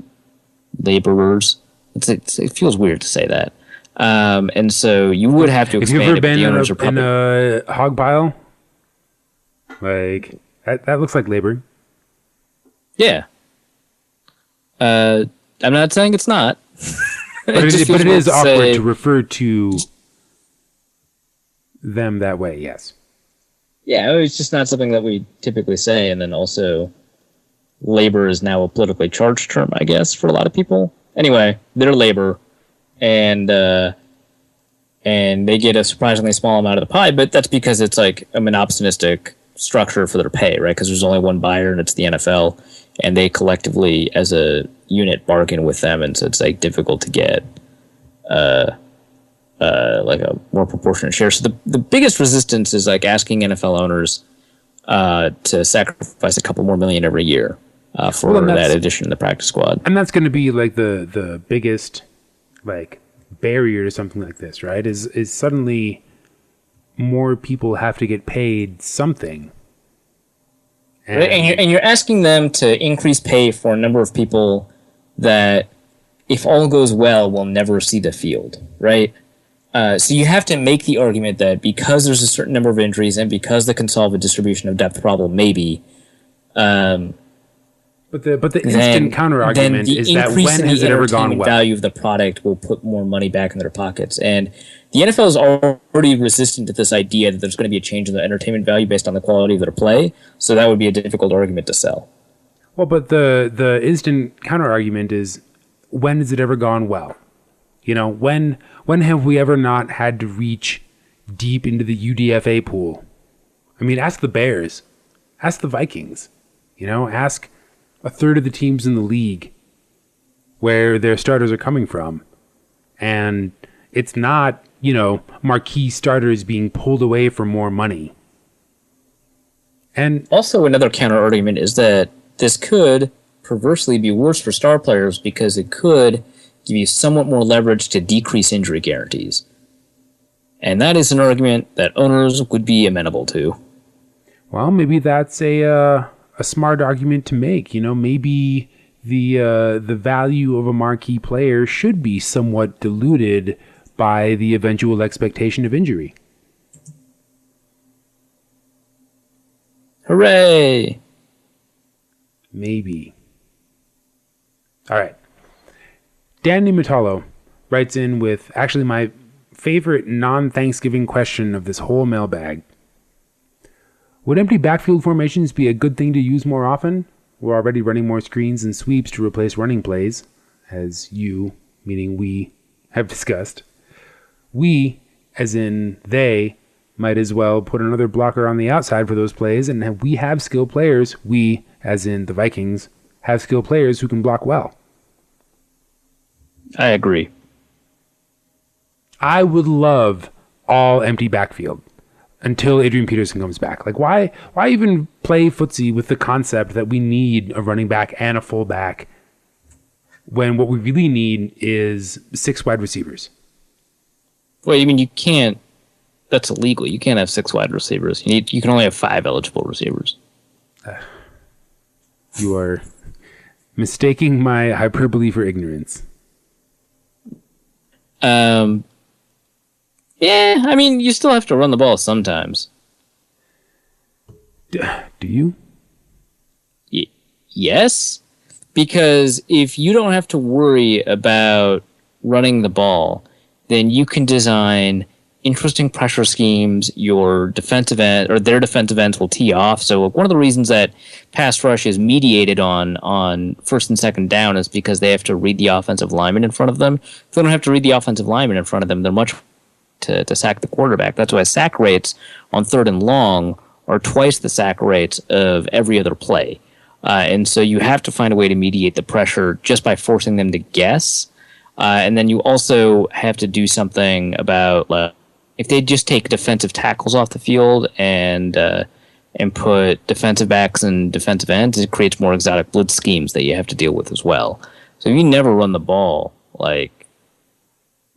laborers. It feels weird to say that, and so you would have to expand. Have you ever it, but been the owners are probably, in a hog pile? Like that looks like labor. Yeah. I'm not saying it's not. But it is awkward to refer to them that way, yes. Yeah, it's just not something that we typically say. And then also, labor is now a politically charged term, I guess, for a lot of people. Anyway, they're labor, and they get a surprisingly small amount of the pie, but that's because it's like a monopolistic structure for their pay, right? Because there's only one buyer, and it's the NFL, and they collectively, as a unit, bargain with them, and so it's like difficult to get like a more proportionate share. So the biggest resistance is like asking NFL owners to sacrifice a couple more million every year for that addition in the practice squad. And that's going to be like the biggest like barrier to something like this, right? Is suddenly more people have to get paid something. And you're asking them to increase pay for a number of people that, if all goes well, will never see the field, right? So you have to make the argument that because there's a certain number of injuries and because the can solve a distribution of depth problem, maybe. But the instant counter argument is that when has it ever gone well? The value of the product will put more money back in their pockets, and the NFL is already resistant to this idea that there's going to be a change in the entertainment value based on the quality of their play. So that would be a difficult argument to sell. Well, but the instant counter argument is, when has it ever gone well? You know, when have we ever not had to reach deep into the UDFA pool? I mean, ask the Bears, ask the Vikings, you know, ask a third of the teams in the league where their starters are coming from. And it's not, you know, marquee starters being pulled away for more money. And also another counter argument is that this could perversely be worse for star players because it could give you somewhat more leverage to decrease injury guarantees. And that is an argument that owners would be amenable to. Well, maybe that's a smart argument to make. You know, maybe the value of a marquee player should be somewhat diluted by the eventual expectation of injury. Hooray! Maybe. All right. Dan Nimitalo writes in with actually my favorite non-Thanksgiving question of this whole mailbag. Would empty backfield formations be a good thing to use more often? We're already running more screens and sweeps to replace running plays, as you, meaning we, have discussed. We, as in they, might as well put another blocker on the outside for those plays, and we have skilled players. We, as in the Vikings, have skilled players who can block well. I agree. I would love all empty backfield until Adrian Peterson comes back. Like, why even play footsie with the concept that we need a running back and a fullback when what we really need is 6 wide receivers? Well, you mean you can't? That's illegal. You can't have 6 wide receivers. You can only have 5 eligible receivers. You are mistaking my hyperbole for ignorance. Yeah, I mean, you still have to run the ball sometimes. Do you? Yes, because if you don't have to worry about running the ball, then you can design interesting pressure schemes. Your defensive end or their defensive ends will tee off. So one of the reasons that pass rush is mediated on first and second down is because they have to read the offensive lineman in front of them. If they don't have to read the offensive lineman in front of them, they're much to sack the quarterback. That's why sack rates on 3rd and long are twice the sack rates of every other play. And so you have to find a way to mediate the pressure just by forcing them to guess. And then you also have to do something about if they just take defensive tackles off the field and put defensive backs and defensive ends, it creates more exotic blitz schemes that you have to deal with as well. So if you never run the ball, like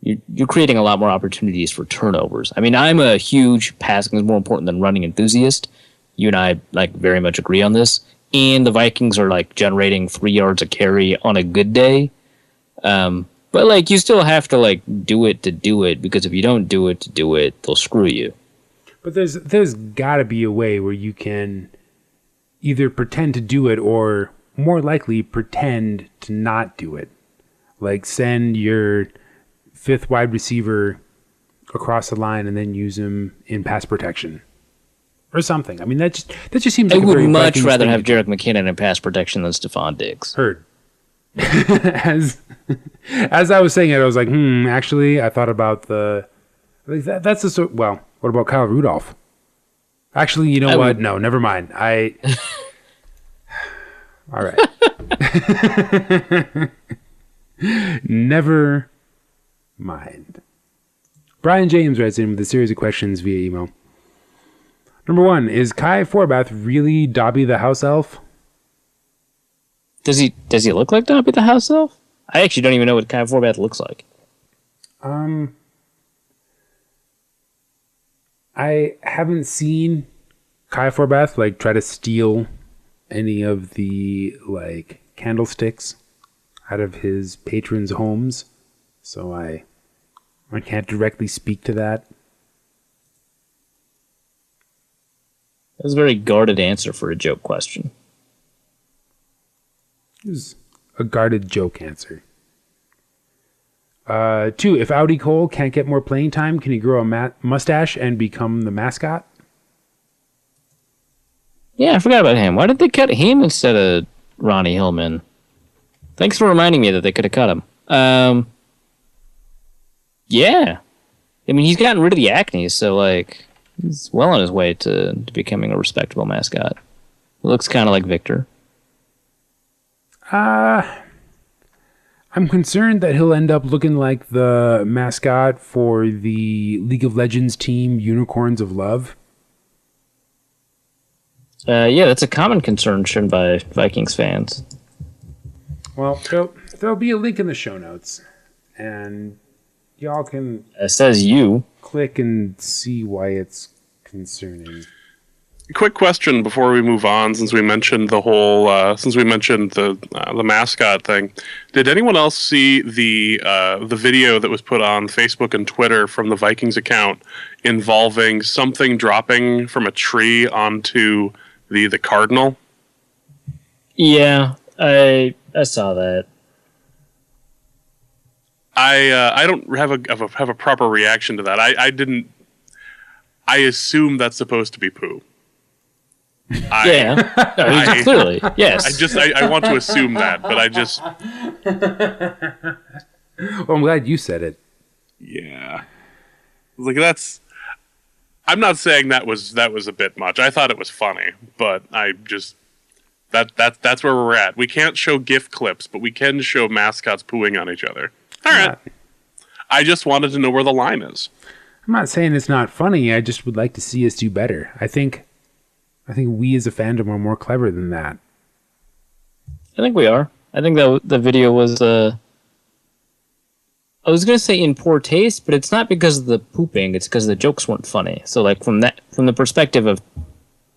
you're creating a lot more opportunities for turnovers. I mean, I'm a huge passing is more important than running enthusiast. You and I like very much agree on this. And the Vikings are like generating 3 yards a carry on a good day. But like you still have to like do it to do it, because if you don't do it to do it, they'll screw you. But there's got to be a way where you can either pretend to do it or more likely pretend to not do it. Like send your fifth wide receiver across the line and then use him in pass protection or something. I mean, that just seems like I a would very much Vikings rather thing have to do. Jerick McKinnon in pass protection than Stephon Diggs. Heard. as I was saying it, I was like, actually, I thought about that's the sort. Well, what about Kyle Rudolph? Actually, you know what? No, never mind. All right. Never mind. Brian James writes in with a series of questions via email. Number 1, is Kai Forbath really Dobby the house elf? Does he look like Dobby the house elf? I actually don't even know what Kai Forbath looks like. I haven't seen Kai Forbath like try to steal any of the like candlesticks out of his patrons' homes, so I can't directly speak to that. That was a very guarded answer for a joke question. It was a guarded joke answer. 2, if Audi Cole can't get more playing time, can he grow a mustache and become the mascot? Yeah, I forgot about him. Why did they cut him instead of Ronnie Hillman? Thanks for reminding me that they could have cut him. Yeah. I mean, he's gotten rid of the acne, so, like, he's well on his way to becoming a respectable mascot. He looks kind of like Victor. I'm concerned that he'll end up looking like the mascot for the League of Legends team Unicorns of Love. Yeah, that's a common concern shown by Vikings fans. Well, there'll be a link in the show notes, and y'all can It says you. click and see why it's concerning. Quick question before we move on, since we mentioned the mascot thing. Did anyone else see the video that was put on Facebook and Twitter from the Vikings account involving something dropping from a tree onto the Cardinal? Yeah, I saw that. I don't have a proper reaction to that. I didn't. I assume that's supposed to be poo. Clearly, yes. I want to assume that, but I just. Well, I'm glad you said it. Yeah, like that's. I'm not saying that was a bit much. I thought it was funny, but I just that's where we're at. We can't show GIF clips, but we can show mascots pooing on each other. All right. I just wanted to know where the line is. I'm not saying it's not funny. I just would like to see us do better. I think we as a fandom are more clever than that. I think we are. I think that the video was. I was gonna say in poor taste, but it's not because of the pooping. It's because the jokes weren't funny. So, like from the perspective of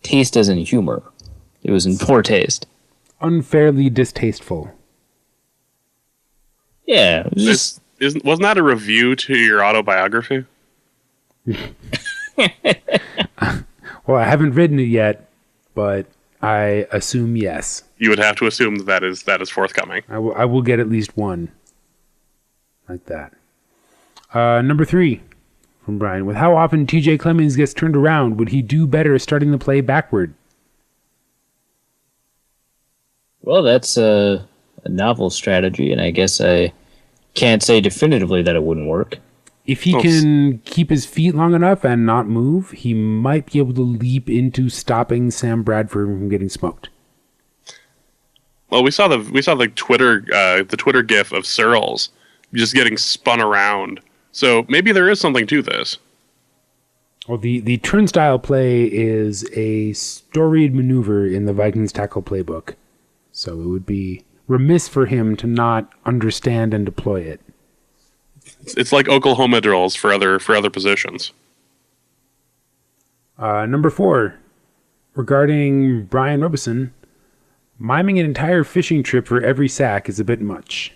taste as in humor, it was in poor taste. Unfairly distasteful. Yeah, it was Wasn't that a review to your autobiography? Well, I haven't written it yet, but I assume yes. You would have to assume that is forthcoming. I will get at least one like that. Number 3 from Brian. With how often TJ Clemmings gets turned around, would he do better starting the play backward? Well, that's a novel strategy, and I guess I can't say definitively that it wouldn't work. If he can keep his feet long enough and not move, he might be able to leap into stopping Sam Bradford from getting smoked. Well, we saw the Twitter GIF of Searles just getting spun around. So maybe there is something to this. Well, the turnstile play is a storied maneuver in the Vikings tackle playbook. So it would be remiss for him to not understand and deploy it. It's like Oklahoma drills for other positions. Number 4, regarding Brian Robeson, miming an entire fishing trip for every sack is a bit much.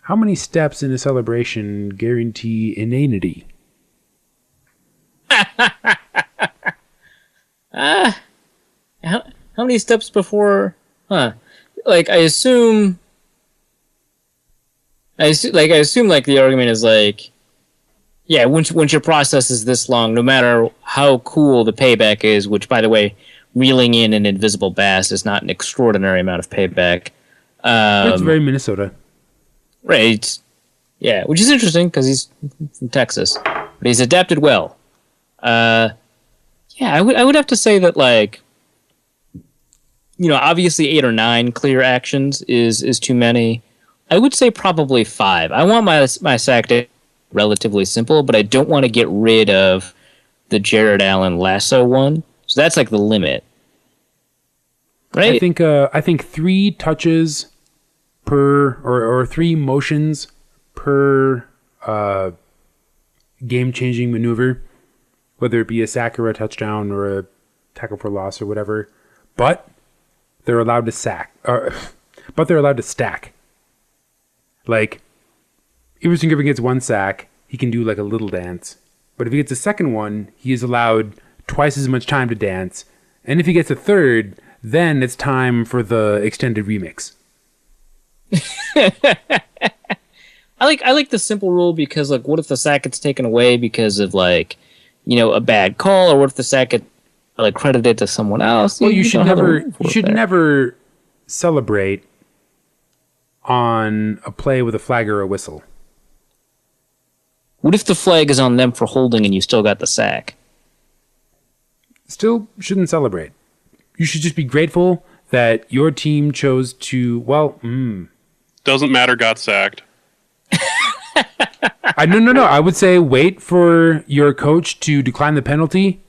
How many steps in a celebration guarantee inanity? How many steps before? Like I assume like the argument is like, yeah, once your process is this long, no matter how cool the payback is, which by the way, reeling in an invisible bass is not an extraordinary amount of payback. It's very Minnesota. Right. Yeah, which is interesting because he's from Texas, but he's adapted well. Yeah, I would have to say that, like, obviously 8 or 9 clear actions is too many. I would say probably 5. I want my sack to be relatively simple, but I don't want to get rid of the Jared Allen lasso one. So that's like the limit, right? I think 3 touches per or 3 motions per game-changing maneuver, whether it be a sack or a touchdown or a tackle for loss or whatever. But they're allowed to stack. Like, Everson Griffin gets 1 sack, he can do like a little dance. But if he gets a second one, he is allowed twice as much time to dance. And if he gets a third, then it's time for the extended remix. I like the simple rule because, like, what if the sack gets taken away because of, like, a bad call, or what if the sack gets, like, credited to someone else? Well, you should never celebrate on a play with a flag or a whistle. What if the flag is on them for holding and you still got the sack? Still shouldn't celebrate. You should just be grateful that your team chose to, Doesn't matter, got sacked. No. I would say wait for your coach to decline the penalty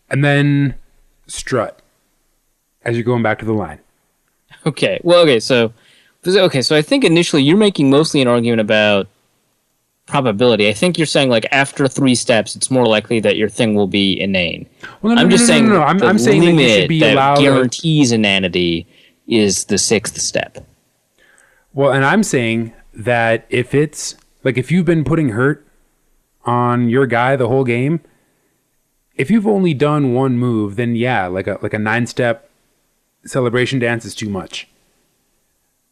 and then strut as you're going back to the line. Okay. Well, so I think initially you're making mostly an argument about probability. I think you're saying, like, after 3 steps, it's more likely that your thing will be inane. Well, I'm saying that you should be allowed. Guarantees inanity is the 6th step. Well, and I'm saying that if it's like, if you've been putting hurt on your guy the whole game, if you've only done 1 move, then yeah, like a 9-step celebration dance is too much.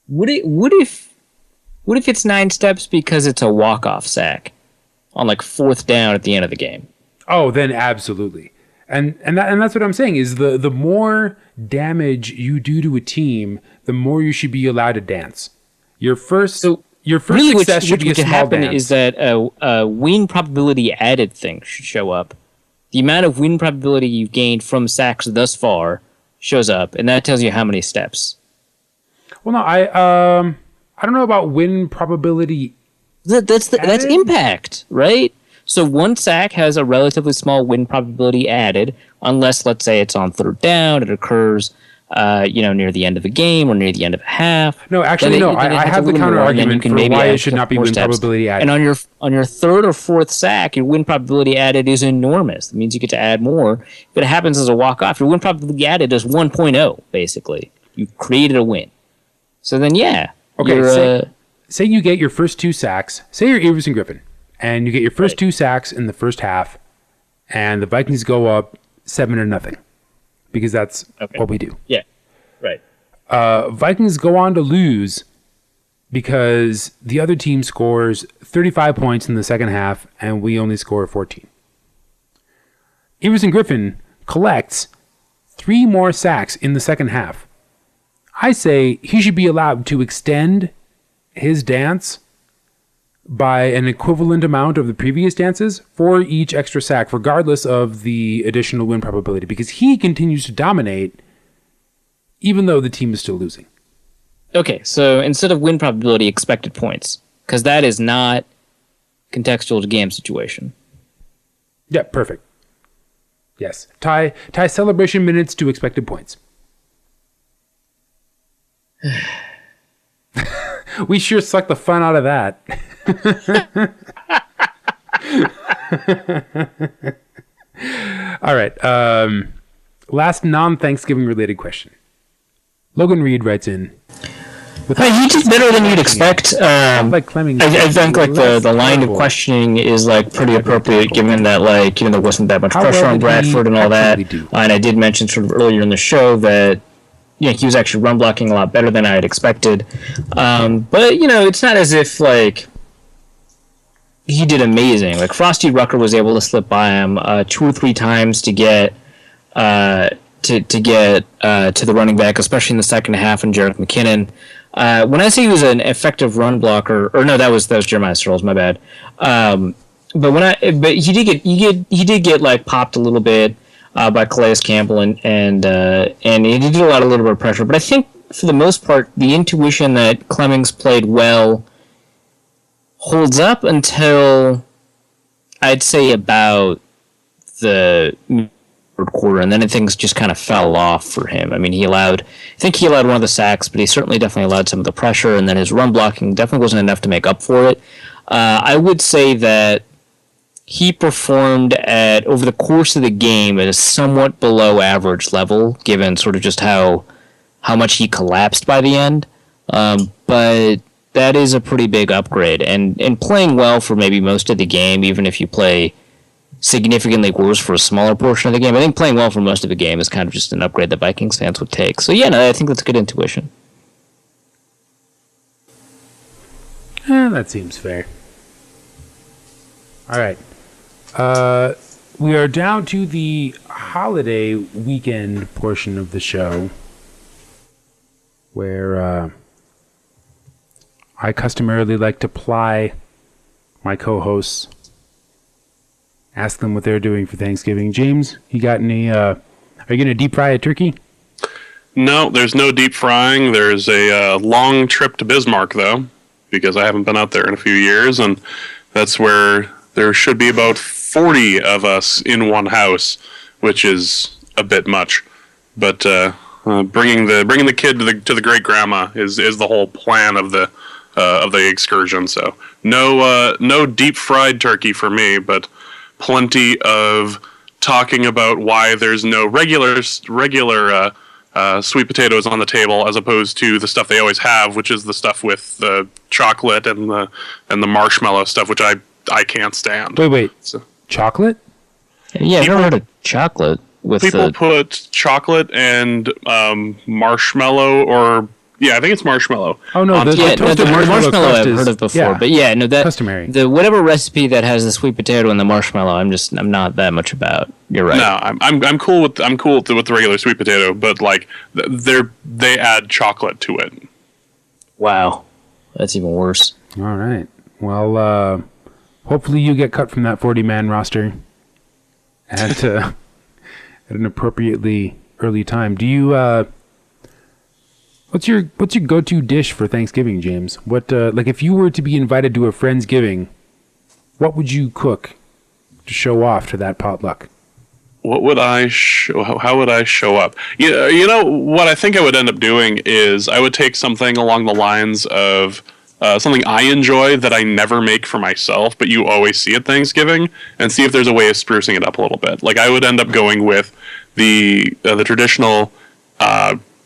What if it's 9 steps because it's a walk-off sack on, like, 4th down at the end of the game? Oh, then absolutely. And that's what I'm saying is the more damage you do to a team, the more you should be allowed to dance. Your first really success should be a small happen dance. Is that a win probability added thing should show up. The amount of win probability you've gained from sacks thus far shows up, and that tells you how many steps. Well, no, I don't know about win probability. That's impact, right? So 1 sack has a relatively small win probability added, unless, let's say, it's on 3rd down, it occurs, near the end of a game or near the end of a half. No, actually, I have the counter argument for why it should not be win probability added. And on your 3rd or 4th sack, your win probability added is enormous. That means you get to add more. If it happens as a walk-off, your win probability added is 1.0, basically. You created a win. So then, yeah. Okay, say you get your first 2 sacks. Say you're Everson Griffin, and you get your first 2 sacks in the first half, and the Vikings go up 7-0, because that's what we do. Yeah, right. Vikings go on to lose because the other team scores 35 points in the second half, and we only score 14. Everson Griffin collects 3 more sacks in the second half. I say he should be allowed to extend his dance by an equivalent amount of the previous dances for each extra sack, regardless of the additional win probability, because he continues to dominate even though the team is still losing. Okay, so instead of win probability, expected points, because that is not contextual to game situation. Yeah, perfect. Yes. Tie celebration minutes to expected points. We sure sucked the fun out of that. All right. Last non-Thanksgiving related question. Logan Reed writes in. He did better than you'd expect. Like Clemming, I think like the line of questioning is like pretty appropriate, given that like there wasn't that much pressure on Bradford and all that. And I did mention sort of earlier in the show that he was actually run blocking a lot better than I had expected. But it's not as if like he did amazing. Like Frosty Rucker was able to slip by him 2 or 3 times to get to the running back, especially in the second half, and Jerick McKinnon. When I say he was an effective run blocker, or no, that was Jeremiah Sirles, my bad. But he did get like popped a little bit by Calais Campbell, and he did a little bit of pressure. But I think for the most part, the intuition that Clemmings played well holds up until I'd say about the third quarter, and then things just kind of fell off for him. I mean, I think he allowed one of the sacks, but he definitely allowed some of the pressure, and then his run blocking definitely wasn't enough to make up for it. I would say that he performed over the course of the game at a somewhat below average level, given sort of just how much he collapsed by the end. But that is a pretty big upgrade, and playing well for maybe most of the game, even if you play significantly worse for a smaller portion of the game. I think playing well for most of the game is kind of just an upgrade that Vikings fans would take. So yeah, I think that's good intuition. That seems fair. All right. We are down to the holiday weekend portion of the show, where I customarily like to ply my co-hosts, ask them what they're doing for Thanksgiving. James, you got any, are you going to deep fry a turkey? No, there's no deep frying. There's a long trip to Bismarck, though, because I haven't been out there in a few years, and that's where there should be about 40 of us in one house, which is a bit much. But bringing the kid to the great grandma is the whole plan of the excursion. So no deep fried turkey for me, but plenty of talking about why there's no regular sweet potatoes on the table, as opposed to the stuff they always have, which is the stuff with the chocolate and the marshmallow stuff, which I can't stand. Wait. So, chocolate? Yeah, I've never heard of chocolate. People put chocolate and marshmallow, or I think it's marshmallow. Oh no, the marshmallow I've heard of before, but that customary. The whatever recipe that has the sweet potato and the marshmallow, I'm not that much about. You're right. No, I'm cool with the regular sweet potato, but like they add chocolate to it. Wow, that's even worse. All right. Well, hopefully you get cut from that 40-man roster at an appropriately early time. Do you? What's your go-to dish for Thanksgiving, James? What like if you were to be invited to a Friendsgiving, what would you cook to show off to that potluck? What would I how would I show up? You know what I think I would end up doing is I would take something along the lines of something I enjoy that I never make for myself, but you always see at Thanksgiving, and see if there's a way of sprucing it up a little bit. Like I would end up going with the traditional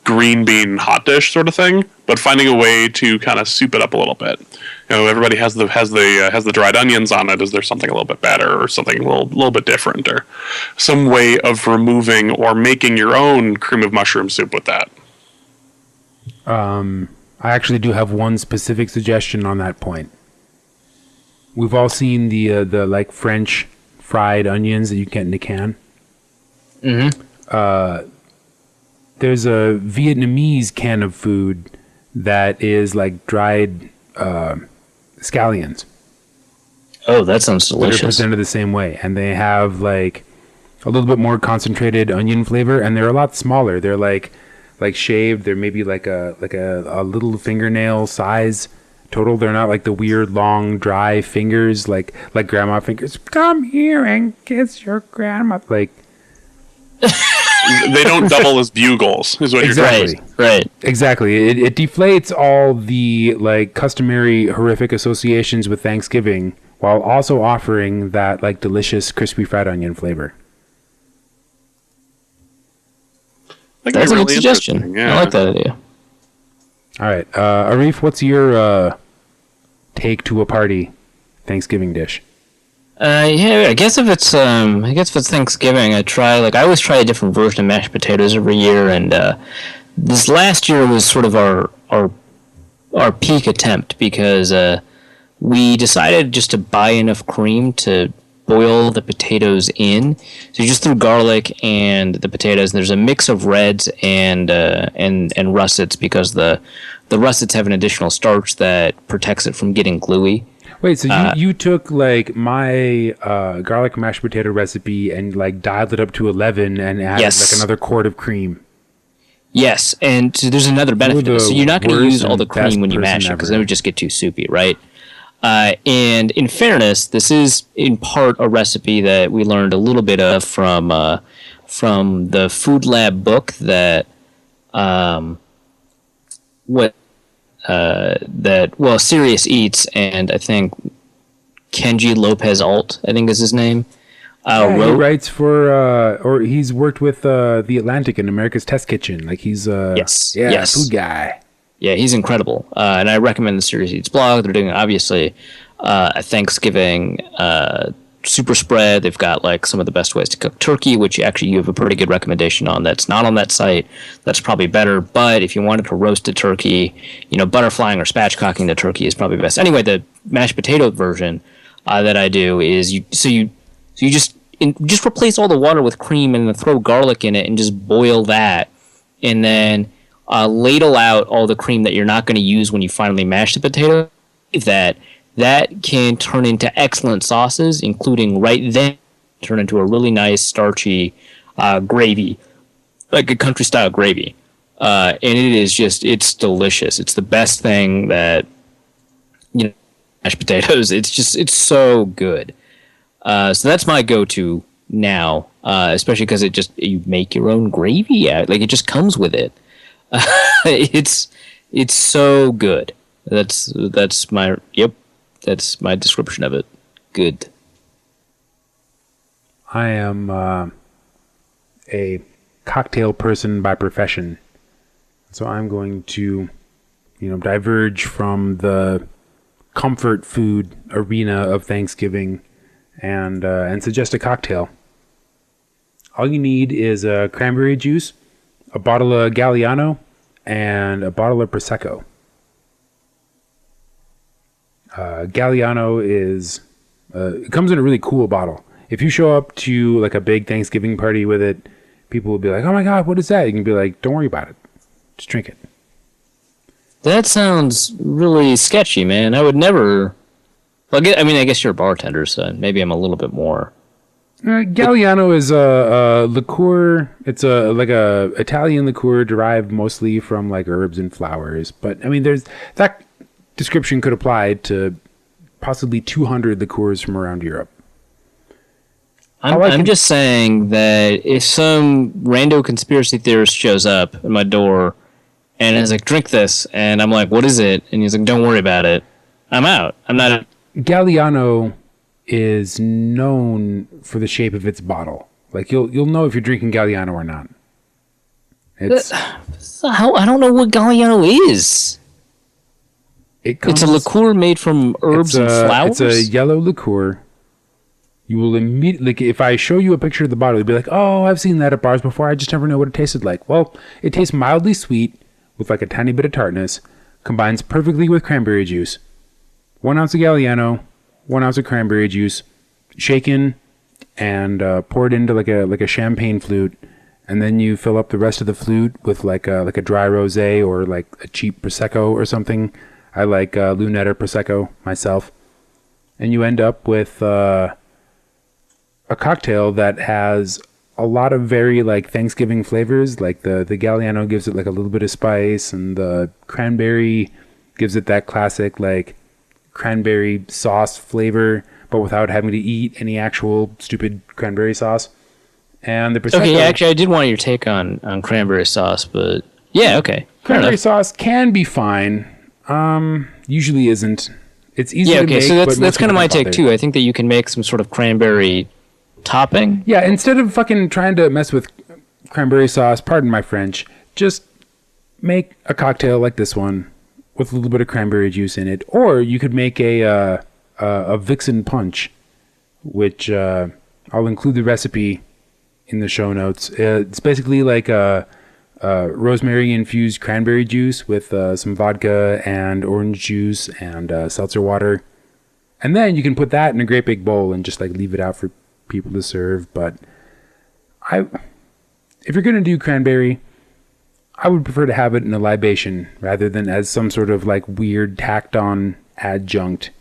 green bean hot dish sort of thing, but finding a way to kind of soup it up a little bit. Everybody has the dried onions on it. Is there something a little bit better, or something a little bit different, or some way of removing or making your own cream of mushroom soup with that? I actually do have one specific suggestion on that point. We've all seen the like French fried onions that you get in a can. Mm-hmm. There's a Vietnamese can of food that is like dried scallions. Oh, that sounds delicious. They're presented the same way, and they have like a little bit more concentrated onion flavor, and they're a lot smaller. They're like shaved. They're maybe like a little fingernail size total. They're not like the weird long dry fingers like grandma fingers. Come here and kiss your grandma. Like They don't double as bugles, is what you're Exactly. saying. Right. Exactly. It deflates all the like customary horrific associations with Thanksgiving while also offering that like delicious crispy fried onion flavor. That could That's be a good really suggestion. interesting, yeah. I like that idea. All right. Arif, what's your take to a party Thanksgiving dish? Yeah, I guess if it's Thanksgiving, I always try a different version of mashed potatoes every year, and this last year was sort of our peak attempt because we decided just to buy enough cream to boil the potatoes in. So you just threw garlic and the potatoes, and there's a mix of reds and russets because the russets have an additional starch that protects it from getting gluey. Wait, so you took like my garlic mashed potato recipe and like dialed it up to 11 and added like another quart of cream. Yes, and so there's another benefit to this. So you're not going to use all the cream when you mash it because then it would just get too soupy, right? And in fairness, this is in part a recipe that we learned a little bit of from the Food Lab book that Serious Eats, and I think Kenji Lopez Alt, I think is his name. He writes for, or he's worked with The Atlantic and America's Test Kitchen. Like he's food guy. Yeah, he's incredible, and I recommend the Serious Eats blog. They're doing obviously a Thanksgiving super spread. They've got like some of the best ways to cook turkey, which actually you have a pretty good recommendation on. That's not on that site. That's probably better. But if you wanted to roast a turkey, butterflying or spatchcocking the turkey is probably best. Anyway, the mashed potato version that I do is you just replace all the water with cream and then throw garlic in it and just boil that, and then ladle out all the cream that you're not going to use when you finally mash the potato. That can turn into excellent sauces, including right then turn into a really nice starchy gravy, like a country style gravy. And it's delicious. It's the best thing that, mashed potatoes. It's so good. So that's my go-to now, especially because you make your own gravy out. Like it just comes with it. It's so good. That's my description of it. Good. I am a cocktail person by profession, so I'm going to, diverge from the comfort food arena of Thanksgiving and suggest a cocktail. All you need is cranberry juice, a bottle of Galliano, and a bottle of Prosecco. Galliano it comes in a really cool bottle. If you show up to like a big Thanksgiving party with it, people will be like, "Oh my God, what is that?" You can be like, "Don't worry about it. Just drink it." That sounds really sketchy, man. I would never. Well, I guess you're a bartender, so maybe I'm a little bit more. Galliano is a liqueur. It's a Italian liqueur derived mostly from like herbs and flowers. But I mean, there's that description could apply to possibly 200 liqueurs from around Europe. I'm just saying that if some rando conspiracy theorist shows up at my door and is like, "Drink this," and I'm like, "What is it?" and he's like, "Don't worry about it," I'm out. I'm not. Galliano is known for the shape of its bottle. Like you'll know if you're drinking Galliano or not. I don't know what Galliano is. It's a liqueur made from herbs and flowers? It's a yellow liqueur. You will immediately, if I show you a picture of the bottle, you'll be like, "Oh, I've seen that at bars before. I just never know what it tasted like." Well, it tastes mildly sweet with like a tiny bit of tartness. Combines perfectly with cranberry juice. 1 ounce of Galliano, 1 ounce of cranberry juice, shaken and poured into like a champagne flute, and then you fill up the rest of the flute with like a dry rosé or like a cheap prosecco or something. I like Lunetta Prosecco myself. And you end up with a cocktail that has a lot of very like Thanksgiving flavors. Like the Galliano gives it like a little bit of spice, and the cranberry gives it that classic like cranberry sauce flavor, but without having to eat any actual stupid cranberry sauce. And the prosecco. Okay, yeah, actually, I did want your take on cranberry sauce, but yeah, okay. Cranberry sauce can be fine. Usually isn't. It's easy to make. So but that's kind of my take bother. too. I think that you can make some sort of cranberry topping. Yeah, instead of fucking trying to mess with cranberry sauce, pardon my French, just make a cocktail like this one with a little bit of cranberry juice in it, or you could make a Vixen punch, which I'll include the recipe in the show notes. It's basically like a rosemary infused cranberry juice with some vodka and orange juice and seltzer water, and then you can put that in a great big bowl and just like leave it out for people to serve. But if you're gonna do cranberry, I would prefer to have it in a libation rather than as some sort of like weird tacked on adjunct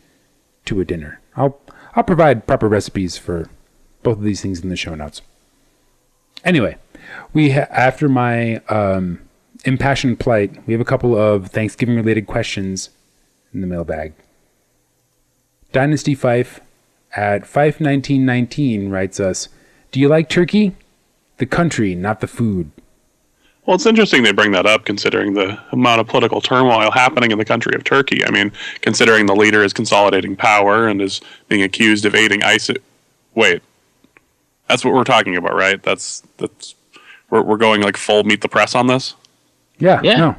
to a dinner. I'll provide proper recipes for both of these things in the show notes. Anyway, after my impassioned plight, we have a couple of Thanksgiving related questions in the mailbag. Dynasty Fife at Fife1919 writes us, "Do you like turkey? The country, not the food." Well, it's interesting they bring that up considering the amount of political turmoil happening in the country of Turkey. I mean, considering the leader is consolidating power and is being accused of aiding ISIS. Wait, that's what we're talking about, right? We're going like full meet the press on this? Yeah. No.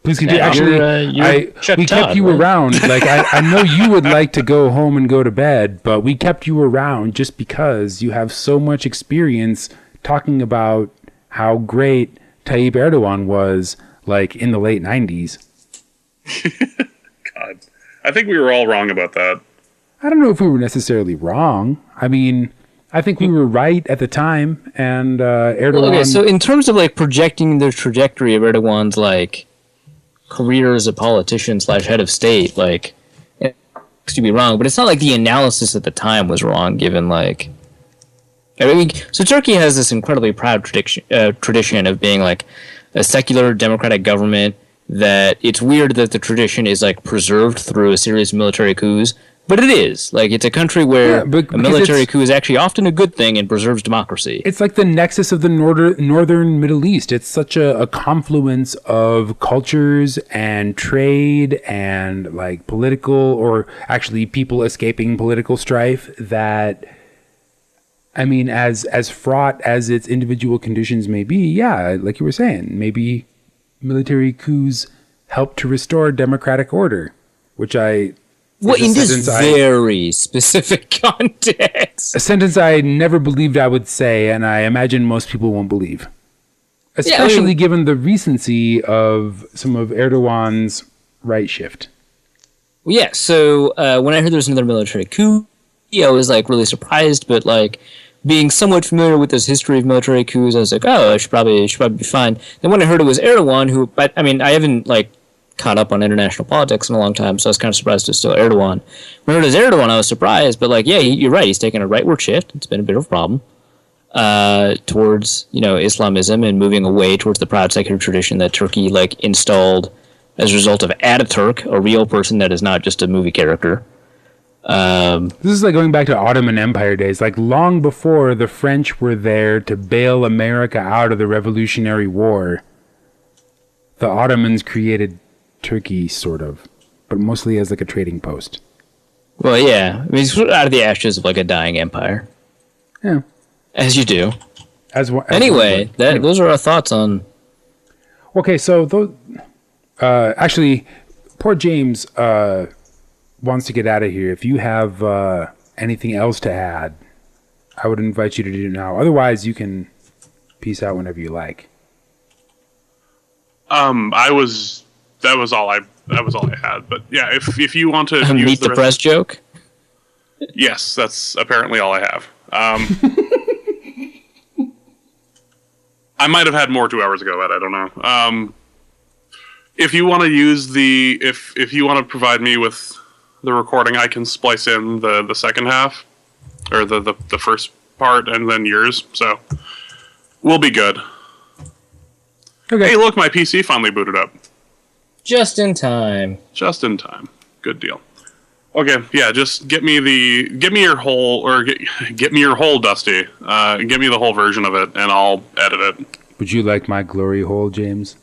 Please continue. Yeah, Actually, we kept you around. Like, I know you would like to go home and go to bed, but we kept you around just because you have so much experience talking about how great Tayyip Erdogan was, like, in the late 90s. God. I think we were all wrong about that. I don't know if we were necessarily wrong. I mean, I think we were right at the time, and Erdogan... Okay, so in terms of, like, projecting the trajectory of Erdogan's, like, career as a politician / head of state, like, to be wrong, but it's not like the analysis at the time was wrong, given, like... I mean, so Turkey has this incredibly proud tradition of being like a secular democratic government. That it's weird that the tradition is like preserved through a series of military coups, but it is. Like, it's a country where a military coup is actually often a good thing and preserves democracy. It's like the nexus of the northern Middle East. It's such a confluence of cultures and trade and like political, or actually people escaping political strife that... I mean, as fraught as its individual conditions may be, yeah, like you were saying, maybe military coups help to restore democratic order, which well, in this very specific context. A sentence I never believed I would say, and I imagine most people won't believe. Especially given the recency of some of Erdogan's right shift. Well, yeah, so when I heard there was another military coup, I was like really surprised, but like being somewhat familiar with this history of military coups, I was like, oh, I should probably be fine. Then when I heard it was Erdogan, who, but I mean, I haven't like caught up on international politics in a long time, so I was kind of surprised it's still Erdogan. When I heard it was Erdogan, I was surprised, but like, yeah, you're right. He's taken a rightward shift. It's been a bit of a problem towards, Islamism and moving away towards the proud secular tradition that Turkey like installed as a result of Ataturk, a real person that is not just a movie character. This is like going back to Ottoman Empire days, like long before the French were there to bail America out of the Revolutionary War. The Ottomans created Turkey, sort of, but mostly as like a trading post. Well, yeah, I mean, it's out of the ashes of like a dying empire. Yeah, as you do. Anyway, those are our thoughts on. Okay, so those actually, poor James wants to get out of here. If you have anything else to add, I would invite you to do it now. Otherwise, you can peace out whenever you like. That was all I had. But yeah, if you want to use meet the press joke. Yes, that's apparently all I have. I might have had more 2 hours ago, but I don't know. If you want to use if you want to provide me with the recording, I can splice in the second half, or the first part, and then yours. So we'll be good. Okay. Hey, look, my PC finally booted up. Just in time. Just in time. Good deal. Okay, yeah, just get me your whole, or get me your whole, Dusty. Get me the whole version of it, and I'll edit it. Would you like my glory hole, James?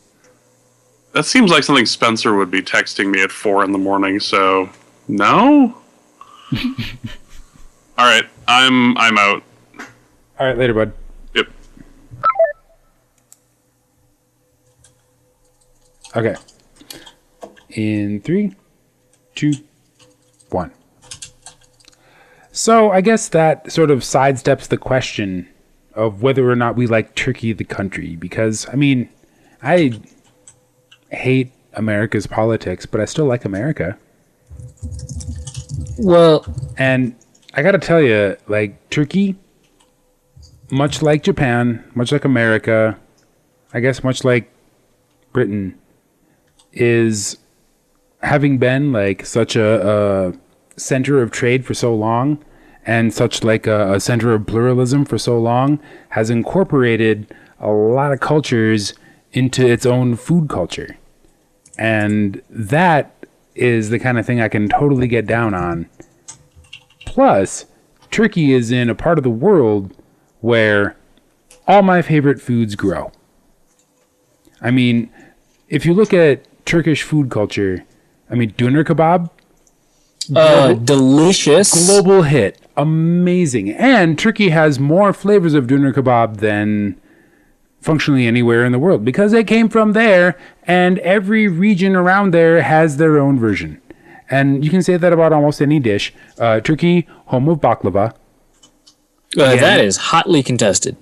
That seems like something Spencer would be texting me at 4 in the morning. So no. All right, I'm out. All right, later, bud. Yep. Okay. In 3, 2, 1. So I guess that sort of sidesteps the question of whether or not we like Turkey the country, because I mean, I hate America's politics, but I still like America. Well, and I gotta tell you, like, Turkey, much like Japan, much like America, I guess much like Britain, is having been like such a center of trade for so long, and such like a center of pluralism for so long, has incorporated a lot of cultures into its own food culture. And that is the kind of thing I can totally get down on. Plus, Turkey is in a part of the world where all my favorite foods grow. I mean, if you look at Turkish food culture, I mean, doner kebab, delicious. Global hit. Amazing. And Turkey has more flavors of doner kebab than functionally anywhere in the world, because they came from there, and every region around there has their own version. And you can say that about almost any dish. Turkey, home of baklava. That is hotly contested.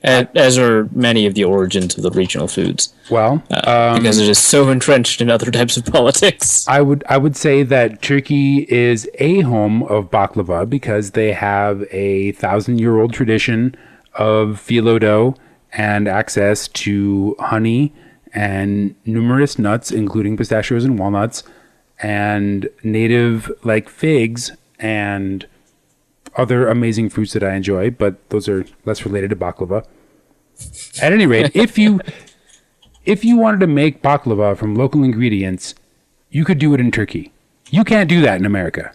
As are many of the origins of the regional foods. Well, because it is so entrenched in other types of politics. I would say that Turkey is a home of baklava because they have a 1,000-year-old tradition of phyllo dough and access to honey and numerous nuts, including pistachios and walnuts, and native like figs and other amazing fruits that I enjoy, but those are less related to baklava. At any rate, if you wanted to make baklava from local ingredients, you could do it in Turkey. You can't do that in America.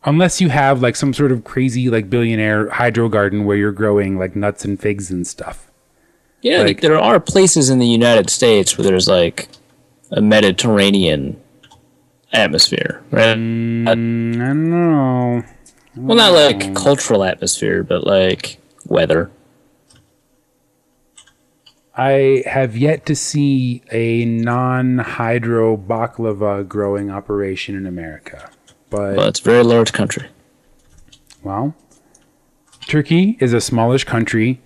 Unless you have like some sort of crazy like billionaire hydro garden where you're growing like nuts and figs and stuff. Yeah, like, there are places in the United States where there's like a Mediterranean atmosphere, right? I don't know. Well, not like cultural atmosphere, but like weather. I have yet to see a non-hydro baklava growing operation in America. But well, it's a very large country. Well, Turkey is a smallish country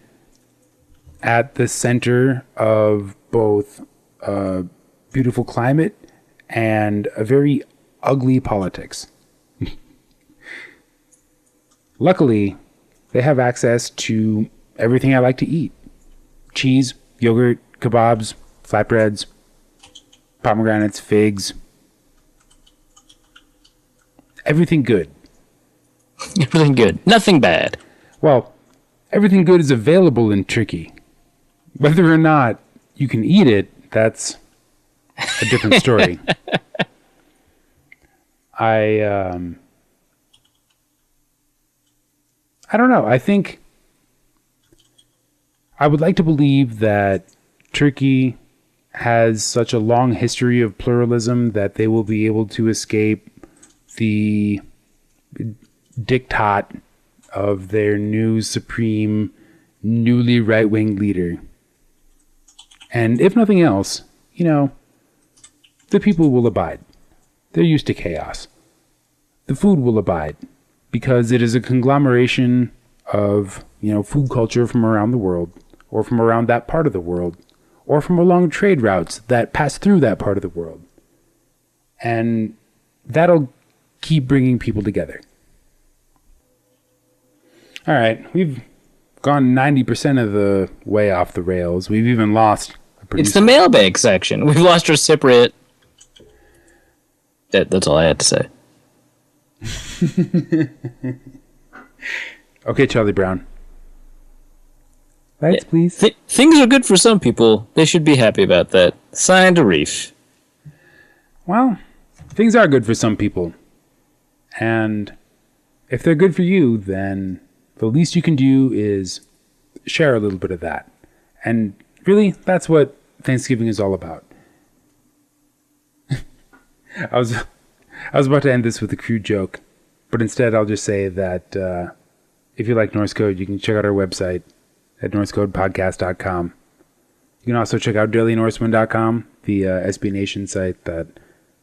at the center of both a beautiful climate and a very ugly politics. Luckily, they have access to everything I like to eat. Cheese, yogurt, kebabs, flatbreads, pomegranates, figs. Everything good. Everything good. Nothing bad. Well, everything good is available in Turkey. Whether or not you can eat it, that's a different story. I don't know. I think I would like to believe that Turkey has such a long history of pluralism that they will be able to escape the diktat of their new supreme, newly right-wing leader. And if nothing else, the people will abide. They're used to chaos. The food will abide because it is a conglomeration of, food culture from around the world, or from around that part of the world, or from along trade routes that pass through that part of the world. And that'll keep bringing people together. All right, we've gone 90% of the way off the rails. We've even lost a producer. It's the mailbag section. We've lost our cypriot. That's all I had to say. Okay, Charlie Brown. Lights, please. Things are good for some people. They should be happy about that. Signed, Arif. well, things are good for some people. And if they're good for you, then the least you can do is share a little bit of that. And really, that's what Thanksgiving is all about. I was about to end this with a crude joke, but instead I'll just say that if you like Norse Code, you can check out our website at norsecodepodcast.com. You can also check out dailynorseman.com, the SB Nation site that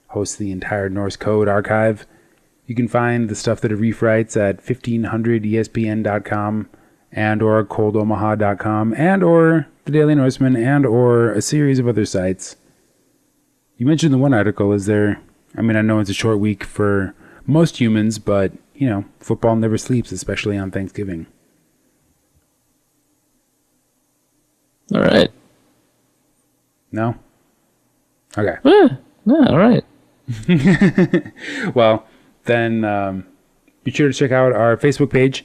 hosts the entire Norse Code archive. You can find the stuff that Arif writes at 1500espn.com and or coldomaha.com and or the Daily Norseman and or a series of other sites. You mentioned the one article. Is there... I mean, I know it's a short week for most humans, but, you know, football never sleeps, especially on Thanksgiving. All right. No? Okay. Yeah, all right. Well, then be sure to check out our Facebook page,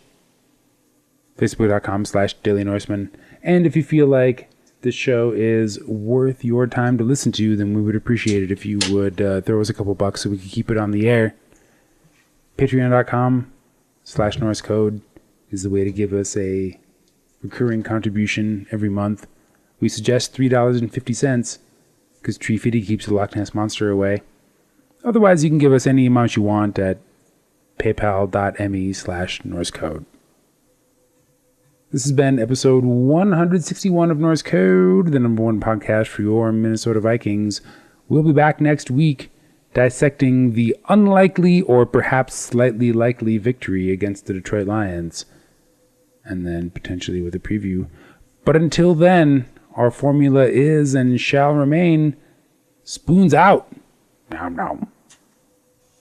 facebook.com/Daily Norseman. And if you feel like this show is worth your time to listen to, then we would appreciate it if you would throw us a couple bucks so we could keep it on the air. Patreon.com/Norse Code is the way to give us a recurring contribution every month. We suggest $3.50 because Tree Fitty keeps the Loch Ness Monster away. Otherwise, you can give us any amount you want at paypal.me/Norse Code. This has been episode 161 of Norse Code, the number one podcast for your Minnesota Vikings. We'll be back next week dissecting the unlikely or perhaps slightly likely victory against the Detroit Lions. And then potentially with a preview. But until then, our formula is and shall remain spoons out. Nom nom.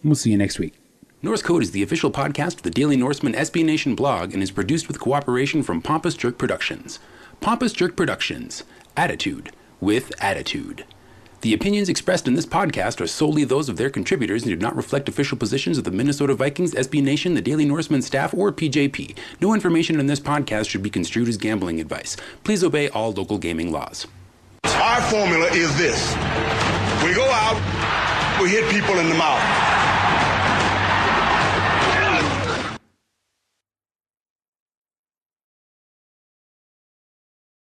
We'll see you next week. Norse Code is the official podcast of the Daily Norseman SB Nation blog and is produced with cooperation from Pompous Jerk Productions. Pompous Jerk Productions. Attitude with attitude. The opinions expressed in this podcast are solely those of their contributors and do not reflect official positions of the Minnesota Vikings, SB Nation, the Daily Norseman staff, or PJP. No information in this podcast should be construed as gambling advice. Please obey all local gaming laws. Our formula is this. We go out, we hit people in the mouth.